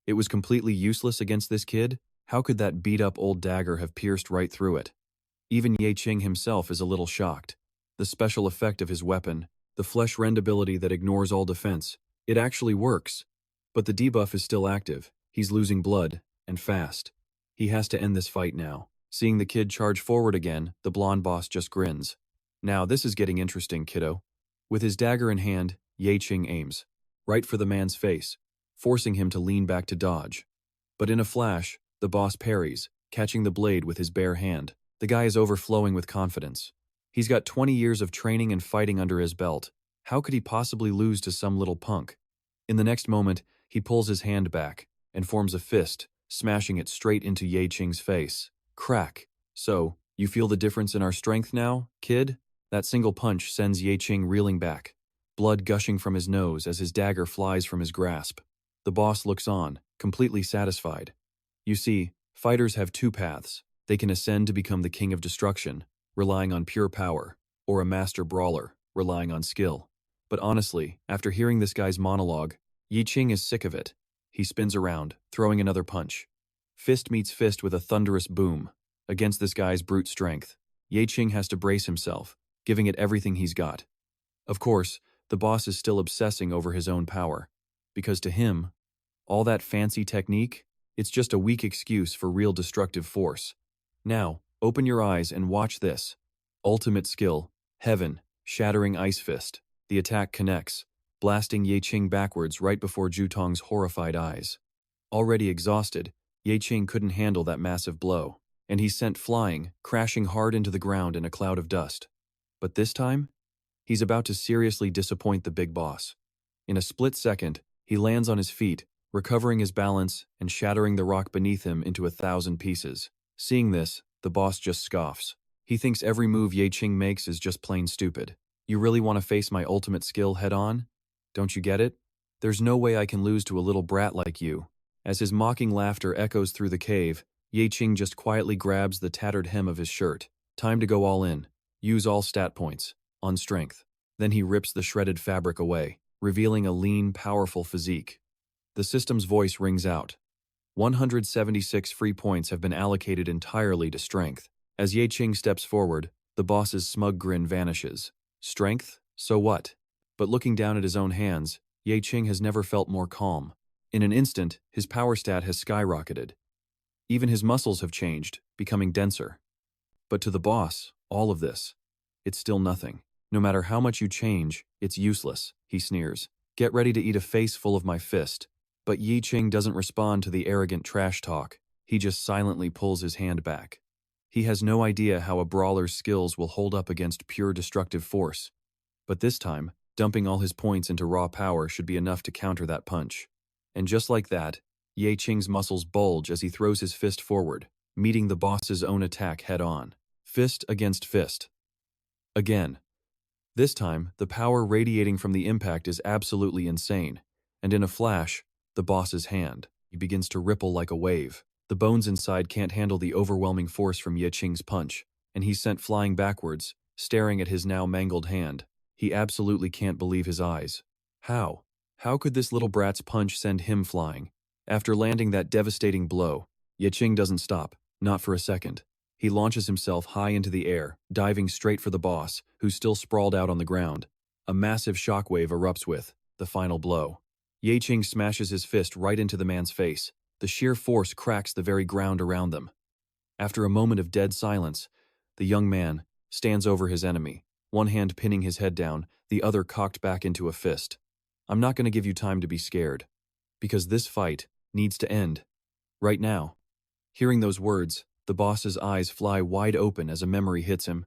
It was completely useless against this kid. How could that beat-up old dagger have pierced right through it? Even Ye Qing himself is a little shocked. The special effect of his weapon, the flesh-rend ability that ignores all defense, it actually works. But the debuff is still active. He's losing blood, and fast. He has to end this fight now. Seeing the kid charge forward again, the blonde boss just grins. Now this is getting interesting, kiddo. With his dagger in hand, Ye Qing aims. Right for the man's face, forcing him to lean back to dodge. But in a flash, the boss parries, catching the blade with his bare hand. The guy is overflowing with confidence. He's got 20 years of training and fighting under his belt. How could he possibly lose to some little punk? In the next moment, he pulls his hand back and forms a fist, smashing it straight into Ye Qing's face. Crack. So, you feel the difference in our strength now, kid? That single punch sends Ye Qing reeling back, blood gushing from his nose as his dagger flies from his grasp. The boss looks on, completely satisfied. You see, fighters have two paths. They can ascend to become the king of destruction, relying on pure power, or a master brawler, relying on skill. But honestly, after hearing this guy's monologue, Ye Qing is sick of it. He spins around, throwing another punch. Fist meets fist with a thunderous boom. Against this guy's brute strength, Ye Qing has to brace himself, giving it everything he's got. Of course, the boss is still obsessing over his own power, because to him, all that fancy technique, it's just a weak excuse for real destructive force. Now, open your eyes and watch this. Ultimate skill, Heaven, shattering ice fist. The attack connects, blasting Ye Qing backwards right before Zhu Tong's horrified eyes. Already exhausted, Ye Qing couldn't handle that massive blow, and he's sent flying, crashing hard into the ground in a cloud of dust. But this time, he's about to seriously disappoint the big boss. In a split second, he lands on his feet, recovering his balance and shattering the rock beneath him into 1,000 pieces. Seeing this, the boss just scoffs. He thinks every move Ye Qing makes is just plain stupid. You really want to face my ultimate skill head-on? Don't you get it? There's no way I can lose to a little brat like you. As his mocking laughter echoes through the cave, Ye Qing just quietly grabs the tattered hem of his shirt. Time to go all in. Use all stat points. On strength. Then he rips the shredded fabric away, revealing a lean, powerful physique. The system's voice rings out. 176 free points have been allocated entirely to strength. As Ye Qing steps forward, the boss's smug grin vanishes. Strength? So what? But looking down at his own hands, Ye Qing has never felt more calm. In an instant, his power stat has skyrocketed. Even his muscles have changed, becoming denser. But to the boss, all of this, it's still nothing. No matter how much you change, it's useless, he sneers. Get ready to eat a face full of my fist. But Ye Qing doesn't respond to the arrogant trash talk. He just silently pulls his hand back. He has no idea how a brawler's skills will hold up against pure destructive force. But this time, dumping all his points into raw power should be enough to counter that punch. And just like that, Ye Qing's muscles bulge as he throws his fist forward, meeting the boss's own attack head-on. Fist against fist. Again. This time, the power radiating from the impact is absolutely insane, and in a flash, the boss's hand begins to ripple like a wave. The bones inside can't handle the overwhelming force from Ye Qing's punch, and he's sent flying backwards, staring at his now mangled hand. He absolutely can't believe his eyes. How? How could this little brat's punch send him flying? After landing that devastating blow, Ye Qing doesn't stop, not for a second. He launches himself high into the air, diving straight for the boss, who's still sprawled out on the ground. A massive shockwave erupts with the final blow. Ye Qing smashes his fist right into the man's face. The sheer force cracks the very ground around them. After a moment of dead silence, the young man stands over his enemy, one hand pinning his head down, the other cocked back into a fist. I'm not going to give you time to be scared, because this fight needs to end. Right now. Hearing those words, the boss's eyes fly wide open as a memory hits him.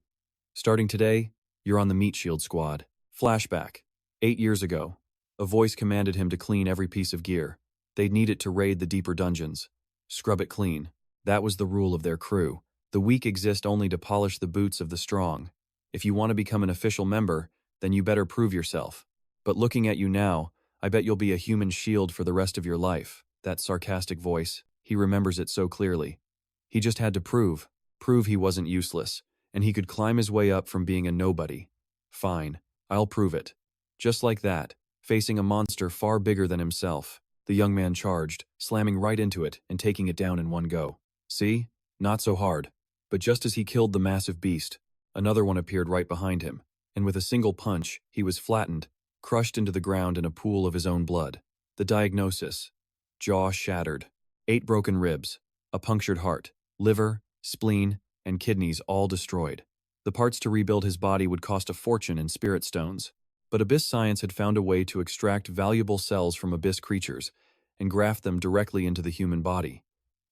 Starting today, you're on the Meat Shield squad. Flashback. 8 years ago, a voice commanded him to clean every piece of gear. They'd need it to raid the deeper dungeons. Scrub it clean. That was the rule of their crew. The weak exist only to polish the boots of the strong. If you want to become an official member, then you better prove yourself. But looking at you now, I bet you'll be a human shield for the rest of your life. That sarcastic voice, he remembers it so clearly. He just had to prove he wasn't useless, and he could climb his way up from being a nobody. Fine, I'll prove it. Just like that, facing a monster far bigger than himself, the young man charged, slamming right into it and taking it down in one go. See? Not so hard. But just as he killed the massive beast, another one appeared right behind him, and with a single punch, he was flattened, crushed into the ground in a pool of his own blood. The diagnosis: jaw shattered, 8 broken ribs, a punctured heart, liver, spleen, and kidneys all destroyed. The parts to rebuild his body would cost a fortune in spirit stones, but Abyss Science had found a way to extract valuable cells from Abyss creatures and graft them directly into the human body.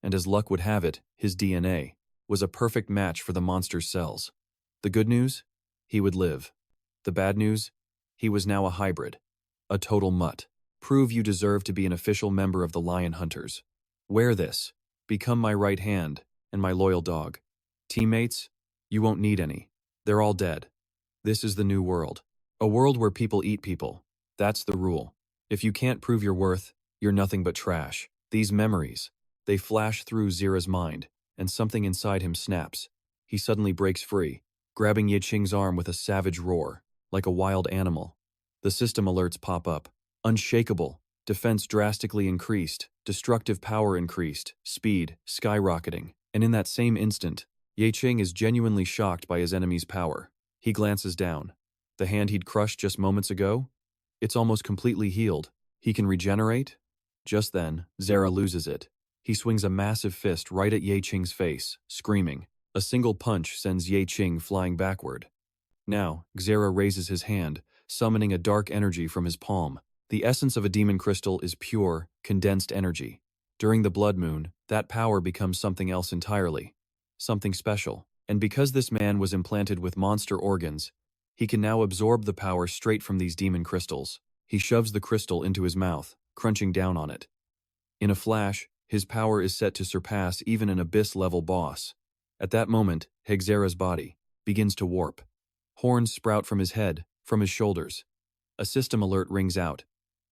And as luck would have it, his DNA was a perfect match for the monster's cells. The good news? He would live. The bad news? He was now a hybrid. A total mutt. Prove you deserve to be an official member of the Lion Hunters. Wear this. Become my right hand and my loyal dog. Teammates? You won't need any. They're all dead. This is the new world. A world where people eat people. That's the rule. If you can't prove your worth, you're nothing but trash. These memories, they flash through Zira's mind, and something inside him snaps. He suddenly breaks free, grabbing Ye Qing's arm with a savage roar, like a wild animal. The system alerts pop up. Unshakable. Defense drastically increased. Destructive power increased. Speed skyrocketing. And in that same instant, Ye Qing is genuinely shocked by his enemy's power. He glances down. The hand he'd crushed just moments ago? It's almost completely healed. He can regenerate? Just then, Zira loses it. He swings a massive fist right at Ye Qing's face, screaming. A single punch sends Ye Qing flying backward. Now, Zira raises his hand, summoning a dark energy from his palm. The essence of a demon crystal is pure, condensed energy. During the blood moon, that power becomes something else entirely. Something special. And because this man was implanted with monster organs, he can now absorb the power straight from these demon crystals. He shoves the crystal into his mouth, crunching down on it. In a flash, his power is set to surpass even an abyss-level boss. At that moment, Hegzera's body begins to warp. Horns sprout from his head, from his shoulders. A system alert rings out.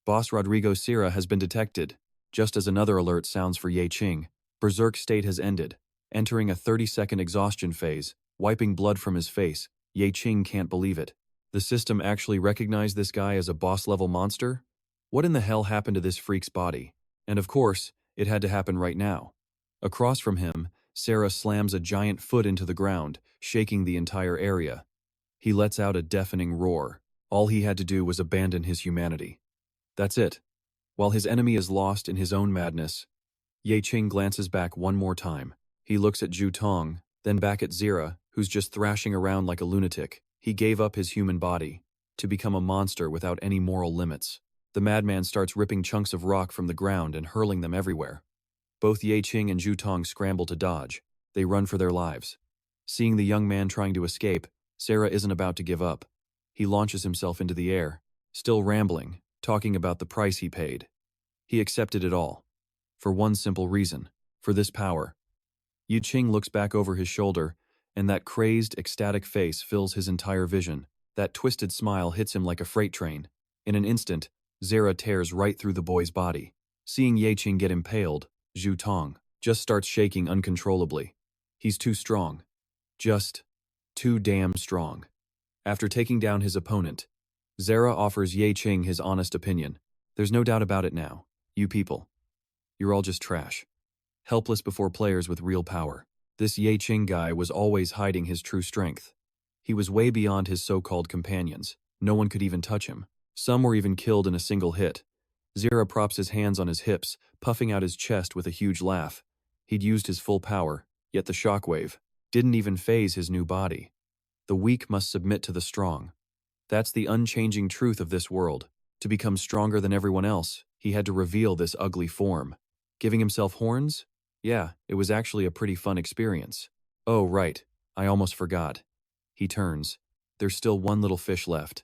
Boss Rodrigo Sierra has been detected, just as another alert sounds for Ye Qing. Berserk state has ended. Entering a 30-second exhaustion phase, wiping blood from his face, Ye Qing can't believe it. The system actually recognized this guy as a boss-level monster? What in the hell happened to this freak's body? And of course, it had to happen right now. Across from him, Sarah slams a giant foot into the ground, shaking the entire area. He lets out a deafening roar. All he had to do was abandon his humanity. That's it. While his enemy is lost in his own madness, Ye Qing glances back one more time. He looks at Zhu Tong, then back at Zira, who's just thrashing around like a lunatic. He gave up his human body to become a monster without any moral limits. The madman starts ripping chunks of rock from the ground and hurling them everywhere. Both Ye Qing and Zhu Tong scramble to dodge. They run for their lives. Seeing the young man trying to escape, Sarah isn't about to give up. He launches himself into the air, still rambling, talking about the price he paid. He accepted it all. For one simple reason. For this power. Ye Qing looks back over his shoulder, and that crazed, ecstatic face fills his entire vision. That twisted smile hits him like a freight train. In an instant, Zara tears right through the boy's body. Seeing Ye Qing get impaled, Zhu Tong just starts shaking uncontrollably. He's too strong. Just too damn strong. After taking down his opponent, Zara offers Ye Qing his honest opinion. There's no doubt about it now. You people. You're all just trash. Helpless before players with real power. This Ye Qing guy was always hiding his true strength. He was way beyond his so-called companions. No one could even touch him. Some were even killed in a single hit. Zira props his hands on his hips, puffing out his chest with a huge laugh. He'd used his full power, yet the shockwave didn't even faze his new body. The weak must submit to the strong. That's the unchanging truth of this world. To become stronger than everyone else, he had to reveal this ugly form. Giving himself horns? Yeah, it was actually a pretty fun experience. Oh, right. I almost forgot. He turns. There's still one little fish left.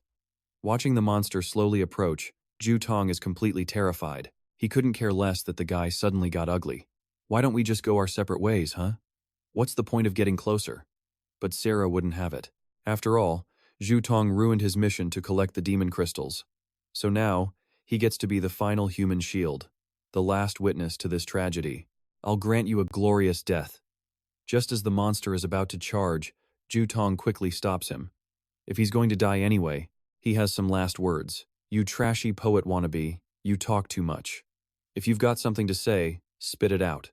Watching the monster slowly approach, Zhu Tong is completely terrified. He couldn't care less that the guy suddenly got ugly. Why don't we just go our separate ways, huh? What's the point of getting closer? But Sarah wouldn't have it. After all, Zhu Tong ruined his mission to collect the demon crystals. So now, he gets to be the final human shield, the last witness to this tragedy. I'll grant you a glorious death. Just as the monster is about to charge, Zhu Tong quickly stops him. If he's going to die anyway, he has some last words. You trashy poet wannabe, you talk too much. If you've got something to say, spit it out.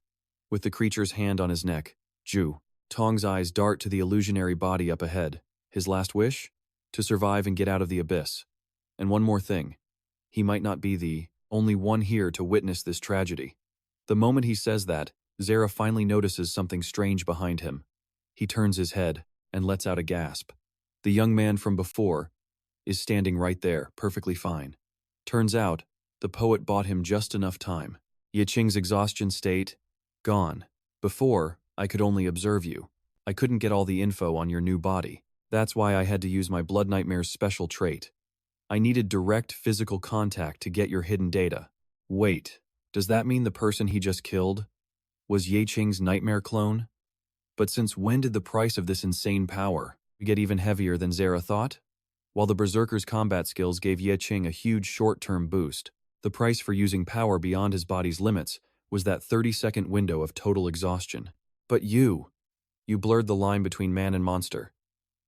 With the creature's hand on his neck, Zhu Tong's eyes dart to the illusionary body up ahead. His last wish? To survive and get out of the abyss. And one more thing. He might not be the only one here to witness this tragedy. The moment he says that, Zara finally notices something strange behind him. He turns his head and lets out a gasp. The young man from before is standing right there, perfectly fine. Turns out, the poet bought him just enough time. Ye Qing's exhaustion state, gone. Before, I could only observe you. I couldn't get all the info on your new body. That's why I had to use my Blood Nightmare's special trait. I needed direct physical contact to get your hidden data. Wait, does that mean the person he just killed was Ye Qing's nightmare clone? But since when did the price of this insane power get even heavier than Zara thought? While the Berserker's combat skills gave Ye Qing a huge short-term boost, the price for using power beyond his body's limits was that 30-second window of total exhaustion. But you blurred the line between man and monster.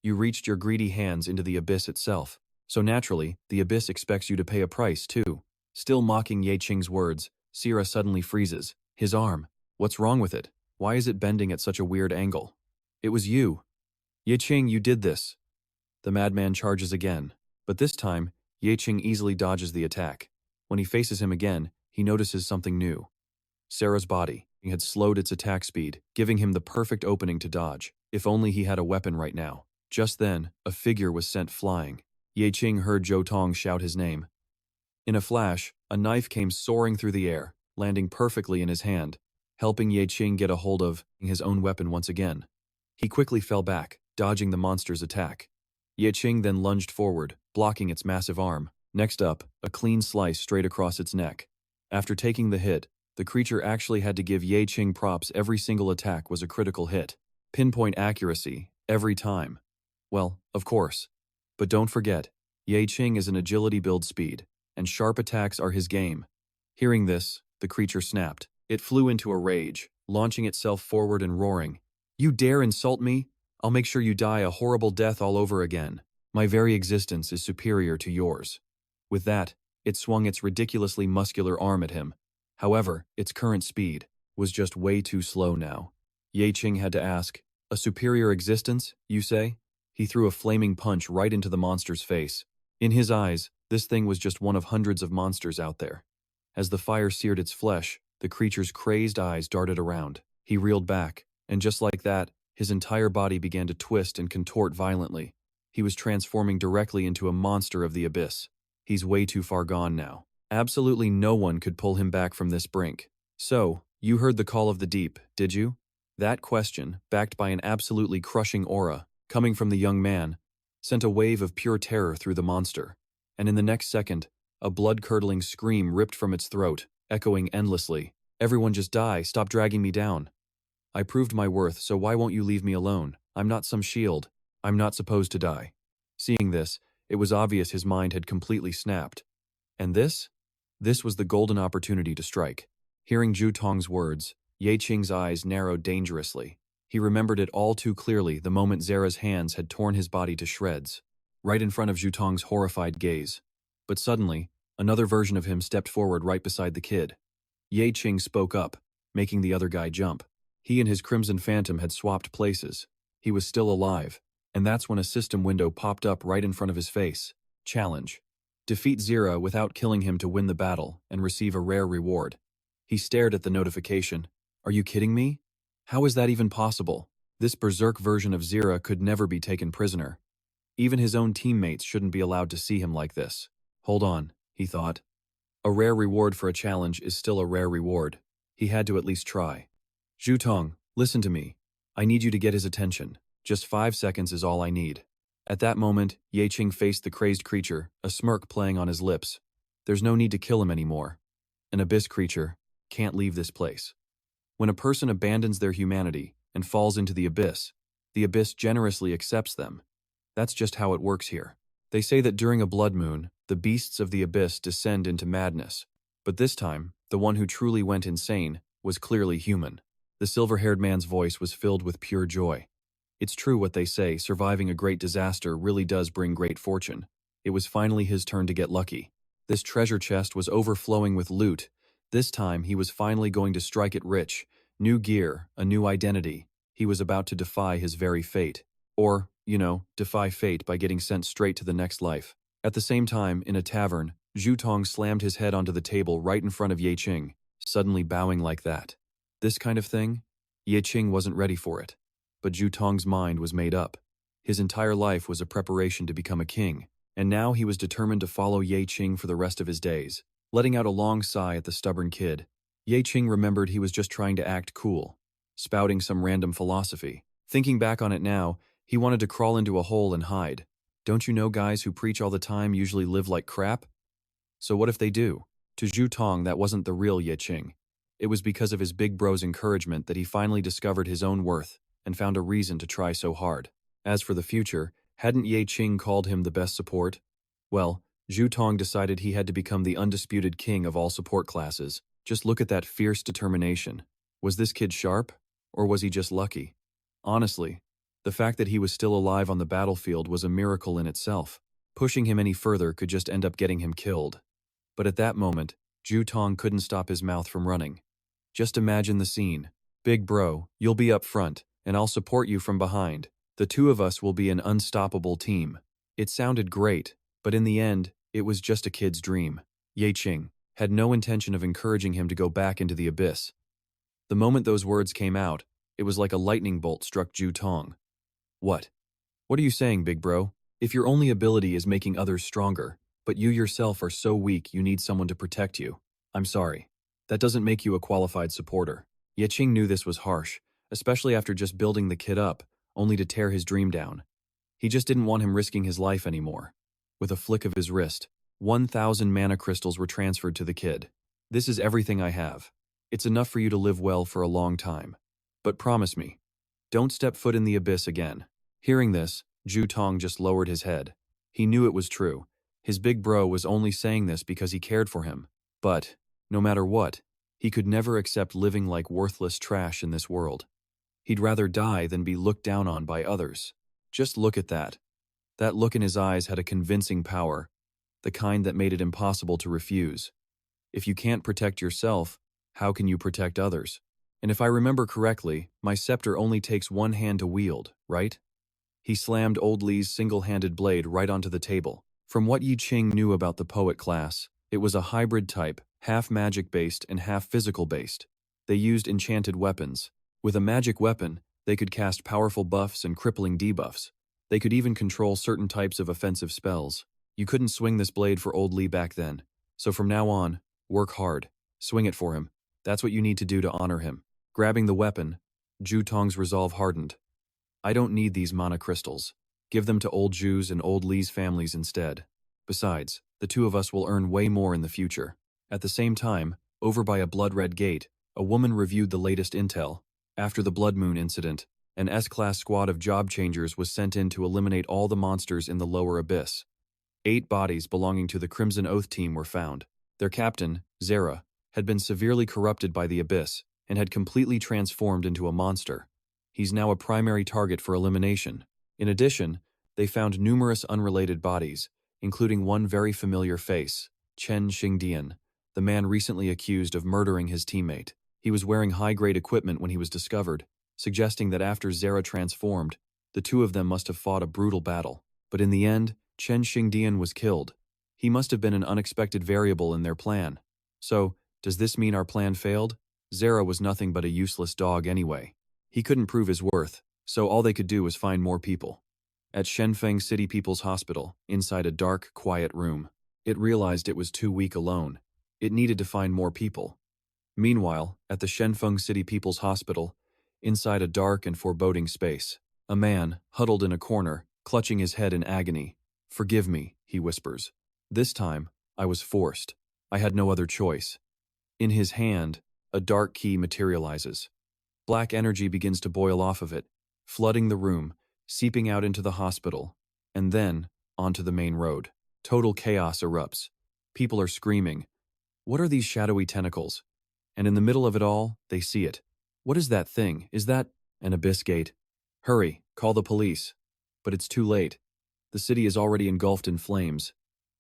You reached your greedy hands into the abyss itself. So naturally, the abyss expects you to pay a price too. Still mocking Ye Qing's words, Sira suddenly freezes. His arm. What's wrong with it? Why is it bending at such a weird angle? It was you. Ye Qing, you did this. The madman charges again. But this time, Ye Qing easily dodges the attack. When he faces him again, he notices something new. Sarah's body had slowed its attack speed, giving him the perfect opening to dodge. If only he had a weapon right now. Just then, a figure was sent flying. Ye Qing heard Zhu Tong shout his name. In a flash, a knife came soaring through the air, landing perfectly in his hand, helping Ye Qing get a hold of his own weapon once again. He quickly fell back, dodging the monster's attack. Ye Qing then lunged forward, blocking its massive arm. Next up, a clean slice straight across its neck. After taking the hit, the creature actually had to give Ye Qing props. Every single attack was a critical hit. Pinpoint accuracy, every time. Well, of course. But don't forget, Ye Qing is an agility build speed, and sharp attacks are his game. Hearing this, the creature snapped. It flew into a rage, launching itself forward and roaring. You dare insult me? I'll make sure you die a horrible death all over again. My very existence is superior to yours. With that, it swung its ridiculously muscular arm at him. However, its current speed was just way too slow now. Ye Qing had to ask, a superior existence, you say? He threw a flaming punch right into the monster's face. In his eyes, this thing was just one of hundreds of monsters out there. As the fire seared its flesh, the creature's crazed eyes darted around. He reeled back, and just like that, his entire body began to twist and contort violently. He was transforming directly into a monster of the abyss. He's way too far gone now. Absolutely no one could pull him back from this brink. So, you heard the call of the deep, did you? That question, backed by an absolutely crushing aura, coming from the young man, sent a wave of pure terror through the monster. And in the next second, a blood-curdling scream ripped from its throat, echoing endlessly. Everyone just die, stop dragging me down. I proved my worth, so why won't you leave me alone? I'm not some shield. I'm not supposed to die. Seeing this, it was obvious his mind had completely snapped. And this? This was the golden opportunity to strike. Hearing Zhu Tong's words, Ye Qing's eyes narrowed dangerously. He remembered it all too clearly the moment Zera's hands had torn his body to shreds, right in front of Zhu Tong's horrified gaze. But suddenly, another version of him stepped forward right beside the kid. Ye Qing spoke up, making the other guy jump. He and his Crimson Phantom had swapped places. He was still alive, and that's when a system window popped up right in front of his face. Challenge. Defeat Zera without killing him to win the battle and receive a rare reward. He stared at the notification. Are you kidding me? How is that even possible? This berserk version of Zera could never be taken prisoner. Even his own teammates shouldn't be allowed to see him like this. Hold on, he thought. A rare reward for a challenge is still a rare reward. He had to at least try. Zhu Tong, listen to me. I need you to get his attention. Just 5 seconds is all I need. At that moment, Ye Qing faced the crazed creature, a smirk playing on his lips. There's no need to kill him anymore. An abyss creature can't leave this place. When a person abandons their humanity and falls into the abyss generously accepts them. That's just how it works here. They say that during a blood moon, the beasts of the abyss descend into madness. But this time, the one who truly went insane was clearly human. The silver-haired man's voice was filled with pure joy. It's true what they say, surviving a great disaster really does bring great fortune. It was finally his turn to get lucky. This treasure chest was overflowing with loot. This time, he was finally going to strike it rich. New gear, a new identity. He was about to defy his very fate. Or, defy fate by getting sent straight to the next life. At the same time, in a tavern, Zhu Tong slammed his head onto the table right in front of Ye Qing, suddenly bowing like that. This kind of thing? Ye Qing wasn't ready for it. But Zhu Tong's mind was made up. His entire life was a preparation to become a king, and now he was determined to follow Ye Qing for the rest of his days. Letting out a long sigh at the stubborn kid, Ye Qing remembered he was just trying to act cool, spouting some random philosophy. Thinking back on it now, he wanted to crawl into a hole and hide. Don't you know guys who preach all the time usually live like crap? So what if they do? To Zhu Tong, that wasn't the real Ye Qing. It was because of his big bro's encouragement that he finally discovered his own worth and found a reason to try so hard. As for the future, hadn't Ye Qing called him the best support? Well, Zhu Tong decided he had to become the undisputed king of all support classes. Just look at that fierce determination. Was this kid sharp, or was he just lucky? Honestly, the fact that he was still alive on the battlefield was a miracle in itself. Pushing him any further could just end up getting him killed. But at that moment, Zhu Tong couldn't stop his mouth from running. Just imagine the scene. Big bro, you'll be up front, and I'll support you from behind. The two of us will be an unstoppable team. It sounded great, but in the end, it was just a kid's dream. Ye Qing had no intention of encouraging him to go back into the abyss. The moment those words came out, it was like a lightning bolt struck Zhu Tong. What? What are you saying, big bro? If your only ability is making others stronger, but you yourself are so weak you need someone to protect you, I'm sorry. That doesn't make you a qualified supporter. Ye Qing knew this was harsh, especially after just building the kid up, only to tear his dream down. He just didn't want him risking his life anymore. With a flick of his wrist, 1,000 mana crystals were transferred to the kid. This is everything I have. It's enough for you to live well for a long time. But promise me, don't step foot in the abyss again. Hearing this, Zhu Tong just lowered his head. He knew it was true. His big bro was only saying this because he cared for him. But, no matter what, he could never accept living like worthless trash in this world. He'd rather die than be looked down on by others. Just look at that. That look in his eyes had a convincing power, the kind that made it impossible to refuse. If you can't protect yourself, how can you protect others? And if I remember correctly, my scepter only takes one hand to wield, right? He slammed Old Lee's single-handed blade right onto the table, From what Yi Qing knew about the poet class, it was a hybrid type, half magic-based and half physical-based. They used enchanted weapons. With a magic weapon, they could cast powerful buffs and crippling debuffs. They could even control certain types of offensive spells. You couldn't swing this blade for old Li back then. So from now on, work hard. Swing it for him. That's what you need to do to honor him. Grabbing the weapon, Ju Tong's resolve hardened. I don't need these mana crystals. Give them to old Ju's and old Li's families instead. Besides, the two of us will earn way more in the future. At the same time, over by a blood-red gate, a woman reviewed the latest intel. After the Blood Moon incident, an S-class squad of job changers was sent in to eliminate all the monsters in the lower abyss. 8 bodies belonging to the Crimson Oath team were found. Their captain, Zera, had been severely corrupted by the abyss and had completely transformed into a monster. He's now a primary target for elimination. In addition, they found numerous unrelated bodies, including one very familiar face, Chen Xingdian, the man recently accused of murdering his teammate. He was wearing high-grade equipment when he was discovered, suggesting that after Zera transformed, the two of them must have fought a brutal battle. But in the end, Chen Xingdian was killed. He must have been an unexpected variable in their plan. So, does this mean our plan failed? Zera was nothing but a useless dog anyway. He couldn't prove his worth, so all they could do was find more people. At Shenfeng City People's Hospital, inside a dark, quiet room, it realized it was too weak alone. It needed to find more people. Meanwhile, at the Shenfeng City People's Hospital, inside a dark and foreboding space, a man, huddled in a corner, clutching his head in agony. "Forgive me," he whispers. "This time, I was forced. I had no other choice." In his hand, a dark key materializes. Black energy begins to boil off of it, flooding the room, seeping out into the hospital, and then onto the main road. Total chaos erupts. People are screaming. What are these shadowy tentacles? And in the middle of it all, they see it. What is that thing? Is that an abyss gate? Hurry, call the police. But it's too late. The city is already engulfed in flames.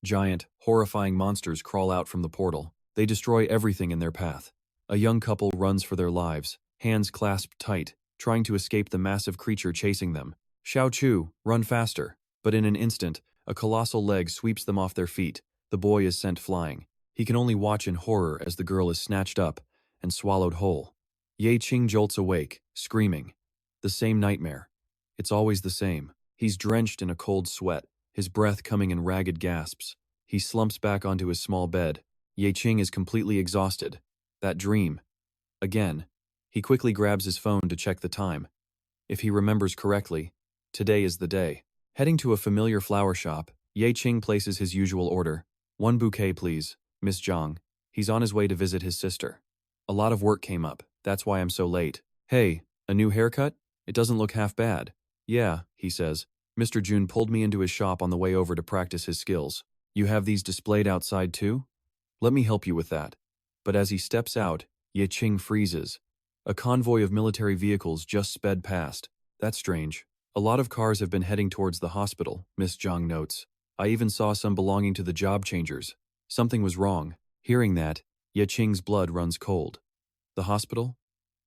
Giant, horrifying monsters crawl out from the portal. They destroy everything in their path. A young couple runs for their lives, hands clasped tight, trying to escape the massive creature chasing them. Xiao Chu, run faster. But in an instant, a colossal leg sweeps them off their feet. The boy is sent flying. He can only watch in horror as the girl is snatched up and swallowed whole. Ye Qing jolts awake, screaming. The same nightmare. It's always the same. He's drenched in a cold sweat, his breath coming in ragged gasps. He slumps back onto his small bed. Ye Qing is completely exhausted. That dream. Again. He quickly grabs his phone to check the time. If he remembers correctly, today is the day. Heading to a familiar flower shop, Ye Qing places his usual order. 1 bouquet, please, Miss Zhang. He's on his way to visit his sister. A lot of work came up, that's why I'm so late. Hey, a new haircut? It doesn't look half bad. Yeah, he says. Mr. Jun pulled me into his shop on the way over to practice his skills. You have these displayed outside too? Let me help you with that. But as he steps out, Ye Qing freezes. A convoy of military vehicles just sped past. That's strange. A lot of cars have been heading towards the hospital, Miss Zhang notes. I even saw some belonging to the job changers. Something was wrong. Hearing that, Ye Qing's blood runs cold. The hospital?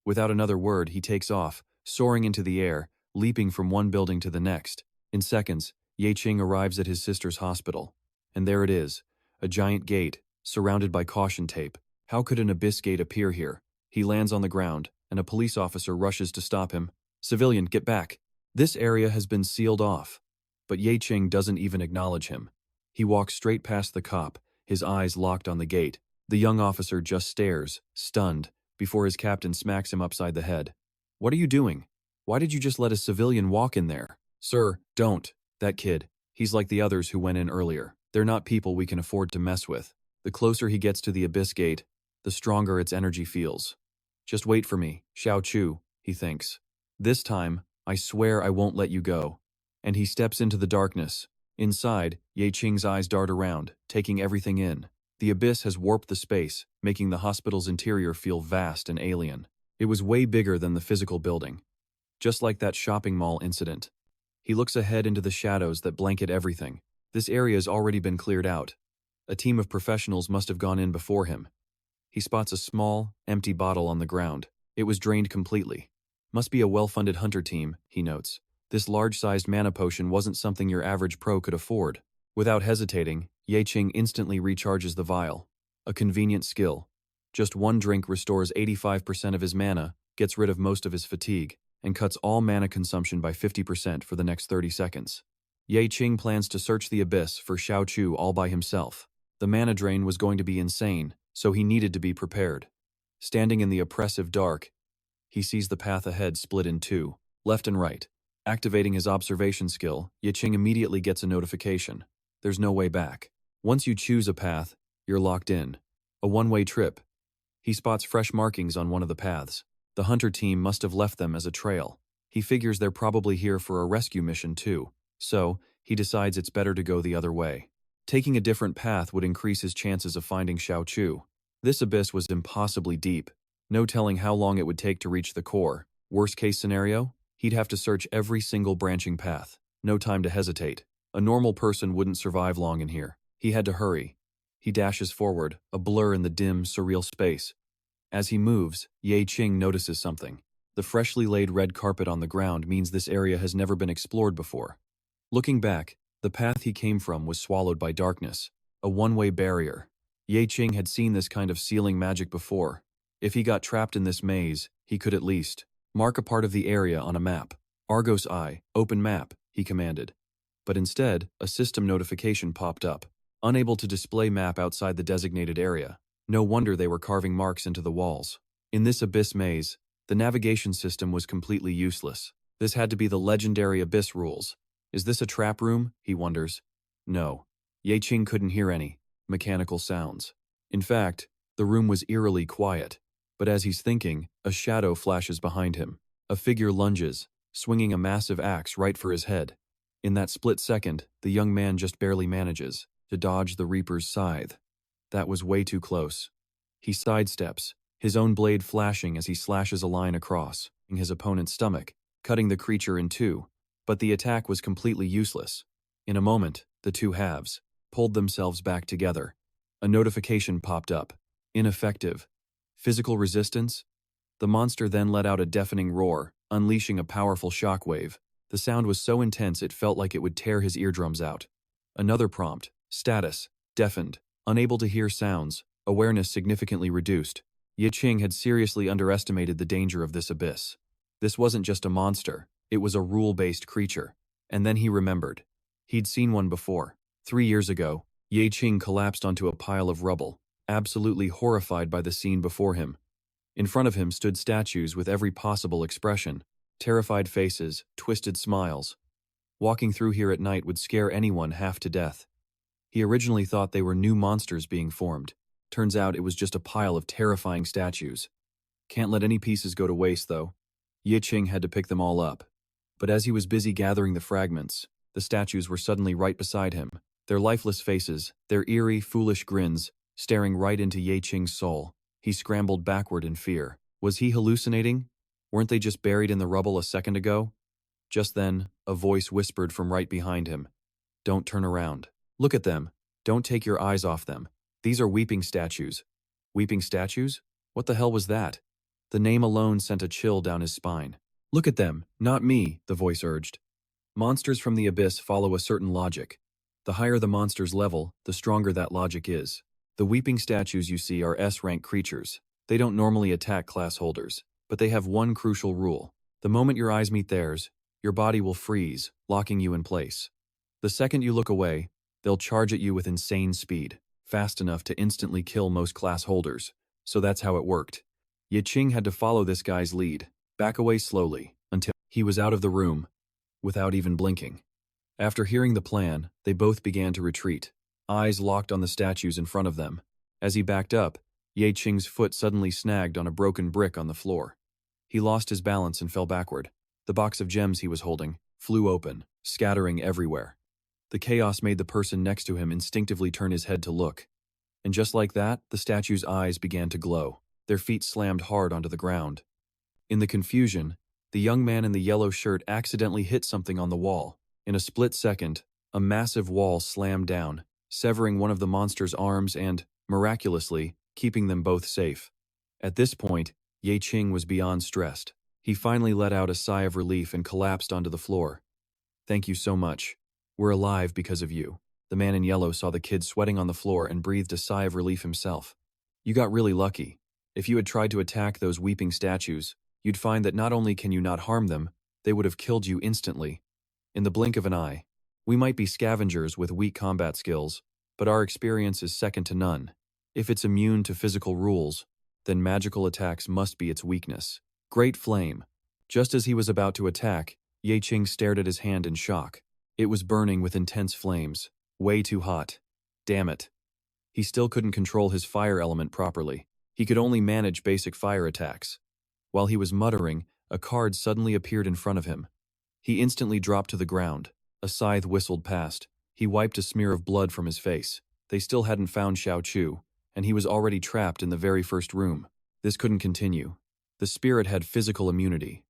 Without another word, he takes off, soaring into the air, leaping from one building to the next. In seconds, Ye Qing arrives at his sister's hospital. And there it is, a giant gate, surrounded by caution tape. How could an abyss gate appear here? He lands on the ground, and a police officer rushes to stop him. Civilian, get back. This area has been sealed off. But Ye Qing doesn't even acknowledge him. He walks straight past the cop, his eyes locked on the gate. The young officer just stares, stunned, before his captain smacks him upside the head. What are you doing? Why did you just let a civilian walk in there? Sir, don't. That kid. He's like the others who went in earlier. They're not people we can afford to mess with. The closer he gets to the abyss gate, the stronger its energy feels. Just wait for me, Xiao Chu, he thinks. This time, I swear I won't let you go. And he steps into the darkness. Inside, Ye Qing's eyes dart around, taking everything in. The abyss has warped the space, making the hospital's interior feel vast and alien. It was way bigger than the physical building. Just like that shopping mall incident. He looks ahead into the shadows that blanket everything. This area has already been cleared out. A team of professionals must have gone in before him. He spots a small, empty bottle on the ground. It was drained completely. Must be a well-funded hunter team, he notes. This large-sized mana potion wasn't something your average pro could afford. Without hesitating, Ye Qing instantly recharges the vial. A convenient skill. Just one drink restores 85% of his mana, gets rid of most of his fatigue, and cuts all mana consumption by 50% for the next 30 seconds. Ye Qing plans to search the abyss for Xiao Chu all by himself. The mana drain was going to be insane, so he needed to be prepared. Standing in the oppressive dark, he sees the path ahead split in two, left and right. Activating his observation skill, Ye Qing immediately gets a notification. There's no way back. Once you choose a path, you're locked in. A one-way trip. He spots fresh markings on one of the paths. The hunter team must have left them as a trail. He figures they're probably here for a rescue mission too, so he decides it's better to go the other way. Taking a different path would increase his chances of finding Xiao Chu. This abyss was impossibly deep. No telling how long it would take to reach the core. Worst case scenario? He'd have to search every single branching path. No time to hesitate. A normal person wouldn't survive long in here. He had to hurry. He dashes forward, a blur in the dim, surreal space. As he moves, Ye Qing notices something. The freshly laid red carpet on the ground means this area has never been explored before. Looking back, the path he came from was swallowed by darkness, a one-way barrier. Ye Qing had seen this kind of sealing magic before. If he got trapped in this maze, he could at least mark a part of the area on a map. Argos Eye, open map, he commanded. But instead, a system notification popped up. Unable to display map outside the designated area. No wonder they were carving marks into the walls. In this abyss maze, the navigation system was completely useless. This had to be the legendary abyss rules. Is this a trap room? He wonders. No. Ye Qing couldn't hear any mechanical sounds. In fact, the room was eerily quiet. But as he's thinking, a shadow flashes behind him. A figure lunges, swinging a massive axe right for his head. In that split second, the young man just barely manages to dodge the Reaper's scythe. That was way too close. He sidesteps, his own blade flashing as he slashes a line across his opponent's stomach, cutting the creature in two. But the attack was completely useless. In a moment, the two halves pulled themselves back together. A notification popped up. Ineffective. Physical resistance? The monster then let out a deafening roar, unleashing a powerful shockwave. The sound was so intense it felt like it would tear his eardrums out. Another prompt. Status. Deafened. Unable to hear sounds. Awareness significantly reduced. Ye Qing had seriously underestimated the danger of this abyss. This wasn't just a monster. It was a rule-based creature. And then he remembered. He'd seen one before. 3 years ago, Ye Qing collapsed onto a pile of rubble, absolutely horrified by the scene before him. In front of him stood statues with every possible expression. Terrified faces, twisted smiles. Walking through here at night would scare anyone half to death. He originally thought they were new monsters being formed. Turns out it was just a pile of terrifying statues. Can't let any pieces go to waste, though. Ye Qing had to pick them all up. But as he was busy gathering the fragments, the statues were suddenly right beside him. Their lifeless faces, their eerie, foolish grins, staring right into Ye Qing's soul. He scrambled backward in fear. Was he hallucinating? Weren't they just buried in the rubble a second ago? Just then, a voice whispered from right behind him. Don't turn around. Look at them. Don't take your eyes off them. These are weeping statues. Weeping statues? What the hell was that? The name alone sent a chill down his spine. Look at them, not me, the voice urged. Monsters from the abyss follow a certain logic. The higher the monster's level, the stronger that logic is. The weeping statues you see are S-rank creatures. They don't normally attack class holders, but they have one crucial rule. The moment your eyes meet theirs, your body will freeze, locking you in place. The second you look away, they'll charge at you with insane speed, fast enough to instantly kill most class holders. So that's how it worked. Ye Qing had to follow this guy's lead, back away slowly, until he was out of the room, without even blinking. After hearing the plan, they both began to retreat, eyes locked on the statues in front of them. As he backed up, Ye Qing's foot suddenly snagged on a broken brick on the floor. He lost his balance and fell backward. The box of gems he was holding flew open, scattering everywhere. The chaos made the person next to him instinctively turn his head to look. And just like that, the statue's eyes began to glow. Their feet slammed hard onto the ground. In the confusion, the young man in the yellow shirt accidentally hit something on the wall. In a split second, a massive wall slammed down, severing one of the monster's arms and, miraculously, keeping them both safe. At this point, Ye Qing was beyond stressed. He finally let out a sigh of relief and collapsed onto the floor. Thank you so much. We're alive because of you. The man in yellow saw the kid sweating on the floor and breathed a sigh of relief himself. You got really lucky. If you had tried to attack those weeping statues, you'd find that not only can you not harm them, they would have killed you instantly. In the blink of an eye. We might be scavengers with weak combat skills, but our experience is second to none. If it's immune to physical rules, then magical attacks must be its weakness. Great Flame. Just as he was about to attack, Ye Qing stared at his hand in shock. It was burning with intense flames. Way too hot. Damn it. He still couldn't control his fire element properly. He could only manage basic fire attacks. While he was muttering, a card suddenly appeared in front of him. He instantly dropped to the ground. A scythe whistled past. He wiped a smear of blood from his face. They still hadn't found Xiao Chu, and he was already trapped in the very first room. This couldn't continue. The spirit had physical immunity,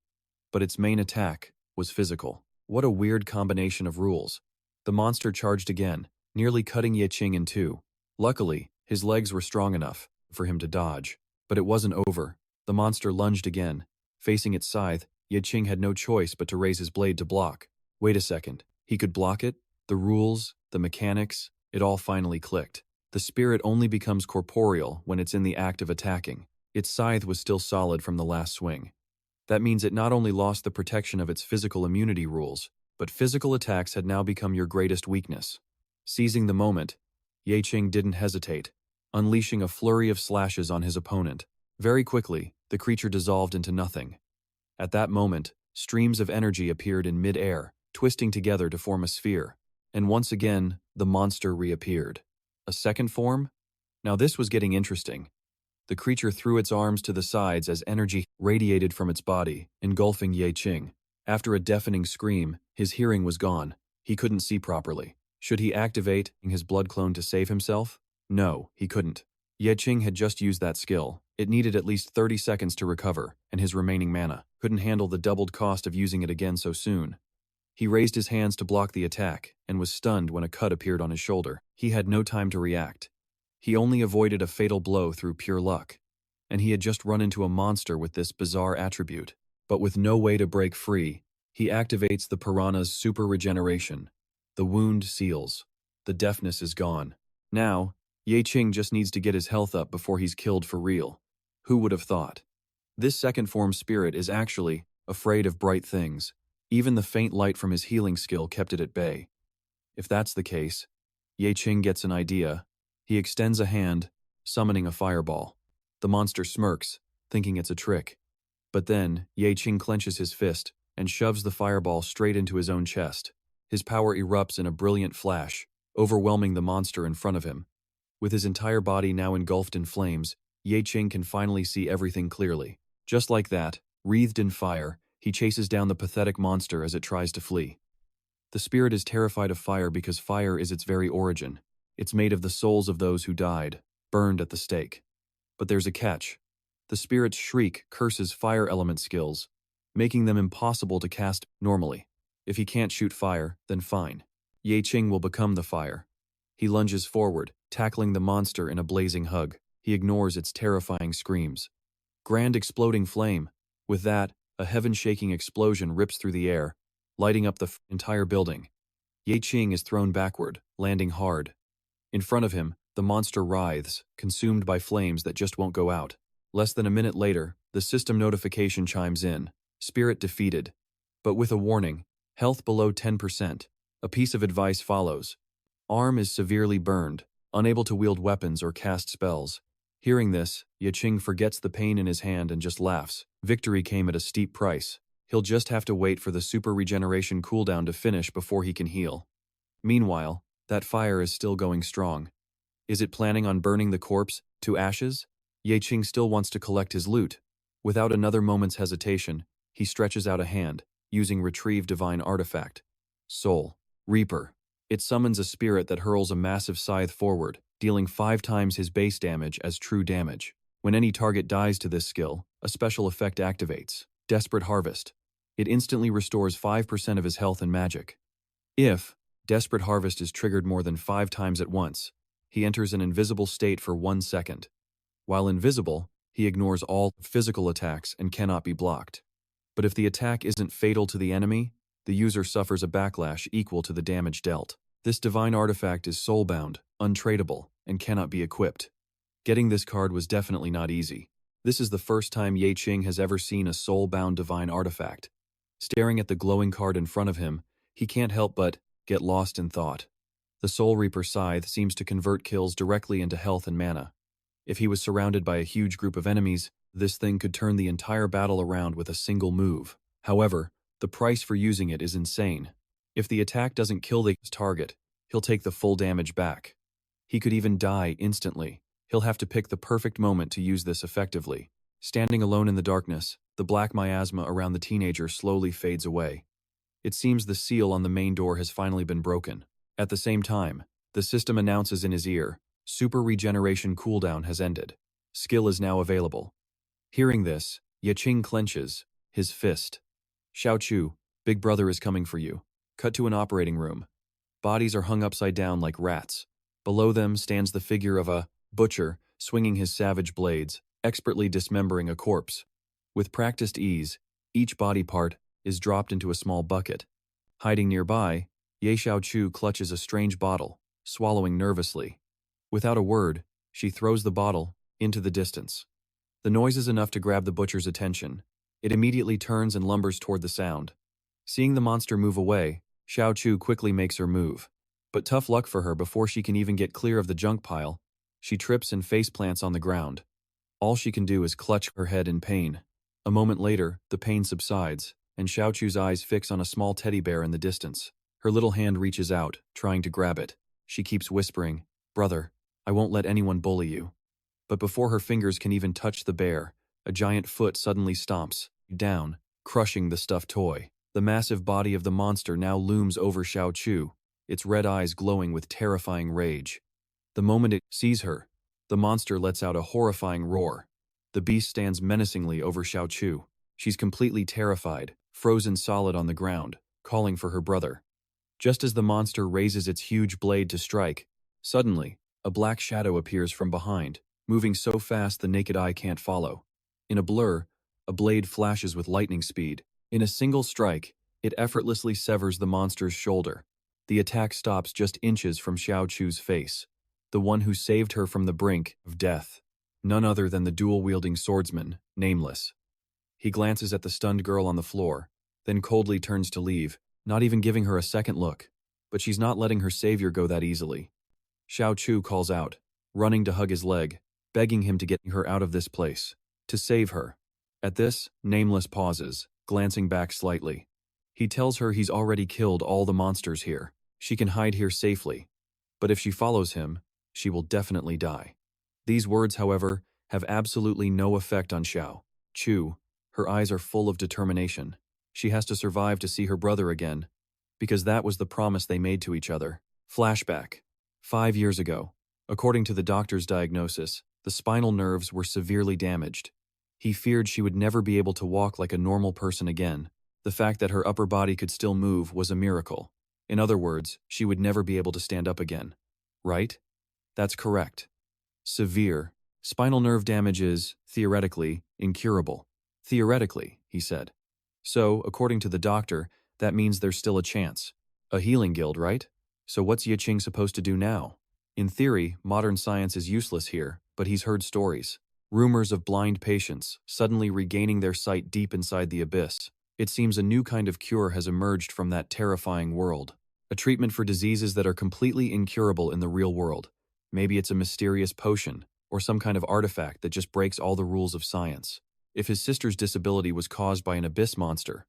but its main attack was physical. What a weird combination of rules. The monster charged again, nearly cutting Ye Qing in two. Luckily, his legs were strong enough for him to dodge. But it wasn't over. The monster lunged again. Facing its scythe, Ye Qing had no choice but to raise his blade to block. Wait a second. He could block it? The rules, the mechanics, it all finally clicked. The spirit only becomes corporeal when it's in the act of attacking. Its scythe was still solid from the last swing. That means it not only lost the protection of its physical immunity rules, but physical attacks had now become your greatest weakness. Seizing the moment, Ye Qing didn't hesitate, unleashing a flurry of slashes on his opponent. Very quickly, the creature dissolved into nothing. At that moment, streams of energy appeared in mid-air, twisting together to form a sphere. And once again, the monster reappeared. A second form? Now this was getting interesting. The creature threw its arms to the sides as energy radiated from its body, engulfing Ye Qing. After a deafening scream, his hearing was gone. He couldn't see properly. Should he activate his blood clone to save himself? No, he couldn't. Ye Qing had just used that skill. It needed at least 30 seconds to recover, and his remaining mana couldn't handle the doubled cost of using it again so soon. He raised his hands to block the attack, and was stunned when a cut appeared on his shoulder. He had no time to react. He only avoided a fatal blow through pure luck. And he had just run into a monster with this bizarre attribute. But with no way to break free, he activates the piranha's super regeneration. The wound seals. The deafness is gone. Now, Ye Qing just needs to get his health up before he's killed for real. Who would have thought? This second form spirit is actually afraid of bright things. Even the faint light from his healing skill kept it at bay. If that's the case, Ye Qing gets an idea. He extends a hand, summoning a fireball. The monster smirks, thinking it's a trick. But then, Ye Qing clenches his fist and shoves the fireball straight into his own chest. His power erupts in a brilliant flash, overwhelming the monster in front of him. With his entire body now engulfed in flames, Ye Qing can finally see everything clearly. Just like that, wreathed in fire, he chases down the pathetic monster as it tries to flee. The spirit is terrified of fire because fire is its very origin. It's made of the souls of those who died, burned at the stake. But there's a catch. The spirit's shriek curses fire element skills, making them impossible to cast normally. If he can't shoot fire, then fine. Ye Qing will become the fire. He lunges forward, tackling the monster in a blazing hug. He ignores its terrifying screams. Grand exploding flame. With that, a heaven-shaking explosion rips through the air, lighting up the entire building. Ye Qing is thrown backward, landing hard. In front of him, the monster writhes, consumed by flames that just won't go out. Less than a minute later, the system notification chimes in. Spirit defeated. But with a warning, health below 10%. A piece of advice follows. Arm is severely burned, unable to wield weapons or cast spells. Hearing this, Ye Qing forgets the pain in his hand and just laughs. Victory came at a steep price. He'll just have to wait for the super regeneration cooldown to finish before he can heal. Meanwhile, that fire is still going strong. Is it planning on burning the corpse to ashes? Ye Qing still wants to collect his loot. Without another moment's hesitation, he stretches out a hand, using Retrieve Divine Artifact. Soul. Reaper. It summons a spirit that hurls a massive scythe forward, dealing 5 times his base damage as true damage. When any target dies to this skill, a special effect activates. Desperate Harvest. It instantly restores 5% of his health and magic. If Desperate Harvest is triggered more than 5 times at once, he enters an invisible state for 1 second. While invisible, he ignores all physical attacks and cannot be blocked. But if the attack isn't fatal to the enemy, the user suffers a backlash equal to the damage dealt. This divine artifact is soulbound, untradeable, and cannot be equipped. Getting this card was definitely not easy. This is the first time Ye Qing has ever seen a soul-bound divine artifact. Staring at the glowing card in front of him, he can't help but get lost in thought. The Soul Reaper Scythe seems to convert kills directly into health and mana. If he was surrounded by a huge group of enemies, this thing could turn the entire battle around with a single move. However, the price for using it is insane. If the attack doesn't kill the target, he'll take the full damage back. He could even die instantly. He'll have to pick the perfect moment to use this effectively. Standing alone in the darkness, the black miasma around the teenager slowly fades away. It seems the seal on the main door has finally been broken. At the same time, the system announces in his ear, Super Regeneration cooldown has ended. Skill is now available. Hearing this, Ye Qing clenches his fist. Xiao Chu, Big Brother is coming for you. Cut to an operating room. Bodies are hung upside down like rats. Below them stands the figure of a butcher, swinging his savage blades, expertly dismembering a corpse. With practiced ease, each body part is dropped into a small bucket. Hiding nearby, Ye Xiao Chu clutches a strange bottle, swallowing nervously. Without a word, she throws the bottle into the distance. The noise is enough to grab the butcher's attention. It immediately turns and lumbers toward the sound. Seeing the monster move away, Xiao Chu quickly makes her move. But tough luck for her, before she can even get clear of the junk pile, she trips and faceplants on the ground. All she can do is clutch her head in pain. A moment later, the pain subsides, and Xiao Chu's eyes fix on a small teddy bear in the distance. Her little hand reaches out, trying to grab it. She keeps whispering, "Brother, I won't let anyone bully you." But before her fingers can even touch the bear, a giant foot suddenly stomps down, crushing the stuffed toy. The massive body of the monster now looms over Xiao Chu, its red eyes glowing with terrifying rage. The moment it sees her, the monster lets out a horrifying roar. The beast stands menacingly over Xiao Chu. She's completely terrified, frozen solid on the ground, calling for her brother. Just as the monster raises its huge blade to strike, suddenly, a black shadow appears from behind, moving so fast the naked eye can't follow. In a blur, a blade flashes with lightning speed. In a single strike, it effortlessly severs the monster's shoulder. The attack stops just inches from Xiao Chu's face, the one who saved her from the brink of death. None other than the dual-wielding swordsman, Nameless. He glances at the stunned girl on the floor, then coldly turns to leave, not even giving her a second look. But she's not letting her savior go that easily. Xiao Chu calls out, running to hug his leg, begging him to get her out of this place, to save her. At this, Nameless pauses, glancing back slightly. He tells her he's already killed all the monsters here. She can hide here safely. But if she follows him, she will definitely die. These words, however, have absolutely no effect on Xiao Chu. Her eyes are full of determination. She has to survive to see her brother again, because that was the promise they made to each other. Flashback. 5 years ago, according to the doctor's diagnosis, the spinal nerves were severely damaged. He feared she would never be able to walk like a normal person again. The fact that her upper body could still move was a miracle. In other words, she would never be able to stand up again. Right? That's correct. Severe spinal nerve damage is, theoretically, incurable. Theoretically, he said. So, according to the doctor, that means there's still a chance. A healing guild, right? So what's Ye Qing supposed to do now? In theory, modern science is useless here, but he's heard stories. Rumors of blind patients suddenly regaining their sight deep inside the abyss. It seems a new kind of cure has emerged from that terrifying world. A treatment for diseases that are completely incurable in the real world. Maybe it's a mysterious potion, or some kind of artifact that just breaks all the rules of science. If his sister's disability was caused by an abyss monster,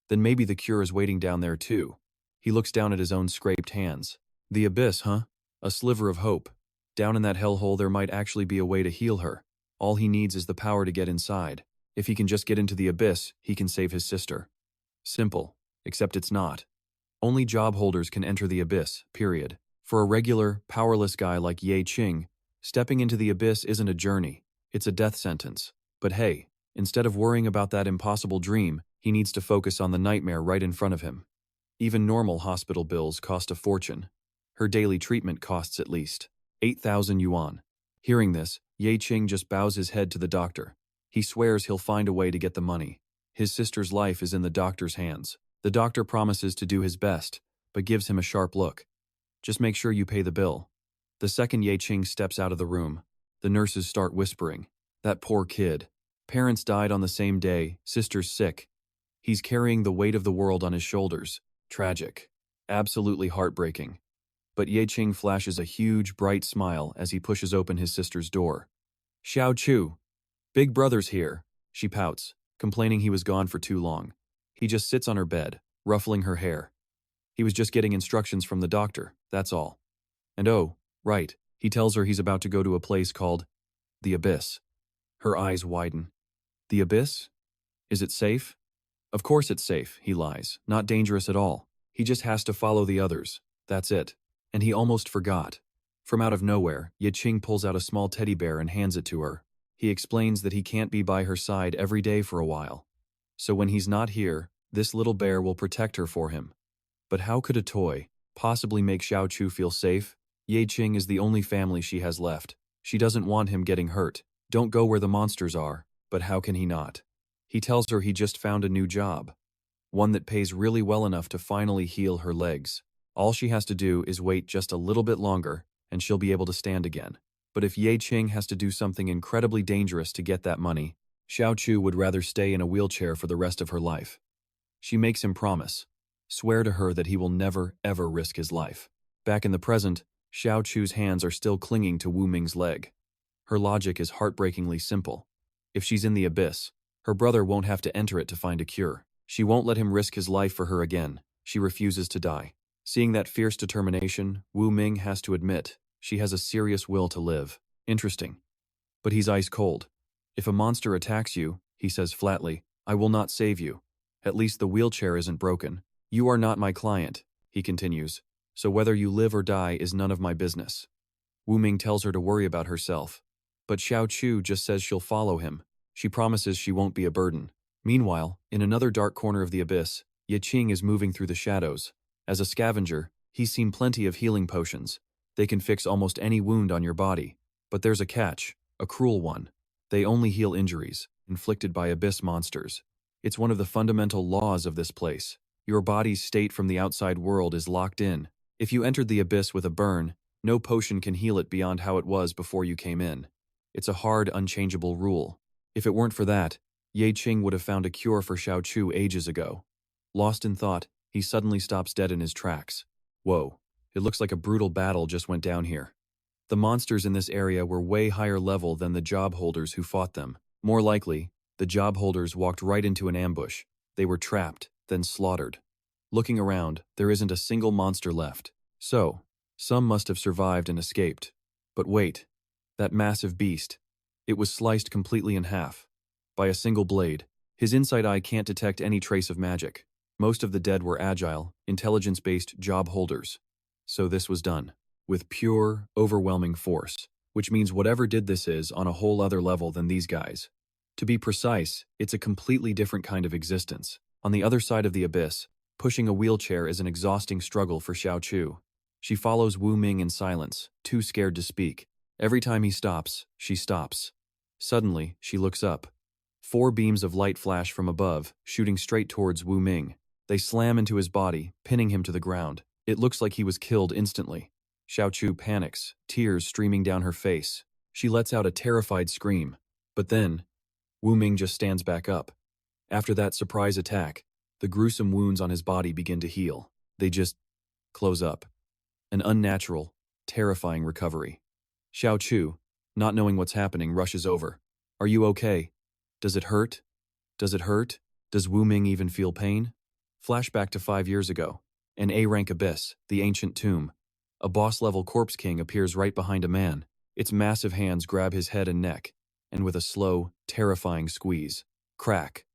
then maybe the cure is waiting down there too. He looks down at his own scraped hands. The abyss, huh? A sliver of hope. Down in that hellhole there might actually be a way to heal her. All he needs is the power to get inside. If he can just get into the abyss, he can save his sister. Simple. Except it's not. Only job holders can enter the abyss, period. For a regular, powerless guy like Ye Qing, stepping into the abyss isn't a journey. It's a death sentence. But hey, instead of worrying about that impossible dream, he needs to focus on the nightmare right in front of him. Even normal hospital bills cost a fortune. Her daily treatment costs at least 8,000 yuan. Hearing this, Ye Qing just bows his head to the doctor. He swears he'll find a way to get the money. His sister's life is in the doctor's hands. The doctor promises to do his best, but gives him a sharp look. Just make sure you pay the bill. The second Ye Qing steps out of the room, the nurses start whispering. That poor kid. Parents died on the same day, sister's sick. He's carrying the weight of the world on his shoulders. Tragic. Absolutely heartbreaking. But Ye Qing flashes a huge, bright smile as he pushes open his sister's door. Xiao Chu. Big brother's here, she pouts, complaining he was gone for too long. He just sits on her bed, ruffling her hair. He was just getting instructions from the doctor, that's all. And oh, right, he tells her he's about to go to a place called the Abyss. Her eyes widen. The Abyss? Is it safe? Of course it's safe, he lies. Not dangerous at all. He just has to follow the others. That's it. And he almost forgot. From out of nowhere, Ye Qing pulls out a small teddy bear and hands it to her. He explains that he can't be by her side every day for a while. So when he's not here, this little bear will protect her for him. But how could a toy possibly make Xiao Chu feel safe? Ye Qing is the only family she has left. She doesn't want him getting hurt. Don't go where the monsters are, but how can he not? He tells her he just found a new job. One that pays really well enough to finally heal her legs. All she has to do is wait just a little bit longer, and she'll be able to stand again. But if Ye Qing has to do something incredibly dangerous to get that money, Xiao Chu would rather stay in a wheelchair for the rest of her life. She makes him promise. Swear to her that he will never, ever risk his life. Back in the present, Xiao Chu's hands are still clinging to Wu Ming's leg. Her logic is heartbreakingly simple. If she's in the abyss, her brother won't have to enter it to find a cure. She won't let him risk his life for her again. She refuses to die. Seeing that fierce determination, Wu Ming has to admit, she has a serious will to live. Interesting. But he's ice cold. If a monster attacks you, he says flatly, I will not save you. At least the wheelchair isn't broken. You are not my client, he continues. So whether you live or die is none of my business. Wu Ming tells her to worry about herself. But Xiao Chu just says she'll follow him. She promises she won't be a burden. Meanwhile, in another dark corner of the abyss, Ye Qing is moving through the shadows. As a scavenger, he's seen plenty of healing potions. They can fix almost any wound on your body. But there's a catch, a cruel one. They only heal injuries, inflicted by abyss monsters. It's one of the fundamental laws of this place. Your body's state from the outside world is locked in. If you entered the abyss with a burn, no potion can heal it beyond how it was before you came in. It's a hard, unchangeable rule. If it weren't for that, Ye Qing would have found a cure for Xiao Chu ages ago. Lost in thought, he suddenly stops dead in his tracks. Whoa, it looks like a brutal battle just went down here. The monsters in this area were way higher level than the job holders who fought them. More likely, the job holders walked right into an ambush. They were trapped, then slaughtered. Looking around, there isn't a single monster left. So, some must have survived and escaped. But wait, that massive beast. It was sliced completely in half. By a single blade. His inside eye can't detect any trace of magic. Most of the dead were agile, intelligence-based job holders. So this was done. With pure, overwhelming force. Which means whatever did this is on a whole other level than these guys. To be precise, it's a completely different kind of existence. On the other side of the abyss, pushing a wheelchair is an exhausting struggle for Xiao Chu. She follows Wu Ming in silence, too scared to speak. Every time he stops, she stops. Suddenly, she looks up. 4 beams of light flash from above, shooting straight towards Wu Ming. They slam into his body, pinning him to the ground. It looks like he was killed instantly. Xiao Chu panics, tears streaming down her face. She lets out a terrified scream. But then, Wu Ming just stands back up. After that surprise attack, the gruesome wounds on his body begin to heal. They just close up. An unnatural, terrifying recovery. Xiao Chu, not knowing what's happening, rushes over. Are you okay? Does it hurt? Does it hurt? Does Wu Ming even feel pain? Flashback to 5 years ago. An A-rank abyss, the ancient tomb. A boss-level corpse king appears right behind a man. Its massive hands grab his head and neck, and with a slow, terrifying squeeze. Crack.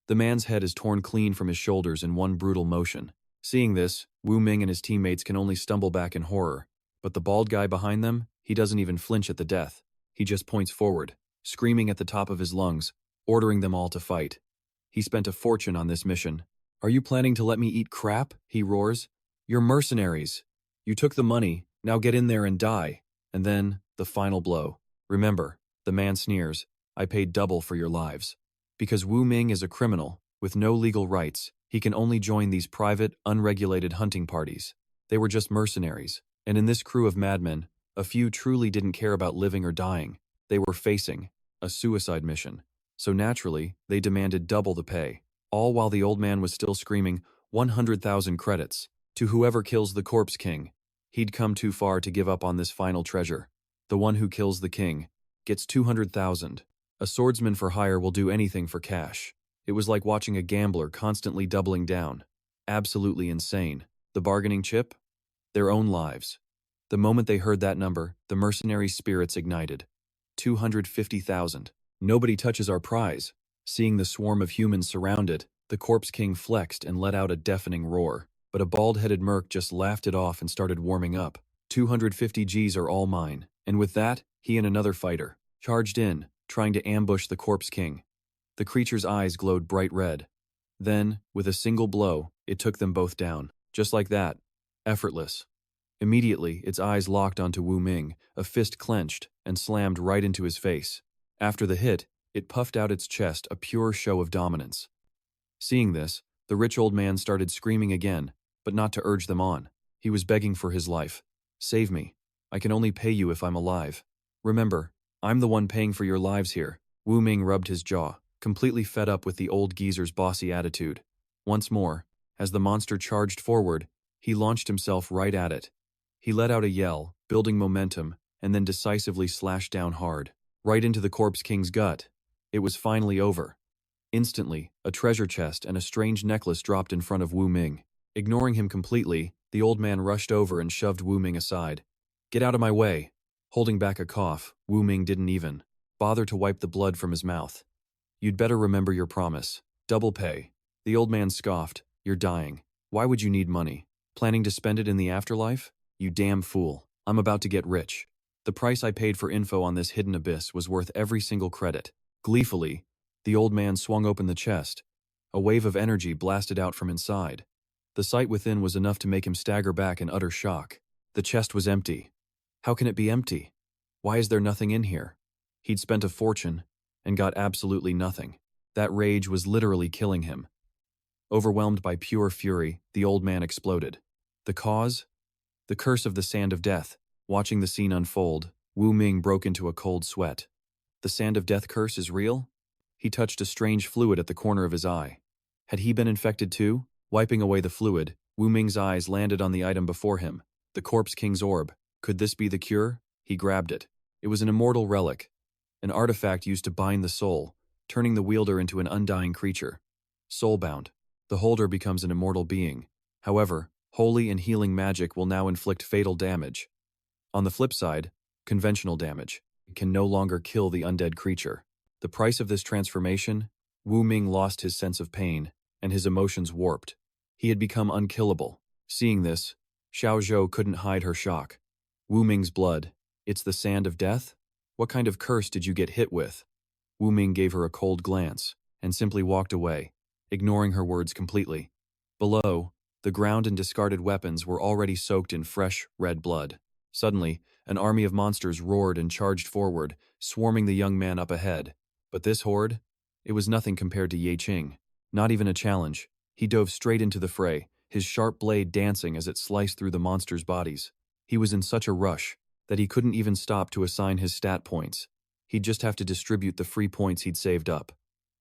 The man's head is torn clean from his shoulders in one brutal motion. Seeing this, Wu Ming and his teammates can only stumble back in horror. But the bald guy behind them, he doesn't even flinch at the death. He just points forward, screaming at the top of his lungs, ordering them all to fight. He spent a fortune on this mission. Are you planning to let me eat crap? He roars. You're mercenaries. You took the money, now get in there and die. And then, the final blow. Remember, the man sneers, I paid double for your lives. Because Wu Ming is a criminal, with no legal rights, he can only join these private, unregulated hunting parties. They were just mercenaries, And in this crew of madmen, a few truly didn't care about living or dying. They were facing a suicide mission. So naturally, they demanded double the pay. All while the old man was still screaming, 100,000 credits. To whoever kills the corpse king. He'd come too far to give up on this final treasure. The one who kills the king gets 200,000. A swordsman for hire will do anything for cash. It was like watching a gambler constantly doubling down. Absolutely insane. The bargaining chip? Their own lives. The moment they heard that number, the mercenary spirits ignited. 250,000. Nobody touches our prize. Seeing the swarm of humans surround it, the corpse king flexed and let out a deafening roar. But a bald-headed merc just laughed it off and started warming up. 250 Gs are all mine. And with that, he and another fighter charged in, trying to ambush the corpse king. The creature's eyes glowed bright red. Then, with a single blow, it took them both down. Just like that. Effortless. Immediately, its eyes locked onto Wu Ming, a fist clenched, and slammed right into his face. After the hit, it puffed out its chest, a pure show of dominance. Seeing this, the rich old man started screaming again, but not to urge them on. He was begging for his life. Save me. I can only pay you if I'm alive. Remember, I'm the one paying for your lives here. Wu Ming rubbed his jaw, completely fed up with the old geezer's bossy attitude. Once more, as the monster charged forward, he launched himself right at it. He let out a yell, building momentum, and then decisively slashed down hard, right into the corpse king's gut. It was finally over. Instantly, a treasure chest and a strange necklace dropped in front of Wu Ming. Ignoring him completely, the old man rushed over and shoved Wu Ming aside. Get out of my way. Holding back a cough, Wu Ming didn't even bother to wipe the blood from his mouth. You'd better remember your promise. Double pay. The old man scoffed. You're dying. Why would you need money? Planning to spend it in the afterlife? You damn fool. I'm about to get rich. The price I paid for info on this hidden abyss was worth every single credit. Gleefully, the old man swung open the chest. A wave of energy blasted out from inside. The sight within was enough to make him stagger back in utter shock. The chest was empty. How can it be empty? Why is there nothing in here? He'd spent a fortune and got absolutely nothing. That rage was literally killing him. Overwhelmed by pure fury, the old man exploded. The cause? The curse of the sand of death. Watching the scene unfold, Wu Ming broke into a cold sweat. The sand of death curse is real? He touched a strange fluid at the corner of his eye. Had he been infected too? Wiping away the fluid, Wu Ming's eyes landed on the item before him. The corpse king's orb. Could this be the cure? He grabbed it. It was an immortal relic. An artifact used to bind the soul, turning the wielder into an undying creature. Soulbound. The holder becomes an immortal being. However, holy and healing magic will now inflict fatal damage. On the flip side, conventional damage. It can no longer kill the undead creature. The price of this transformation? Wu Ming lost his sense of pain, and his emotions warped. He had become unkillable. Seeing this, Xiao Zhou couldn't hide her shock. Wu Ming's blood. It's the sand of death? What kind of curse did you get hit with? Wu Ming gave her a cold glance, and simply walked away, ignoring her words completely. Below, the ground and discarded weapons were already soaked in fresh, red blood. Suddenly, an army of monsters roared and charged forward, swarming the young man up ahead. But this horde? It was nothing compared to Ye Qing. Not even a challenge. He dove straight into the fray, his sharp blade dancing as it sliced through the monsters' bodies. He was in such a rush that he couldn't even stop to assign his stat points. He'd just have to distribute the free points he'd saved up.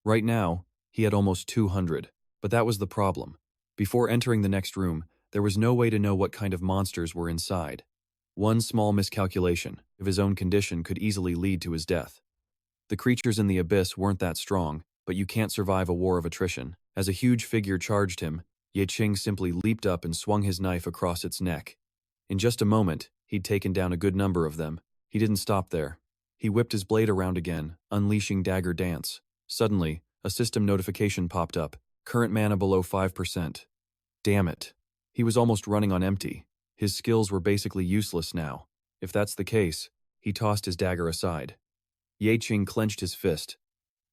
Right now, he had almost 200, but that was the problem. Before entering the next room, there was no way to know what kind of monsters were inside. One small miscalculation of his own condition could easily lead to his death. The creatures in the abyss weren't that strong, but you can't survive a war of attrition. As a huge figure charged him, Ye Qing simply leaped up and swung his knife across its neck. In just a moment, he'd taken down a good number of them. He didn't stop there. He whipped his blade around again, unleashing dagger dance. Suddenly, a system notification popped up. Current mana below 5%. Damn it. He was almost running on empty. His skills were basically useless now. If that's the case, he tossed his dagger aside. Ye Qing clenched his fist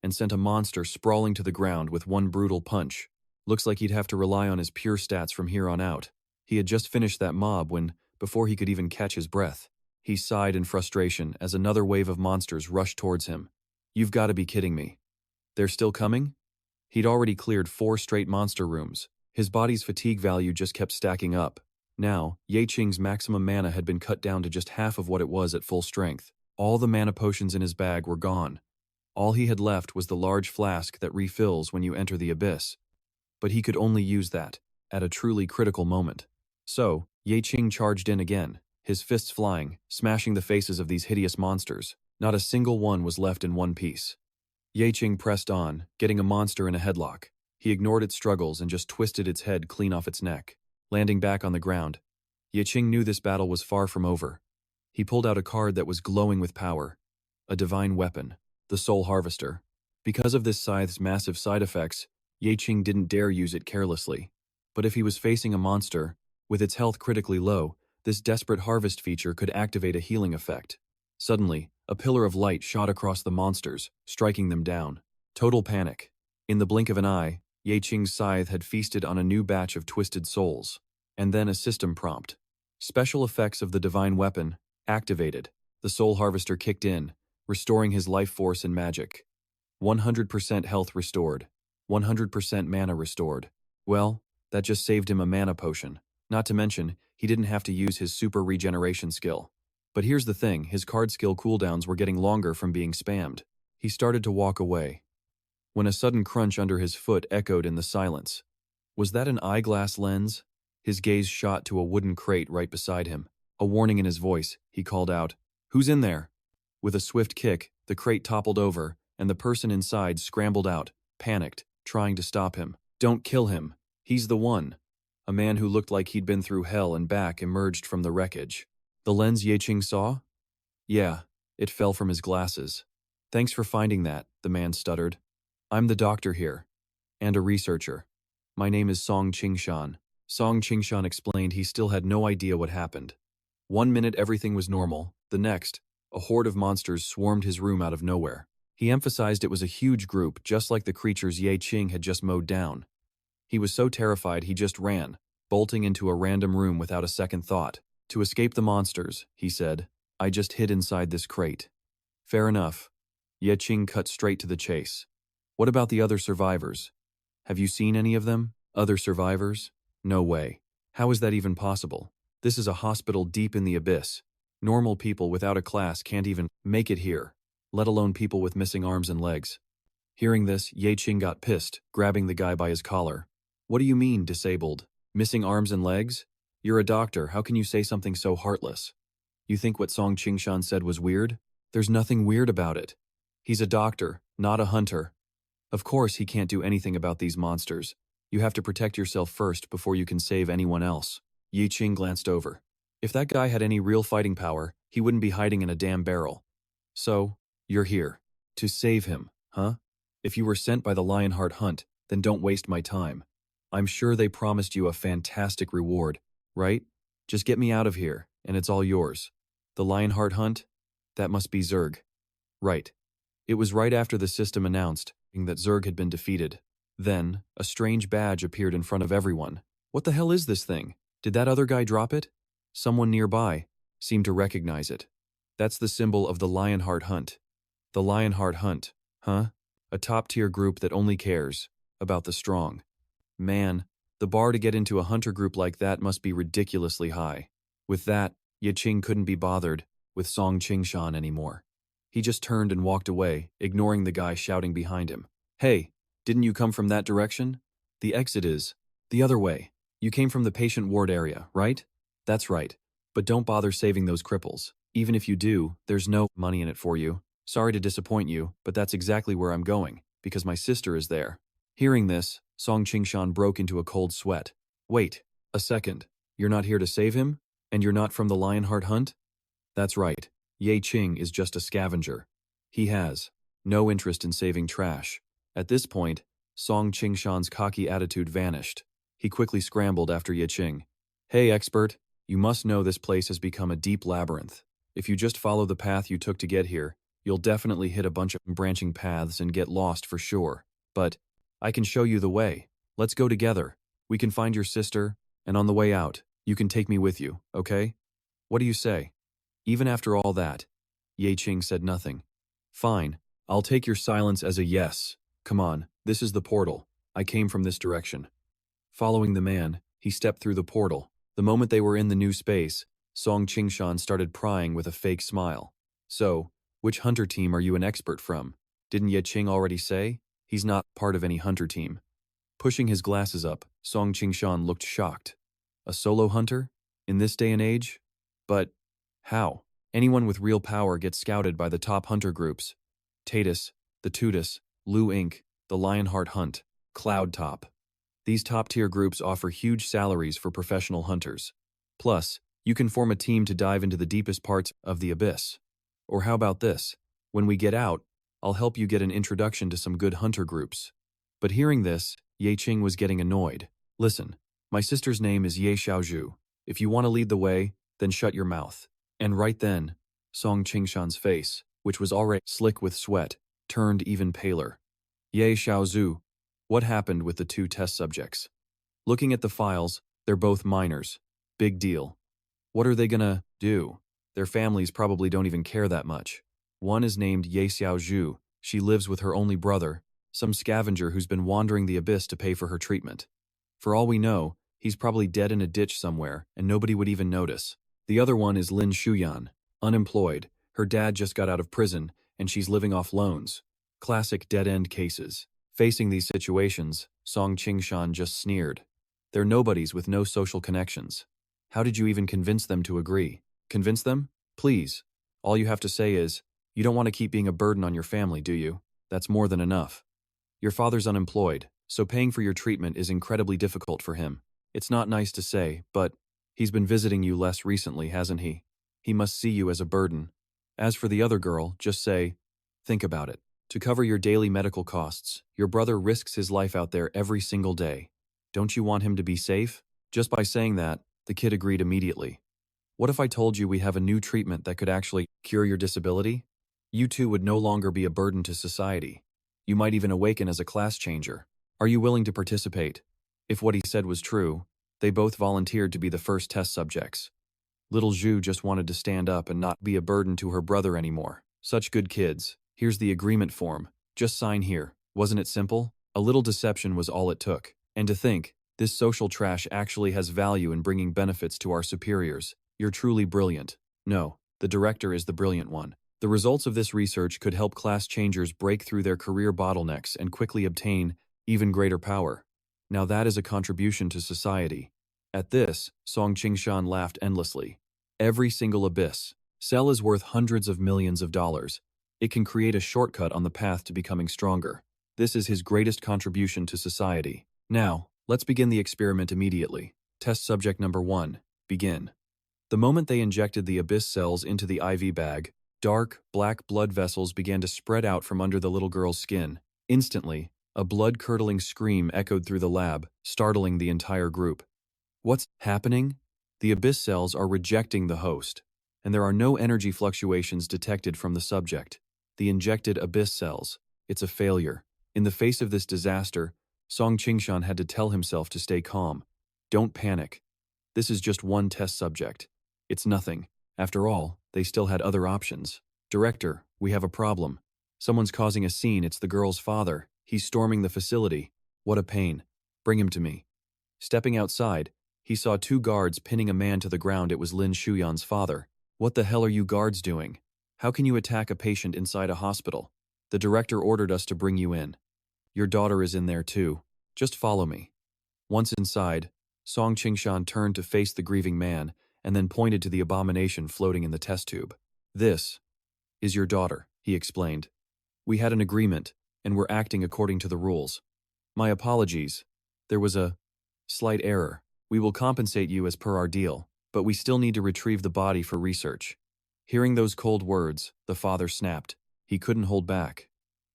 and sent a monster sprawling to the ground with one brutal punch. Looks like he'd have to rely on his pure stats from here on out. He had just finished that mob when, before he could even catch his breath, he sighed in frustration as another wave of monsters rushed towards him. You've got to be kidding me. They're still coming? He'd already cleared 4 straight monster rooms. His body's fatigue value just kept stacking up. Now, Ye Qing's maximum mana had been cut down to just half of what it was at full strength. All the mana potions in his bag were gone. All he had left was the large flask that refills when you enter the abyss. But he could only use that at a truly critical moment. So, Ye Qing charged in again, his fists flying, smashing the faces of these hideous monsters. Not a single one was left in one piece. Ye Qing pressed on, getting a monster in a headlock. He ignored its struggles and just twisted its head clean off its neck. Landing back on the ground, Ye Qing knew this battle was far from over. He pulled out a card that was glowing with power. A divine weapon, the Soul Harvester. Because of this scythe's massive side effects, Ye Qing didn't dare use it carelessly. But if he was facing a monster, with its health critically low, this desperate harvest feature could activate a healing effect. Suddenly, a pillar of light shot across the monsters, striking them down. Total panic. In the blink of an eye, Ye Qing's scythe had feasted on a new batch of twisted souls. And then a system prompt. Special effects of the divine weapon activated. The Soul Harvester kicked in, restoring his life force and magic. 100% health restored. 100% mana restored. Well, that just saved him a mana potion. Not to mention, he didn't have to use his super regeneration skill. But here's the thing, his card skill cooldowns were getting longer from being spammed. He started to walk away, when a sudden crunch under his foot echoed in the silence. Was that an eyeglass lens? His gaze shot to a wooden crate right beside him. A warning in his voice, he called out, "Who's in there?" With a swift kick, the crate toppled over, and the person inside scrambled out, panicked, trying to stop him. "Don't kill him. He's the one." A man who looked like he'd been through hell and back emerged from the wreckage. The lens Ye Qing saw? Yeah, it fell from his glasses. "Thanks for finding that," the man stuttered. "I'm the doctor here. And a researcher. My name is Song Qingshan." Song Qingshan explained he still had no idea what happened. One minute everything was normal, the next, a horde of monsters swarmed his room out of nowhere. He emphasized it was a huge group, just like the creatures Ye Qing had just mowed down. He was so terrified he just ran, bolting into a random room without a second thought. "To escape the monsters," he said, "I just hid inside this crate." "Fair enough." Ye Qing cut straight to the chase. "What about the other survivors? Have you seen any of them? Other survivors? No way. How is that even possible? This is a hospital deep in the abyss. Normal people without a class can't even make it here, let alone people with missing arms and legs." Hearing this, Ye Qing got pissed, grabbing the guy by his collar. "What do you mean, disabled? Missing arms and legs? You're a doctor, how can you say something so heartless? You think what Song Qingshan said was weird? There's nothing weird about it. He's a doctor, not a hunter. Of course he can't do anything about these monsters. You have to protect yourself first before you can save anyone else." Ye Qing glanced over. If that guy had any real fighting power, he wouldn't be hiding in a damn barrel. "So, you're here. To save him, huh? If you were sent by the Lionheart Hunt, then don't waste my time. I'm sure they promised you a fantastic reward, right? Just get me out of here, and it's all yours." The Lionheart Hunt? That must be Zerg. Right. It was right after the system announced that Zerg had been defeated. Then, a strange badge appeared in front of everyone. What the hell is this thing? Did that other guy drop it? Someone nearby seemed to recognize it. That's the symbol of the Lionheart Hunt. The Lionheart Hunt, huh? A top-tier group that only cares about the strong. Man, the bar to get into a hunter group like that must be ridiculously high. With that, Ye Qing couldn't be bothered with Song Qingshan anymore. He just turned and walked away, ignoring the guy shouting behind him. "Hey, didn't you come from that direction? The exit is the other way. You came from the patient ward area, right?" "That's right. But don't bother saving those cripples. Even if you do, there's no money in it for you. Sorry to disappoint you, but that's exactly where I'm going, because my sister is there." Hearing this, Song Qingshan broke into a cold sweat. "Wait a second. You're not here to save him? And you're not from the Lionheart Hunt?" "That's right. Ye Qing is just a scavenger. He has no interest in saving trash." At this point, Song Qingshan's cocky attitude vanished. He quickly scrambled after Ye Qing. "Hey, expert, you must know this place has become a deep labyrinth. If you just follow the path you took to get here, you'll definitely hit a bunch of branching paths and get lost for sure. But I can show you the way. Let's go together. We can find your sister, and on the way out, you can take me with you, okay? What do you say?" Even after all that, Ye Qing said nothing. "Fine, I'll take your silence as a yes. Come on, this is the portal. I came from this direction." Following the man, he stepped through the portal. The moment they were in the new space, Song Qingshan started prying with a fake smile. So, which hunter team are you an expert from? Didn't Ye Qing already say? He's not part of any hunter team. Pushing his glasses up, Song Qingshan looked shocked. A solo hunter? In this day and age? But how? Anyone with real power gets scouted by the top hunter groups. Tatus, the Tutus, Lu Inc., the Lionheart Hunt, Cloud Top. These top-tier groups offer huge salaries for professional hunters. Plus, you can form a team to dive into the deepest parts of the abyss. Or how about this? When we get out, I'll help you get an introduction to some good hunter groups. But hearing this, Ye Qing was getting annoyed. Listen, my sister's name is Ye Xiaozhu. If you want to lead the way, then shut your mouth. And right then, Song Qingshan's face, which was already slick with sweat, turned even paler. Ye Xiaozhu, what happened with the two test subjects? Looking at the files, they're both minors. Big deal. What are they gonna do? Their families probably don't even care that much. One is named Ye Xiaozhu. She lives with her only brother, some scavenger who's been wandering the abyss to pay for her treatment. For all we know, he's probably dead in a ditch somewhere, and nobody would even notice. The other one is Lin Shuyan, unemployed. Her dad just got out of prison, and she's living off loans. Classic dead-end cases. Facing these situations, Song Qingshan just sneered. They're nobodies with no social connections. How did you even convince them to agree? Convince them? Please. All you have to say is, you don't want to keep being a burden on your family, do you? That's more than enough. Your father's unemployed, so paying for your treatment is incredibly difficult for him. It's not nice to say, but he's been visiting you less recently, hasn't he? He must see you as a burden. As for the other girl, just say, think about it. To cover your daily medical costs, your brother risks his life out there every single day. Don't you want him to be safe? Just by saying that, the kid agreed immediately. What if I told you we have a new treatment that could actually cure your disability? You two would no longer be a burden to society. You might even awaken as a class changer. Are you willing to participate? If what he said was true, they both volunteered to be the first test subjects. Little Zhu just wanted to stand up and not be a burden to her brother anymore. Such good kids. Here's the agreement form. Just sign here. Wasn't it simple? A little deception was all it took. And to think, this social trash actually has value in bringing benefits to our superiors. You're truly brilliant. No, the director is the brilliant one. The results of this research could help class changers break through their career bottlenecks and quickly obtain even greater power. Now that is a contribution to society. At this, Song Qingshan laughed endlessly. Every single abyss. Cell is worth hundreds of millions of dollars. It can create a shortcut on the path to becoming stronger. This is his greatest contribution to society. Now, let's begin the experiment immediately. Test subject number 1. Begin. The moment they injected the abyss cells into the IV bag, dark, black blood vessels began to spread out from under the little girl's skin. Instantly, a blood-curdling scream echoed through the lab, startling the entire group. What's happening? The abyss cells are rejecting the host, and there are no energy fluctuations detected from the subject. The injected abyss cells. It's a failure. In the face of this disaster, Song Qingshan had to tell himself to stay calm. Don't panic. This is just one test subject. It's nothing. After all, they still had other options. Director, we have a problem. Someone's causing a scene. It's the girl's father. He's storming the facility. What a pain. Bring him to me. Stepping outside, he saw 2 guards pinning a man to the ground. It was Lin Shuyan's father. What the hell are you guards doing? How can you attack a patient inside a hospital? The director ordered us to bring you in. Your daughter is in there too. Just follow me. Once inside, Song Qingshan turned to face the grieving man and then pointed to the abomination floating in the test tube. This is your daughter, he explained. We had an agreement, and we're acting according to the rules. My apologies. There was a slight error. We will compensate you as per our deal, but we still need to retrieve the body for research. Hearing those cold words, the father snapped. He couldn't hold back.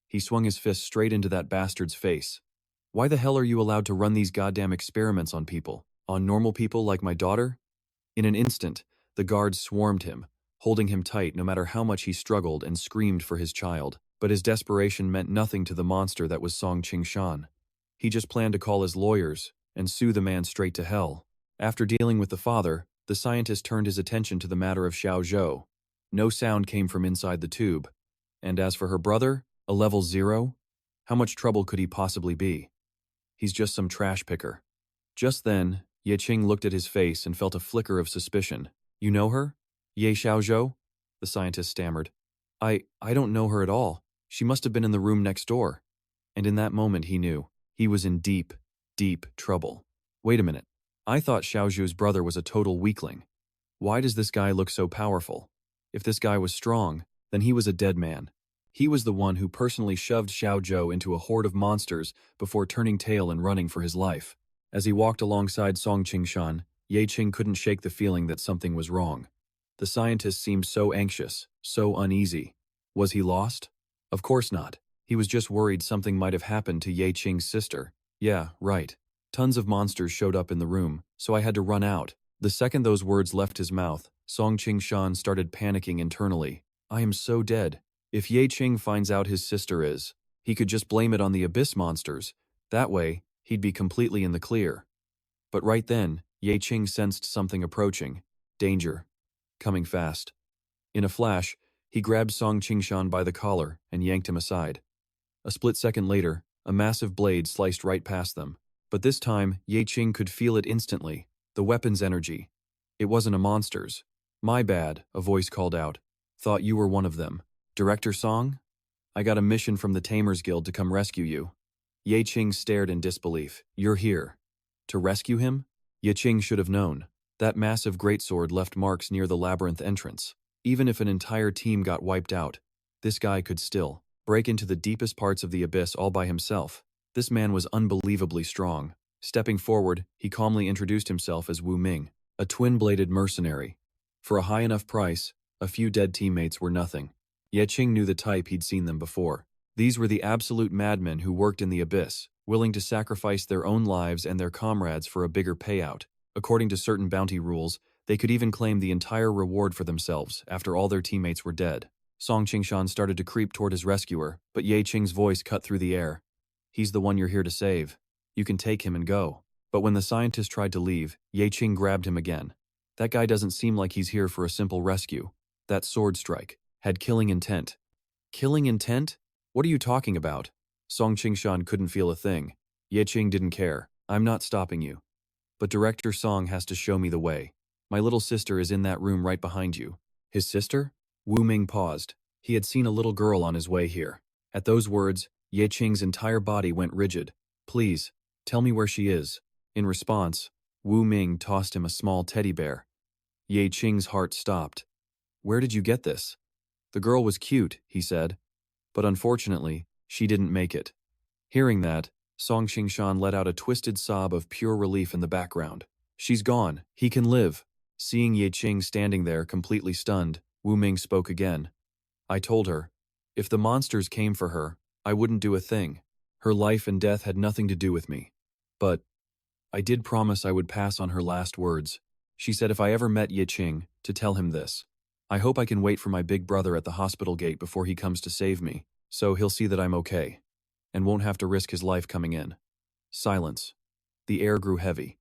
He swung his fist straight into that bastard's face. Why the hell are you allowed to run these goddamn experiments on people? On normal people like my daughter? In an instant, the guards swarmed him, holding him tight no matter how much he struggled and screamed for his child. But his desperation meant nothing to the monster that was Song Qingshan. He just planned to call his lawyers and sue the man straight to hell. After dealing with the father, the scientist turned his attention to the matter of Xiao Zhou. No sound came from inside the tube. And as for her brother, a level 0? How much trouble could he possibly be? He's just some trash picker. Just then, Ye Qing looked at his face and felt a flicker of suspicion. You know her? Ye Xiaozhou? The scientist stammered. I don't know her at all. She must have been in the room next door. And in that moment he knew. He was in deep, deep trouble. Wait a minute. I thought Xiaozhou's brother was a total weakling. Why does this guy look so powerful? If this guy was strong, then he was a dead man. He was the one who personally shoved Xiaozhou into a horde of monsters before turning tail and running for his life. As he walked alongside Song Qingshan, Ye Qing couldn't shake the feeling that something was wrong. The scientist seemed so anxious, so uneasy. Was he lost? Of course not. He was just worried something might have happened to Ye Qing's sister. Yeah, right. Tons of monsters showed up in the room, so I had to run out. The second those words left his mouth, Song Qingshan started panicking internally. I am so dead. If Ye Qing finds out his sister is, he could just blame it on the abyss monsters. That way, he'd be completely in the clear. But right then, Ye Qing sensed something approaching. Danger. Coming fast. In a flash, he grabbed Song Qingshan by the collar and yanked him aside. A split second later, a massive blade sliced right past them. But this time, Ye Qing could feel it instantly. The weapon's energy. It wasn't a monster's. My bad, a voice called out. Thought you were one of them. Director Song? I got a mission from the Tamers Guild to come rescue you. Ye Qing stared in disbelief. You're here. To rescue him? Ye Qing should have known. That massive greatsword left marks near the labyrinth entrance. Even if an entire team got wiped out, this guy could still break into the deepest parts of the abyss all by himself. This man was unbelievably strong. Stepping forward, he calmly introduced himself as Wu Ming, a twin-bladed mercenary. For a high enough price, a few dead teammates were nothing. Ye Qing knew the type, he'd seen them before. These were the absolute madmen who worked in the abyss, willing to sacrifice their own lives and their comrades for a bigger payout. According to certain bounty rules, they could even claim the entire reward for themselves after all their teammates were dead. Song Qingshan started to creep toward his rescuer, but Ye Qing's voice cut through the air. He's the one you're here to save. You can take him and go. But when the scientist tried to leave, Ye Qing grabbed him again. That guy doesn't seem like he's here for a simple rescue. That sword strike had killing intent. Killing intent? What are you talking about? Song Qingshan couldn't feel a thing. Ye Qing didn't care. I'm not stopping you. But Director Song has to show me the way. My little sister is in that room right behind you. His sister? Wu Ming paused. He had seen a little girl on his way here. At those words, Ye Qing's entire body went rigid. Please, tell me where she is. In response, Wu Ming tossed him a small teddy bear. Ye Qing's heart stopped. Where did you get this? The girl was cute, he said. But unfortunately, she didn't make it. Hearing that, Song Qingshan let out a twisted sob of pure relief in the background. She's gone. He can live. Seeing Ye Qing standing there completely stunned, Wu Ming spoke again. I told her, if the monsters came for her, I wouldn't do a thing. Her life and death had nothing to do with me. But I did promise I would pass on her last words. She said if I ever met Ye Qing, to tell him this. I hope I can wait for my big brother at the hospital gate before he comes to save me, so he'll see that I'm okay, and won't have to risk his life coming in. Silence. The air grew heavy.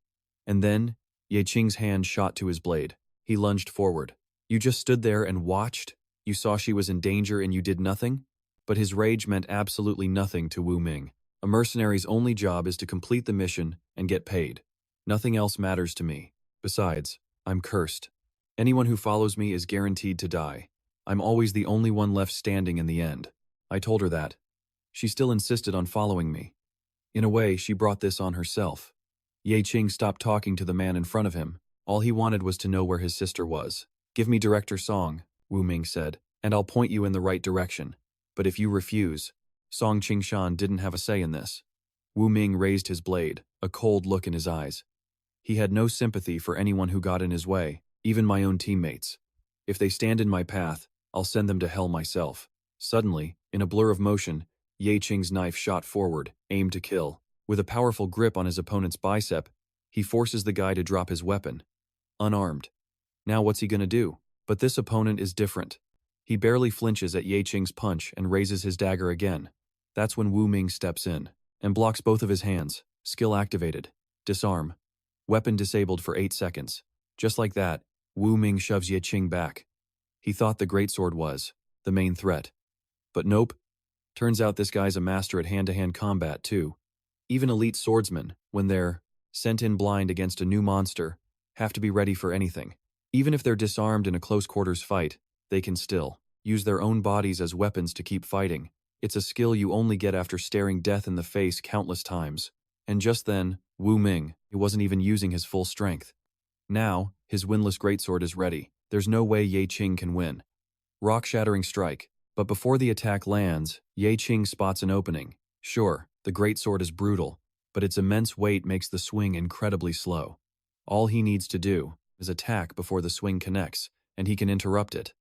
And then, Ye Qing's hand shot to his blade. He lunged forward. You just stood there and watched? You saw she was in danger and you did nothing? But his rage meant absolutely nothing to Wu Ming. A mercenary's only job is to complete the mission and get paid. Nothing else matters to me. Besides, I'm cursed. Anyone who follows me is guaranteed to die. I'm always the only one left standing in the end. I told her that. She still insisted on following me. In a way, she brought this on herself. Ye Qing stopped talking to the man in front of him. All he wanted was to know where his sister was. Give me Director Song, Wu Ming said, and I'll point you in the right direction. But if you refuse, Song Qingshan didn't have a say in this. Wu Ming raised his blade, a cold look in his eyes. He had no sympathy for anyone who got in his way, even my own teammates. If they stand in my path, I'll send them to hell myself. Suddenly, in a blur of motion, Ye Qing's knife shot forward, aimed to kill. With a powerful grip on his opponent's bicep, he forces the guy to drop his weapon. Unarmed. Now what's he gonna do? But this opponent is different. He barely flinches at Ye Qing's punch and raises his dagger again. That's when Wu Ming steps in and blocks both of his hands. Skill activated. Disarm. Weapon disabled for 8 seconds. Just like that, Wu Ming shoves Ye Qing back. He thought the greatsword was the main threat. But nope. Turns out this guy's a master at hand-to-hand combat too. Even elite swordsmen, when they're sent in blind against a new monster, have to be ready for anything. Even if they're disarmed in a close-quarters fight, they can still use their own bodies as weapons to keep fighting. It's a skill you only get after staring death in the face countless times. And just then, Wu Ming, he wasn't even using his full strength. Now, his windless greatsword is ready. There's no way Ye Qing can win. Rock-shattering strike. But before the attack lands, Ye Qing spots an opening. Sure, the greatsword is brutal, but its immense weight makes the swing incredibly slow. All he needs to do is attack before the swing connects, and he can interrupt it.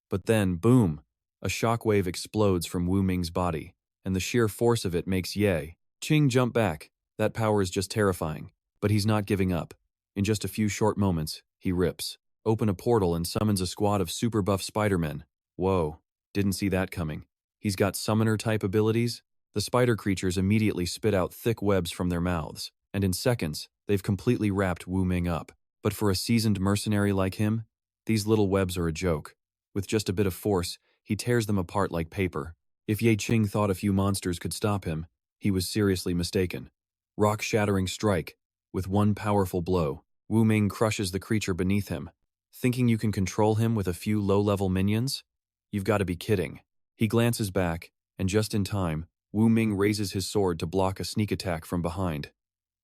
But then, boom! A shockwave explodes from Wu Ming's body, and the sheer force of it makes Ye Qing jump back. That power is just terrifying, but he's not giving up. In just a few short moments, he rips open a portal and summons a squad of super buff Spider-Men. Whoa, didn't see that coming. He's got summoner-type abilities. The spider creatures immediately spit out thick webs from their mouths, and in seconds, they've completely wrapped Wu Ming up. But for a seasoned mercenary like him, these little webs are a joke. With just a bit of force, he tears them apart like paper. If Ye Qing thought a few monsters could stop him, he was seriously mistaken. Rock-shattering strike. With one powerful blow, Wu Ming crushes the creature beneath him. Thinking you can control him with a few low-level minions? You've got to be kidding. He glances back, and just in time, Wu Ming raises his sword to block a sneak attack from behind.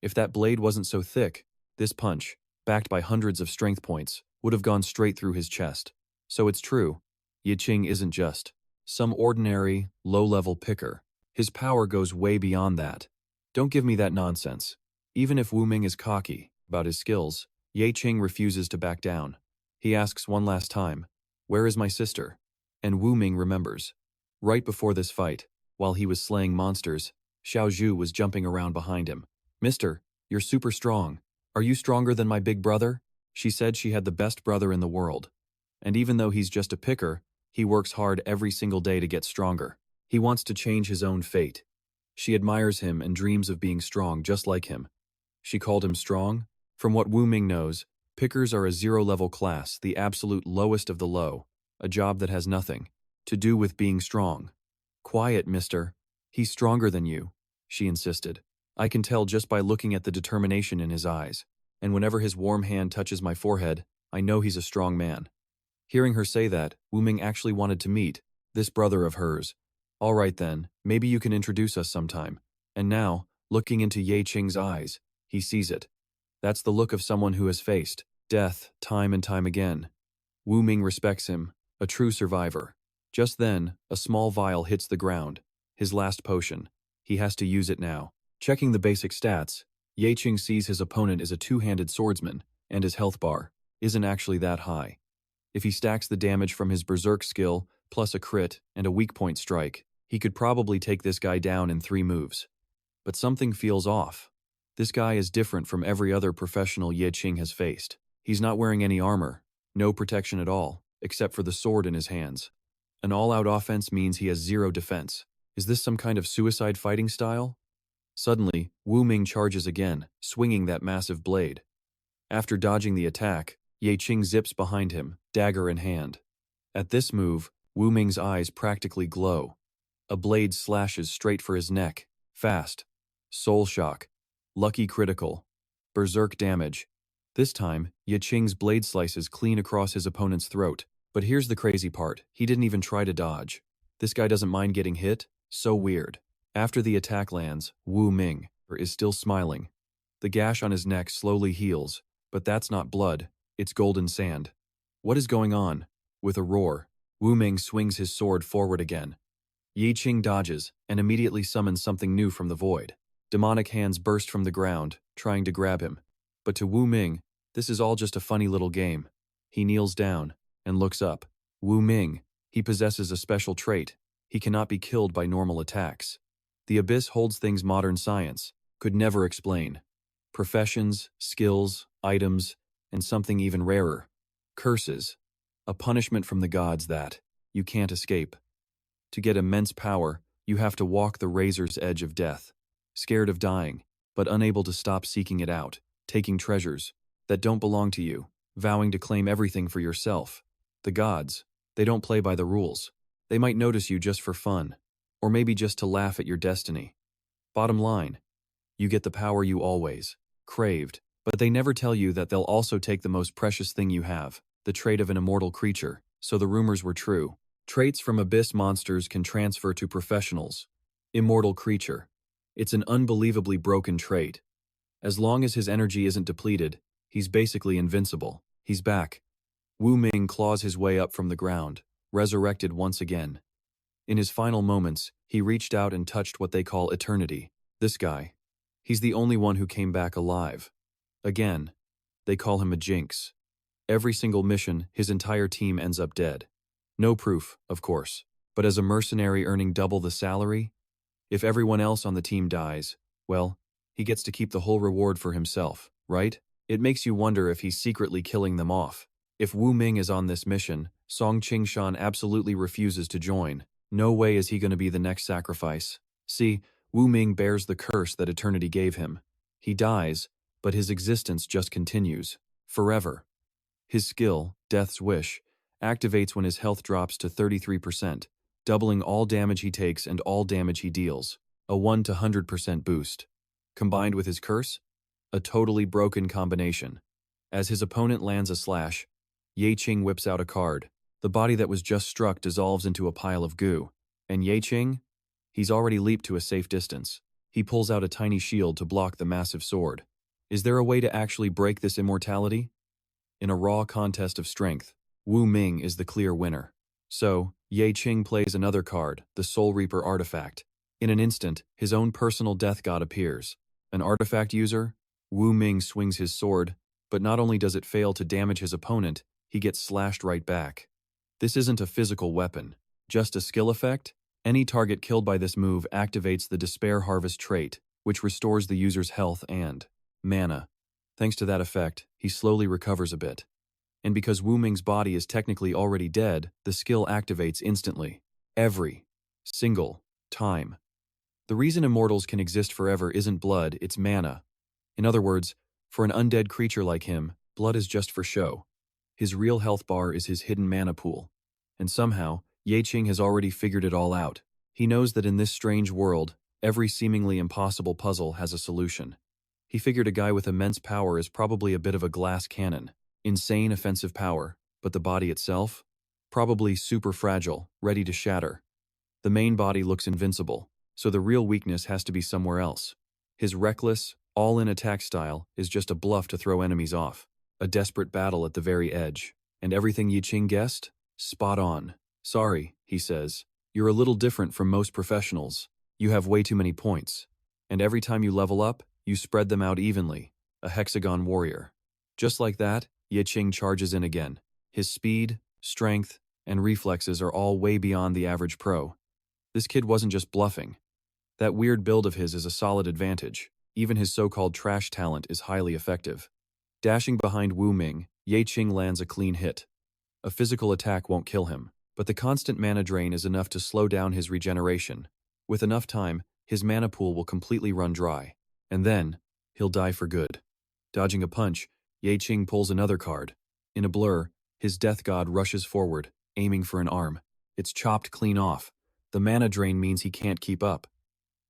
If that blade wasn't so thick, this punch, backed by hundreds of strength points, would have gone straight through his chest. So it's true. Ye Qing isn't just some ordinary, low-level picker. His power goes way beyond that. Don't give me that nonsense. Even if Wu Ming is cocky about his skills, Ye Qing refuses to back down. He asks one last time, "Where is my sister?" And Wu Ming remembers. Right before this fight, while he was slaying monsters, Xiao Zhu was jumping around behind him. "Mister, you're super strong. Are you stronger than my big brother?" She said she had the best brother in the world. And even though he's just a picker, he works hard every single day to get stronger. He wants to change his own fate. She admires him and dreams of being strong just like him. She called him strong? From what Wu Ming knows, pickers are a zero-level class, the absolute lowest of the low, a job that has nothing to do with being strong. "Quiet, mister. He's stronger than you," she insisted. "I can tell just by looking at the determination in his eyes, and whenever his warm hand touches my forehead, I know he's a strong man." Hearing her say that, Wu Ming actually wanted to meet this brother of hers. "All right then, maybe you can introduce us sometime." And now, looking into Ye Qing's eyes, he sees it. That's the look of someone who has faced death time and time again. Wu Ming respects him, a true survivor. Just then, a small vial hits the ground, his last potion. He has to use it now. Checking the basic stats, Ye Qing sees his opponent is a two-handed swordsman, and his health bar isn't actually that high. If he stacks the damage from his berserk skill, plus a crit and a weak point strike, he could probably take this guy down in 3 moves. But something feels off. This guy is different from every other professional Ye Qing has faced. He's not wearing any armor, no protection at all, except for the sword in his hands. An all-out offense means he has 0 defense. Is this some kind of suicide fighting style? Suddenly, Wu Ming charges again, swinging that massive blade. After dodging the attack, Ye Qing zips behind him, dagger in hand. At this move, Wu Ming's eyes practically glow. A blade slashes straight for his neck, fast. Soul shock. Lucky critical. Berserk damage. This time, Ye Qing's blade slices clean across his opponent's throat. But here's the crazy part, he didn't even try to dodge. This guy doesn't mind getting hit? So weird. After the attack lands, Wu Ming is still smiling. The gash on his neck slowly heals, but that's not blood, it's golden sand. What is going on? With a roar, Wu Ming swings his sword forward again. Ye Qing dodges and immediately summons something new from the void. Demonic hands burst from the ground, trying to grab him. But to Wu Ming, this is all just a funny little game. He kneels down and looks up. Wu Ming, he possesses a special trait. He cannot be killed by normal attacks. The abyss holds things modern science could never explain. Professions, skills, items, and something even rarer. Curses. A punishment from the gods that you can't escape. To get immense power, you have to walk the razor's edge of death. Scared of dying, but unable to stop seeking it out. Taking treasures that don't belong to you. Vowing to claim everything for yourself. The gods, they don't play by the rules. They might notice you just for fun, or maybe just to laugh at your destiny. Bottom line, you get the power you always craved, but they never tell you that they'll also take the most precious thing you have, the trait of an immortal creature, so the rumors were true. Traits from abyss monsters can transfer to professionals. Immortal creature. It's an unbelievably broken trait. As long as his energy isn't depleted, he's basically invincible. He's back. Wu Ming claws his way up from the ground, resurrected once again. In his final moments, he reached out and touched what they call eternity. This guy. He's the only one who came back alive. Again. They call him a jinx. Every single mission, his entire team ends up dead. No proof, of course, but as a mercenary earning double the salary, if everyone else on the team dies, well, he gets to keep the whole reward for himself, right? It makes you wonder if he's secretly killing them off. If Wu Ming is on this mission, Song Qingshan absolutely refuses to join. No way is he going to be the next sacrifice. See, Wu Ming bears the curse that eternity gave him. He dies, but his existence just continues. Forever. His skill, Death's Wish, activates when his health drops to 33%, doubling all damage he takes and all damage he deals. A 1 to 100% boost. Combined with his curse, a totally broken combination. As his opponent lands a slash, Ye Qing whips out a card. The body that was just struck dissolves into a pile of goo. And Ye Qing? He's already leaped to a safe distance. He pulls out a tiny shield to block the massive sword. Is there a way to actually break this immortality? In a raw contest of strength, Wu Ming is the clear winner. So, Ye Qing plays another card, the Soul Reaper artifact. In an instant, his own personal death god appears. An artifact user? Wu Ming swings his sword, but not only does it fail to damage his opponent, he gets slashed right back. This isn't a physical weapon, just a skill effect. Any target killed by this move activates the Despair Harvest trait, which restores the user's health and mana. Thanks to that effect, he slowly recovers a bit. And because Wu Ming's body is technically already dead, the skill activates instantly. Every single time. The reason immortals can exist forever isn't blood, it's mana. In other words, for an undead creature like him, blood is just for show. His real health bar is his hidden mana pool. And somehow, Ye Qing has already figured it all out. He knows that in this strange world, every seemingly impossible puzzle has a solution. He figured a guy with immense power is probably a bit of a glass cannon. Insane offensive power, but the body itself? Probably super fragile, ready to shatter. The main body looks invincible, so the real weakness has to be somewhere else. His reckless, all-in attack style is just a bluff to throw enemies off. A desperate battle at the very edge. And everything Ye Qing guessed? Spot on. Sorry, he says. You're a little different from most professionals. You have way too many points. And every time you level up, you spread them out evenly. A hexagon warrior. Just like that, Ye Qing charges in again. His speed, strength, and reflexes are all way beyond the average pro. This kid wasn't just bluffing. That weird build of his is a solid advantage. Even his so-called trash talent is highly effective. Dashing behind Wu Ming, Ye Qing lands a clean hit. A physical attack won't kill him, but the constant mana drain is enough to slow down his regeneration. With enough time, his mana pool will completely run dry. And then, he'll die for good. Dodging a punch, Ye Qing pulls another card. In a blur, his death god rushes forward, aiming for an arm. It's chopped clean off. The mana drain means he can't keep up.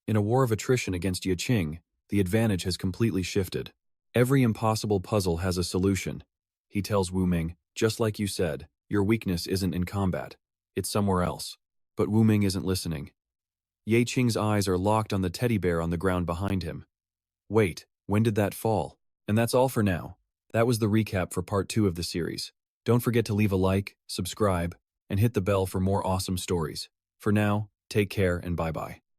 In a war of attrition against Ye Qing, the advantage has completely shifted. Every impossible puzzle has a solution. He tells Wu Ming, just like you said, your weakness isn't in combat. It's somewhere else. But Wu Ming isn't listening. Ye Qing's eyes are locked on the teddy bear on the ground behind him. Wait, when did that fall? And that's all for now. That was the recap for part 2 of the series. Don't forget to leave a like, subscribe, and hit the bell for more awesome stories. For now, take care and bye-bye.